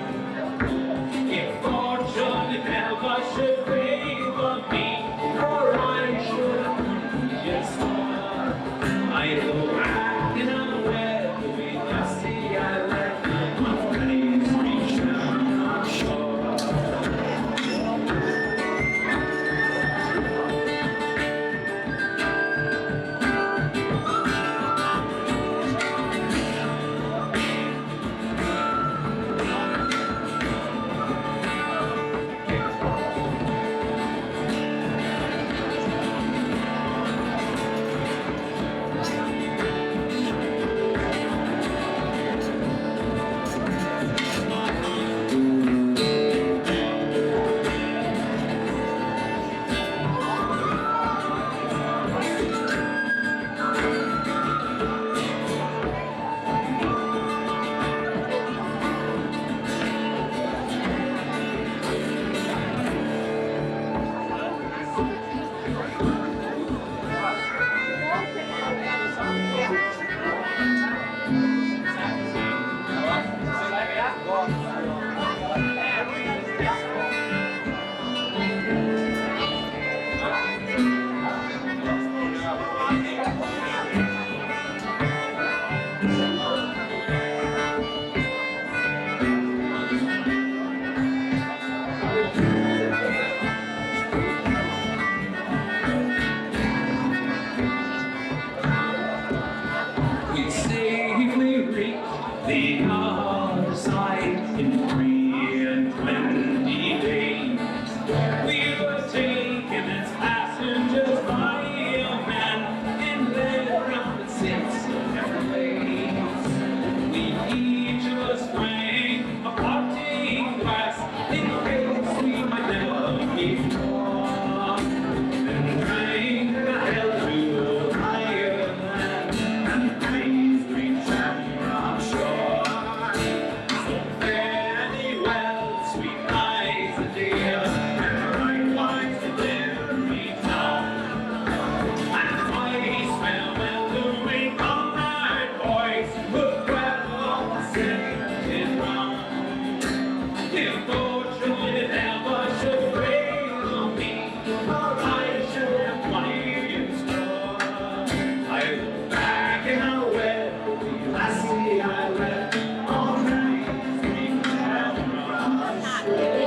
If fortune never should favor me, or I should just fall, I go back in a web with dusty I left my face reach down on shore. We safely reached the other side in 3 and 20 days. We were taken as passengers by a man and led round 6 different ways. We each of us drank a parting glass in case we might never meet more. Then drank the hell to higher land and praise green sand on shore. So fare thee well, sweet eyes of dear, and bright lights to dairy town. And twice farewell to me comrade boys, who dwell on the scented ground. If fortune ever should favor me, or I should have money in store, I'll go back in a web with the lassie I left on nice green town shore.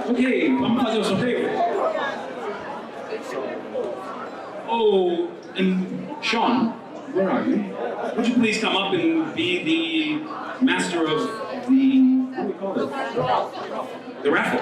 Okay, vamos fazer o sorteio? Oh, and Sean, where are you? Would you please come up and be the master of the, what do we call it? The raffle.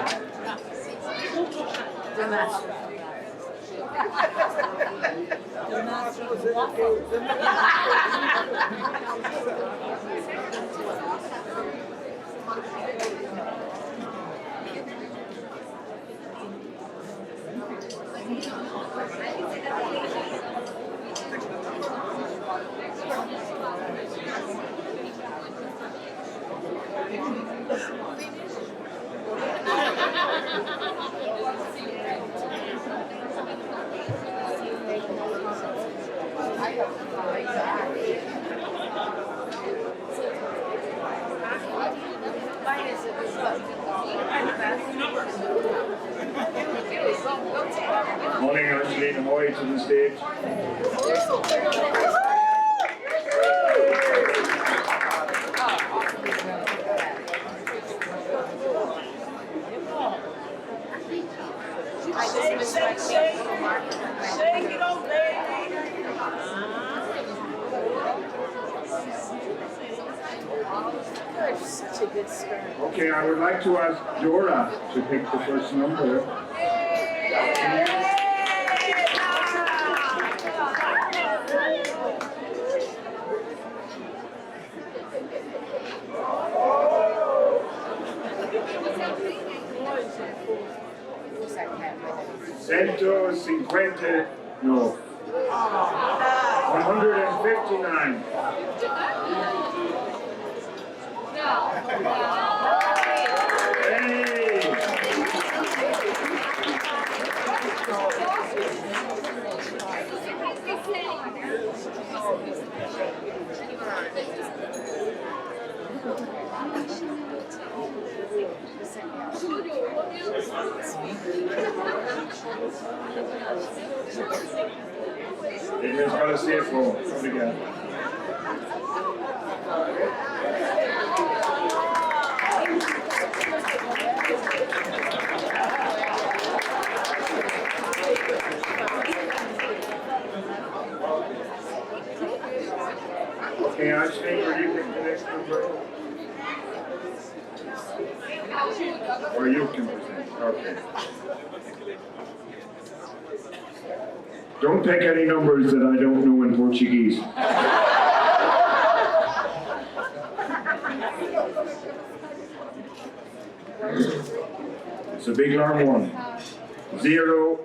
Morning, Arceline Hoy to the stage.
Shake it on, baby. You're such a good skirt.
Okay, I would like to ask Dora to pick the first number. Cento cinquenta, no. 159. Ele mesmo fala assim, obrigado. Okay, Ashley, will you pick the next number? Or you can present, okay. Don't pick any numbers that I don't know in Portuguese. It's a big long one. 0,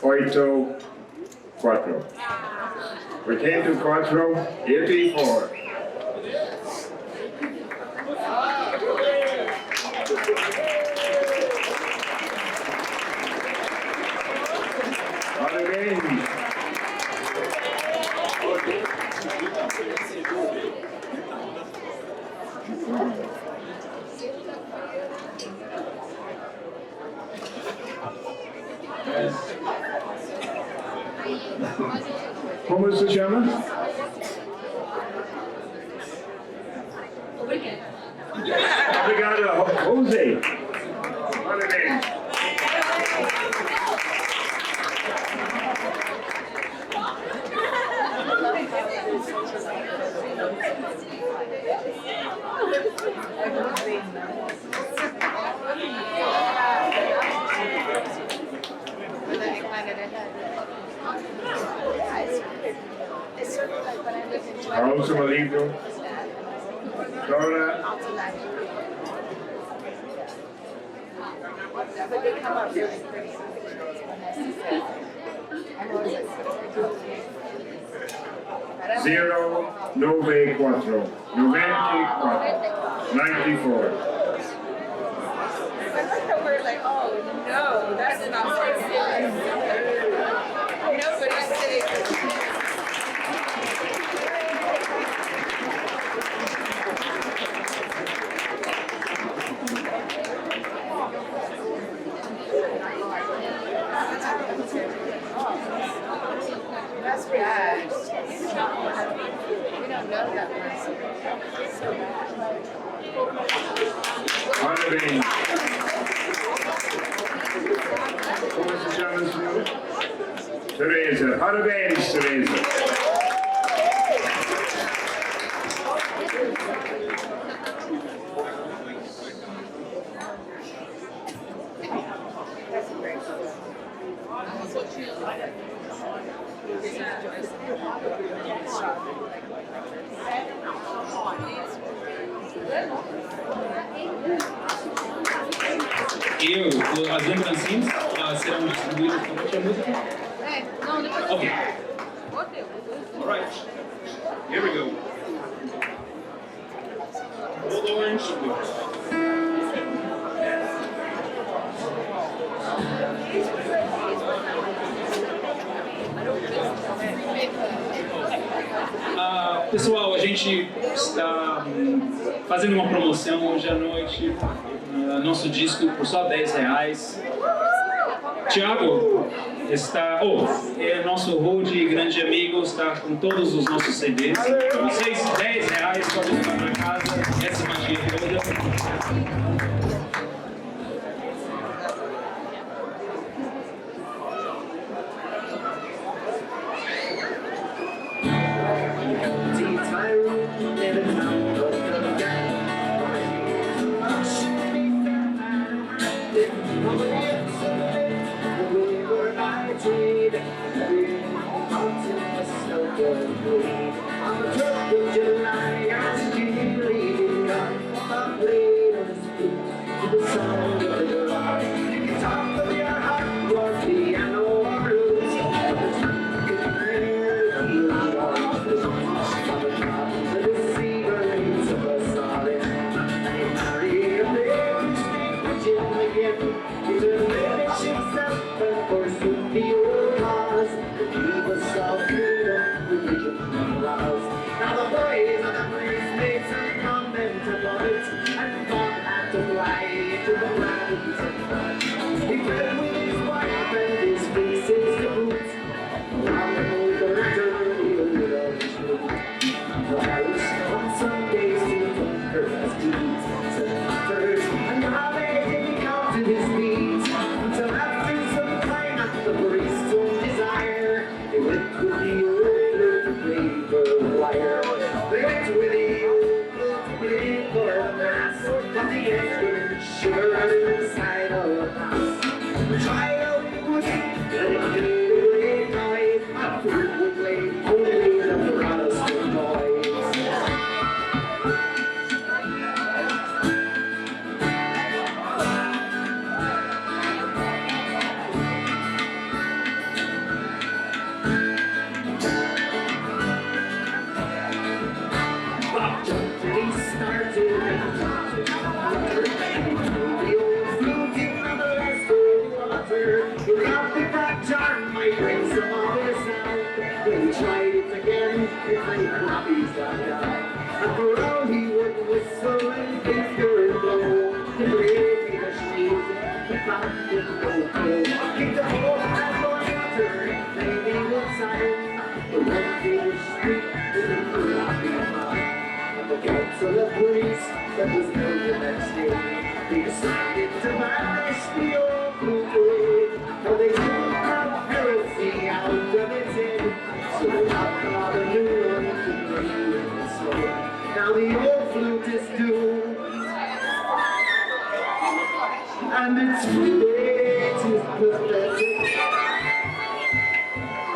8, 4. We came to 4, 84. Parabéns. Como se chama? Obrigado, José. Parabéns. Also Malito. Dora.
But they come out really pretty.
0, 9, 4. 94. 94.
We're like, oh no, that's not so serious. Nobody's saying. That's bad. We don't know that person. So bad.
Parabéns. Como se chama, senhora? Teresa. Parabéns, Teresa.
That's a great show.
As lembrancinhas serão distribuídas durante a música?
Não, depois.
Ok. Alright. Here we go. Old Orange. Pessoal, a gente está fazendo uma promoção hoje à noite, nosso disco por só R$10. Thiago está, é nosso road e grande amigo, está com todos os nossos CDs para vocês, R$10, pode levar para casa, essa magia toda.
And
garden side of the house. Tried out the wood, but it didn't noise. A flute would play only the Protestant noise. Tried it again, it's like crappies died out. And for all he would whistle and finger and blow, to break me the shoes, the back didn't go through. Kicked the ball and going water, and playing with sound. The one thing was street was a crappy man. And the council of police that was held the next day, they decided to banish the old blue parade. For they couldn't have heresy out of its head. So they knocked out a new one to bring in the soul. Now the old flute is doomed, and its fate is pathetic.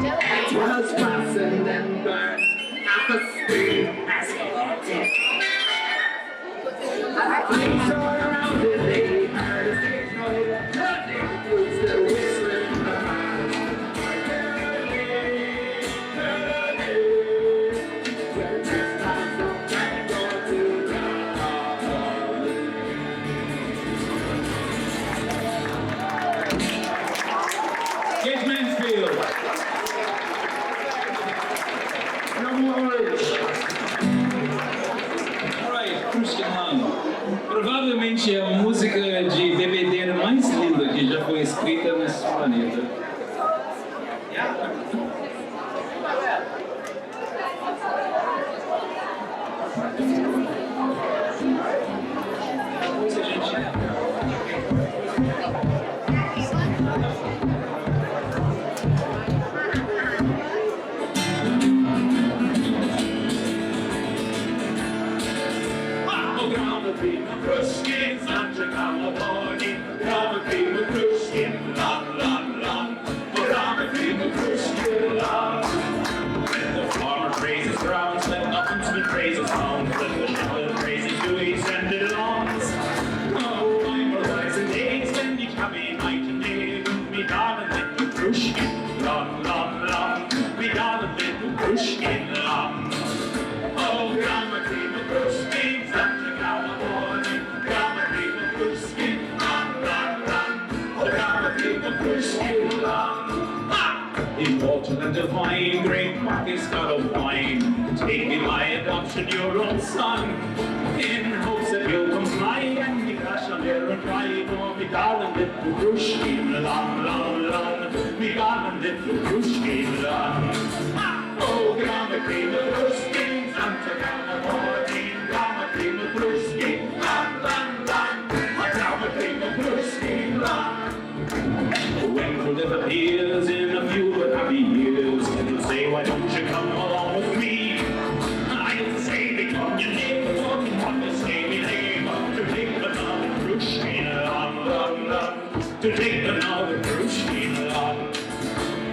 It was fastened and burned at the stake as heretic. As the flames all around it, they heard a stage noise. The flutes that whistling in the hand.
Provavelmente é a música de DVD mais linda que já foi escrita nesse planeta. Immortal and divine, great market's God of wine, take me my adoption, your own son, in hopes that you'll comply and be cash on air and ride. Oh, me darling little Grushkin, long, long, long, me darling little Grushkin, long. Oh, grandma came a Grushkin, Santa grandma morning, grandma came a Grushkin, long, long, long, grandma came a Grushkin, long. When Philip appears in a few happy years, he'll say, why don't you come along with me? I'll say, become your neighbor, what to say me neighbor, to take another Grushkin along, long, long, to take another Grushkin along.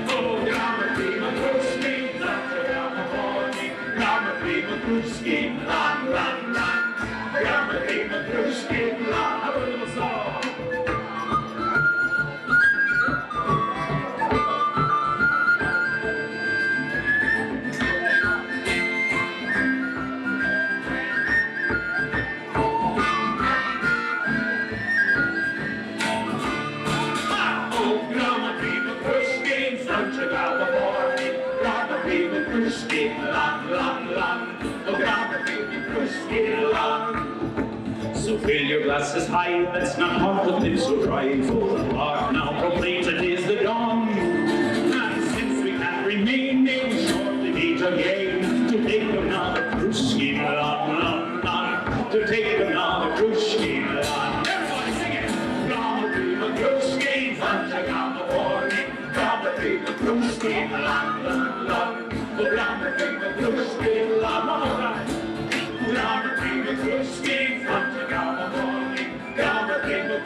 Oh, grandma came a Grushkin, Santa grandma morning, grandma came a Grushkin, long, long, long, grandma came a Grushkin, long. Have a little song. So fill your glasses high, let's not halt the lips so dry, for the clock now proclaims it is the dawn. And since we can't remain, they will shortly meet again, to take another Grushkin, long, long, long, to take another Grushkin, long. Everybody sing it! Gonna be the Grushkin, Santa gonna warning, gonna be the Grushkin, long, long, long, gonna be the Grushkin, long. One more time. Gonna be the Grushkin, Santa gonna warning, gonna be the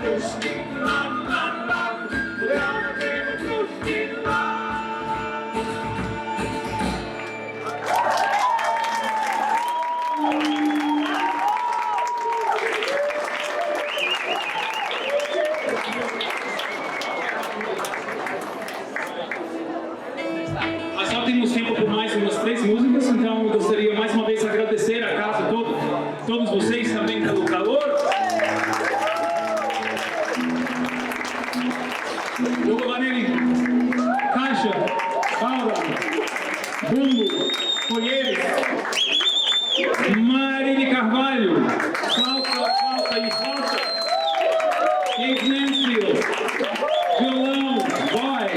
Nós só temos tempo por mais umas 3 músicas, então eu gostaria mais uma vez agradecer a casa todos vocês também pelo calor. Hugo Vanelli, caixa, palma, bumbo, colheres, Mari de Carvalho, flauta e flauta, Kate Mansfield, violão, voz,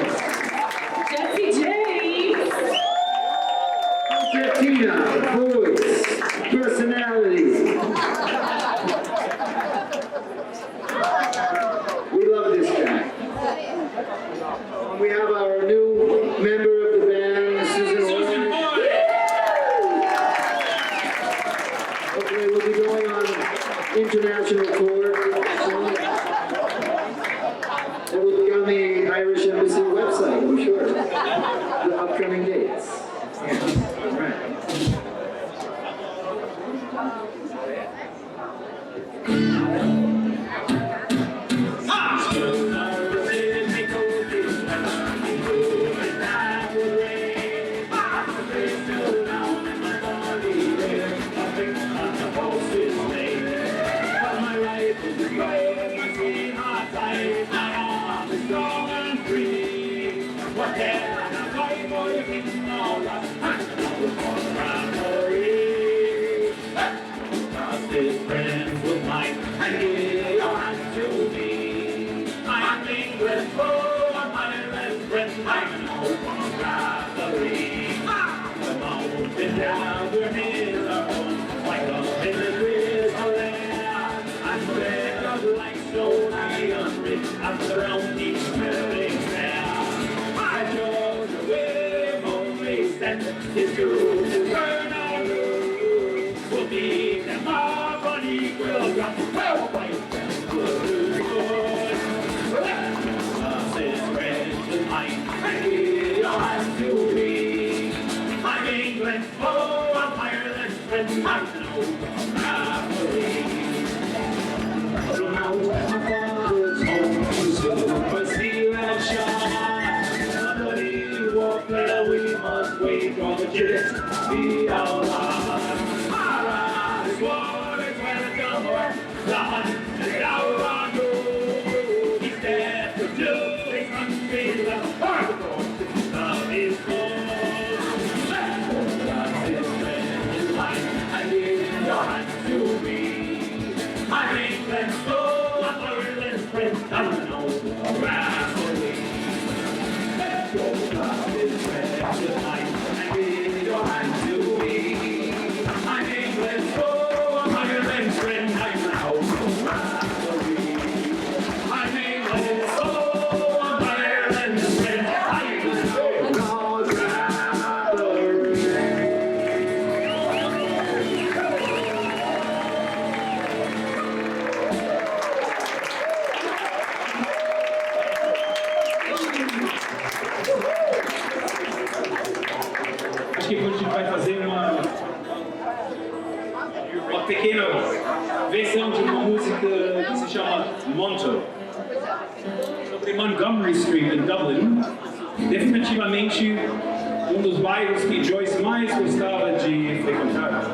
Tina, voice, personality. We love this guy. We have our new member of the band, Susan Boyd. Hopefully we'll be going on international tour soon. It will be on the Irish Embassy website, I'm sure. The upcoming dates. Yeah, right.
I'm surrounding smelling now. I chose the way only set is to turn our loose. We'll beat them up on equal ground. We'll fight them good. Us is friends with mine, and we all have to be. I'm England's foe, I'm Ireland's friend. I'm no rivalry. So now my father's home. But see that shot, somebody walk there, we must wait for the chicks to be alive. Alright, it's war, it's welcome, the hunt is out on go. He's dead to do his country, the heart of his cause. That's his friend, his life, and in your hands to be. I'm England's foe, I'm Ireland's friend, I'm no rivalry. Your love is precious mine, and in your hands to be. I'm England's foe, I'm Ireland's friend, I'm now no rivalry. I'm England's foe, I'm Ireland's friend, I'm no rivalry.
Acho que hoje a gente vai fazer uma pequena versão de uma música que se chama Monto, sobre Montgomery Street em Dublin. Definitivamente um dos bairros que Joyce mais gostava de frequentar.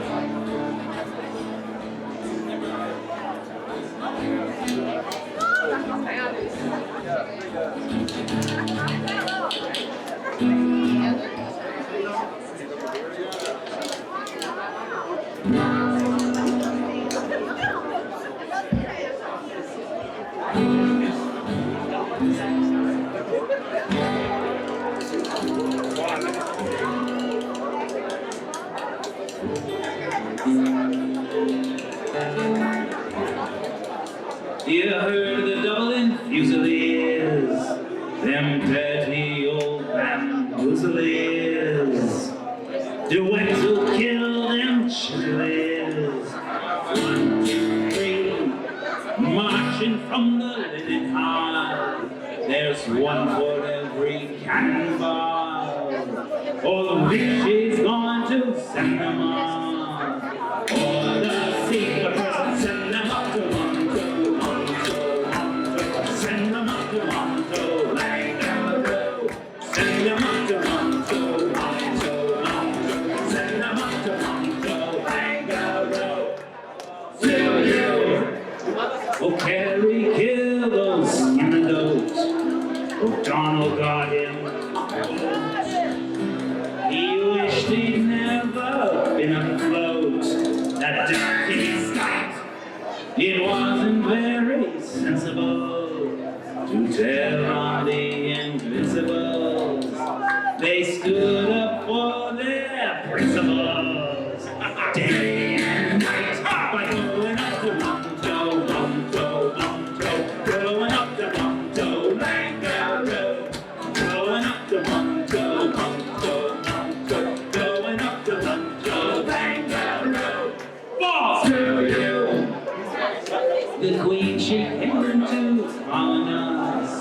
You heard the Dublin Fusiliers, them dirty old bamboozlers. Duets will kill them chillies. 1, 2, 3, marching from the selling it hard. There's one for every cannonball. All the rich is going to send them on. All the secret persons send them up to Monto, Monto, Monto. Send them up to Monto, Langaro. Send them up to Monto, Monto, Monto. Send them up to Monto, Langaro. Till you, oh Carrie, kill those skinnadoes. Oh Donald got him. He wished he'd never been afloat. That dirty Scott, it wasn't very sensible to tell on the invincibles. They stood up for their principles. Day and night, by going up to Monto, Monto, Monto, going up to Monto, Langaro, going up to Monto, Monto, Monto, going up to Monto, Langaro. Fall to you! The queen, she came to colonize.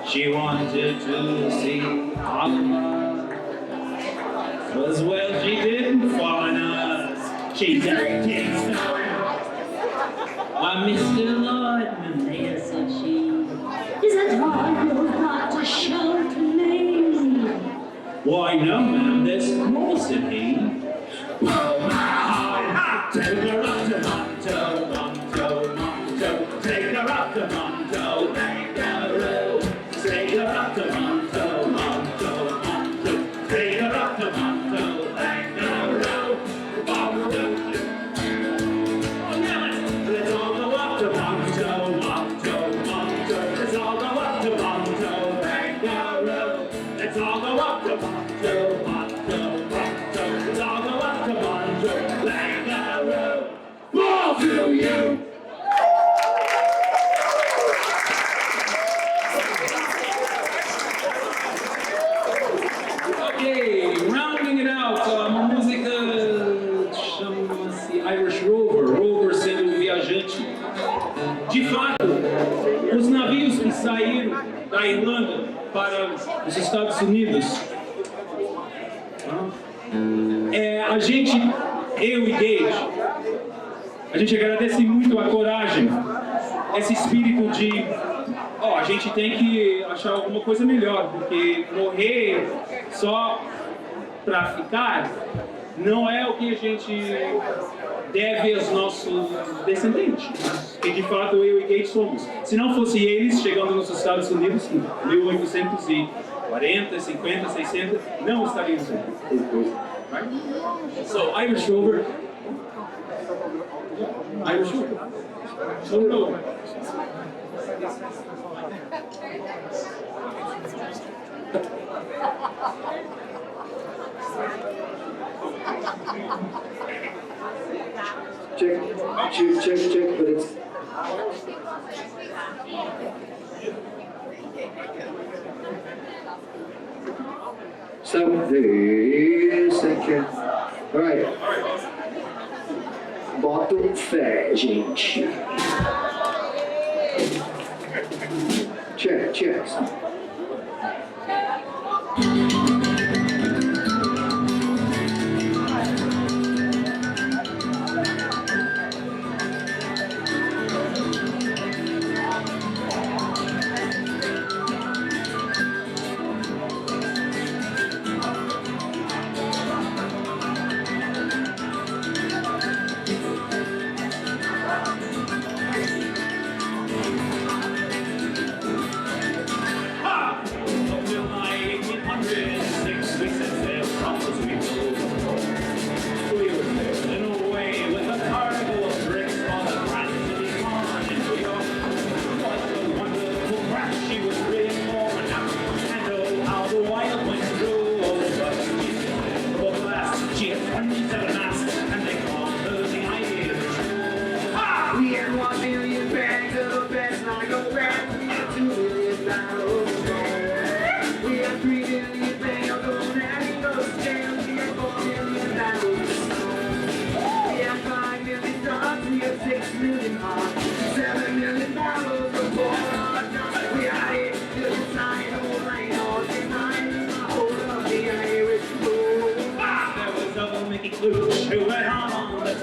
She wanted to see Oliver. 'Cause well, she didn't fall on us. She dirty stone. Why, Mr. Lord, Malaya, said she, is it all you've got to show to me? Why, no, ma'am, there's more, said he. Oh, my heart, take her up to Monto, Monto, Monto. Take her up to Monto, Langaro. Take her up to Monto, Monto, Monto. Take her up to Monto, Langaro. Let's all go up to Monto, Monto, Monto. Let's all go up to Monto, Langaro. Let's all go up to Monto, Monto, Monto. Let's all go up to Monto, Langaro. Ball to you! Ok, rounding it out, uma música chama-se Irish Rover, Rover sendo um viajante. De fato, os navios que saíram da Irlanda para os Estados Unidos, a gente, eu e Gage, a gente agradece muito a coragem, esse espírito de a gente tem que achar alguma coisa melhor, porque morrer só para ficar não é o que a gente deve aos nossos descendentes. E de fato eu e Kate somos. Se não fosse eles chegando nos Estados Unidos em 1840, 50, 60, não estaríamos aqui. Right? So Irish Rover. Irish Rover. So no.
Check, but it's... So, second. All right. Bota fé, gente. Check.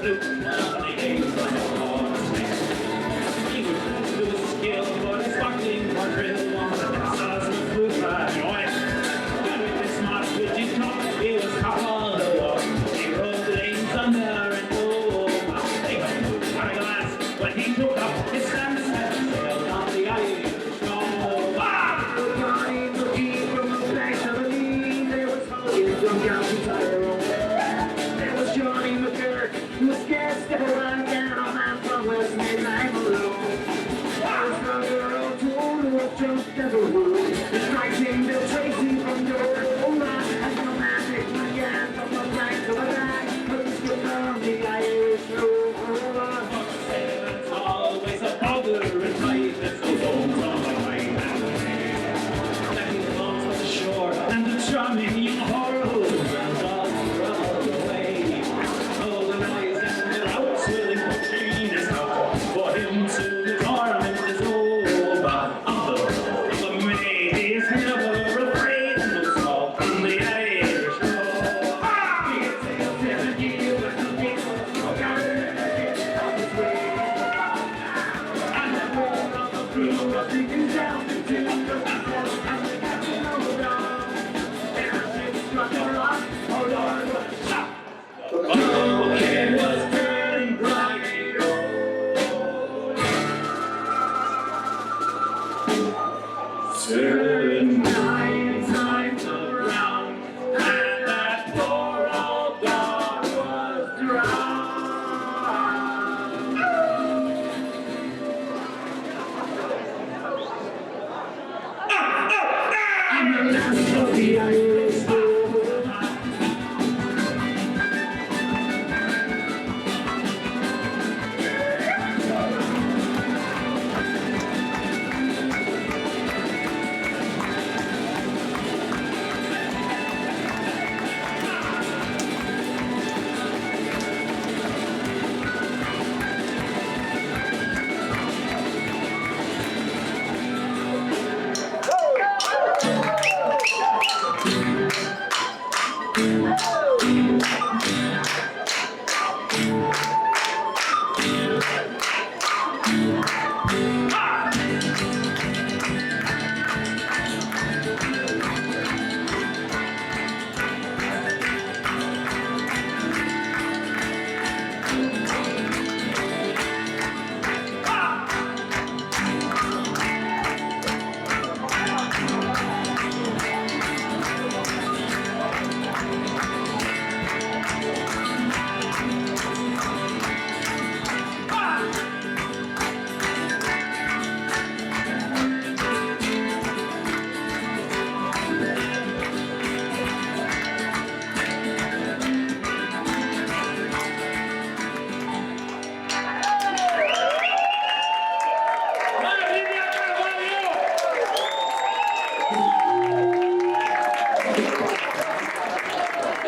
flute. Well, they gave him a horse race. He would do his skill for a sparkling quadrille on the dancers with flute right away. But with his smart pitchy top, he was coupled the walk. He rode the lanes under and over. They got moved out of glass when he took up his stance and sailed down the Irish shore.
Johnny looking from the banks of the Lee, there was Hogan drunk out to Tyrone. There was Johnny McGurk, who was scared to run down a man from West Midnight alone. There was the girl told who was drunk as a wood. The striking Bill Tracy from Yorba, as the magic began from the flank to the back, but the skipper on the Irish road.
It's always a bother in life, it's the bones on the right hand way. Letting the bones on the shore, and the charming young horrors, and all the away. Oh, the noise and the routes will entertain us now, for him soon the torment is over. Of the maid is never afraid, and no salt on the Irish shore.
We can sail 7 years with the people smoke out and get out this way. And the world of the crew was sinking down into the vessel, and the captain rolled down. And the ship struck a rock, oh Lord, what a shock!
Oh, it was turning bright. Turning 9 times around, and that poor old dog was drowned.
And the last of the Irish road.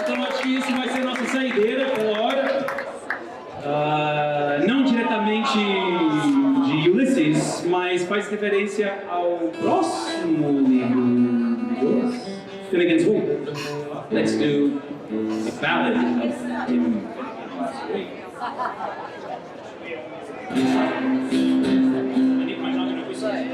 Então acho que isso vai ser nossa saideira pela hora. Não diretamente de Ulysses, mas faz referência ao próximo livro. Finnegan's Wake. Let's do a ballad of Tim. I need my noggin of whiskey.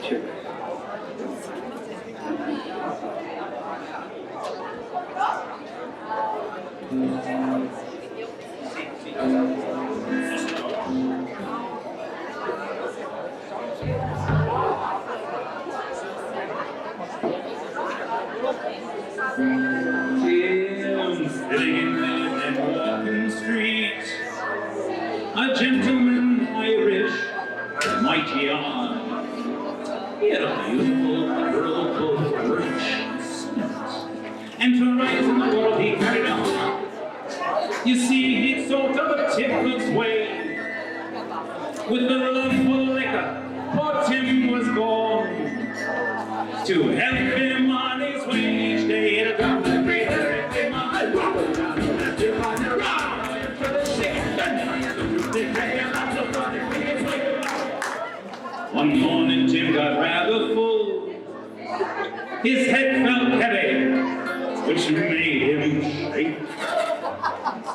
Check.
Tim's sitting in the walking street, a gentleman Irish, mighty on. He had a beautiful girl both rich and sweet, and to rise in the world he carried on. You see, he'd sort of a tickler's way, with the love for liquor, poor Tim was gone. To help him on his way each day, it'll come to breather and him on my road. Down the left, him on the right, for the sick, and then I have to do the day, and lots of fun, and his way.
His head felt heavy, which made him shake.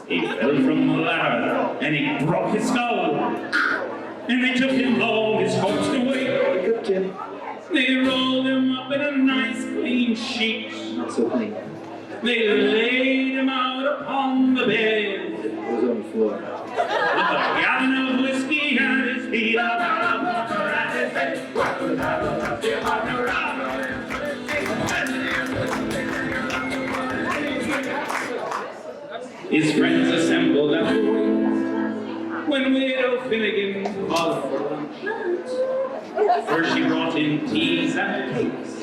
He fell from the ladder and he broke his skull. And they took him home, his corpse away. They rolled him up in a nice clean sheet.
Not so clean.
They laid him out upon the bed.
It was on the floor.
With a gallon of whiskey at his feet, a bottle of water at his head. His friends assembled at the wake when Widow Finnegan called for lunch. First she brought in teas and cakes,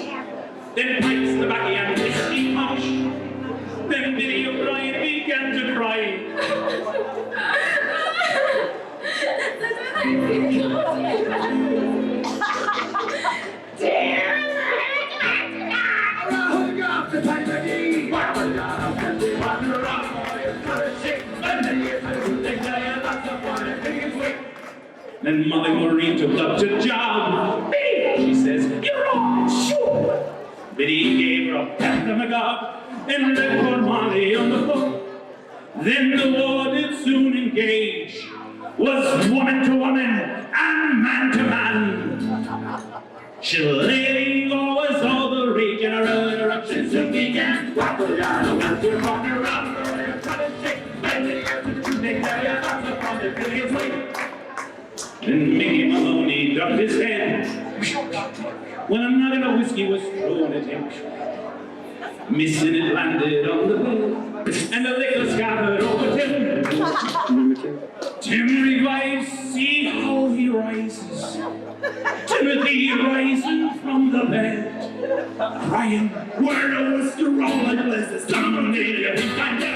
then pipes, tobacco and whiskey punch. Then Biddy O'Brien began to cry. Then Mother Maureen took up the job. Biddy, she says, you're on sure. Biddy gave her a pat on the gob and left her Molly on the hook. Then the war did soon engage, was woman to woman and man to man. Shilling was all the rage and our eruptions soon began. Then Mickey Maloney ducked his head when a nugget of whiskey was thrown at him. Missing it landed on the bed, and the liquor scattered over Tim. Tim revives, see how he rises. Timothy rising from the bed, crying, where the whiskey roll like blazes, somebody get him kind of.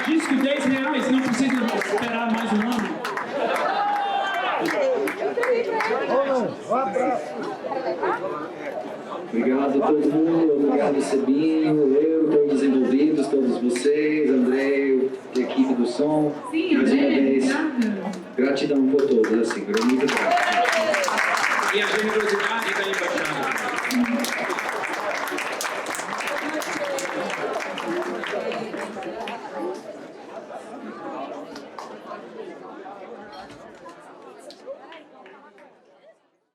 Diz que 10 reais, não precisa esperar mais um ano.
Obrigado a todo mundo, obrigado Sebinho, eu, todos os envolvidos, todos vocês, André, a equipe do som.
Sim,
mais uma
André,
vez,
obrigada.
gratidão por todos, assim, muito grato.
E a generosidade da embaixada.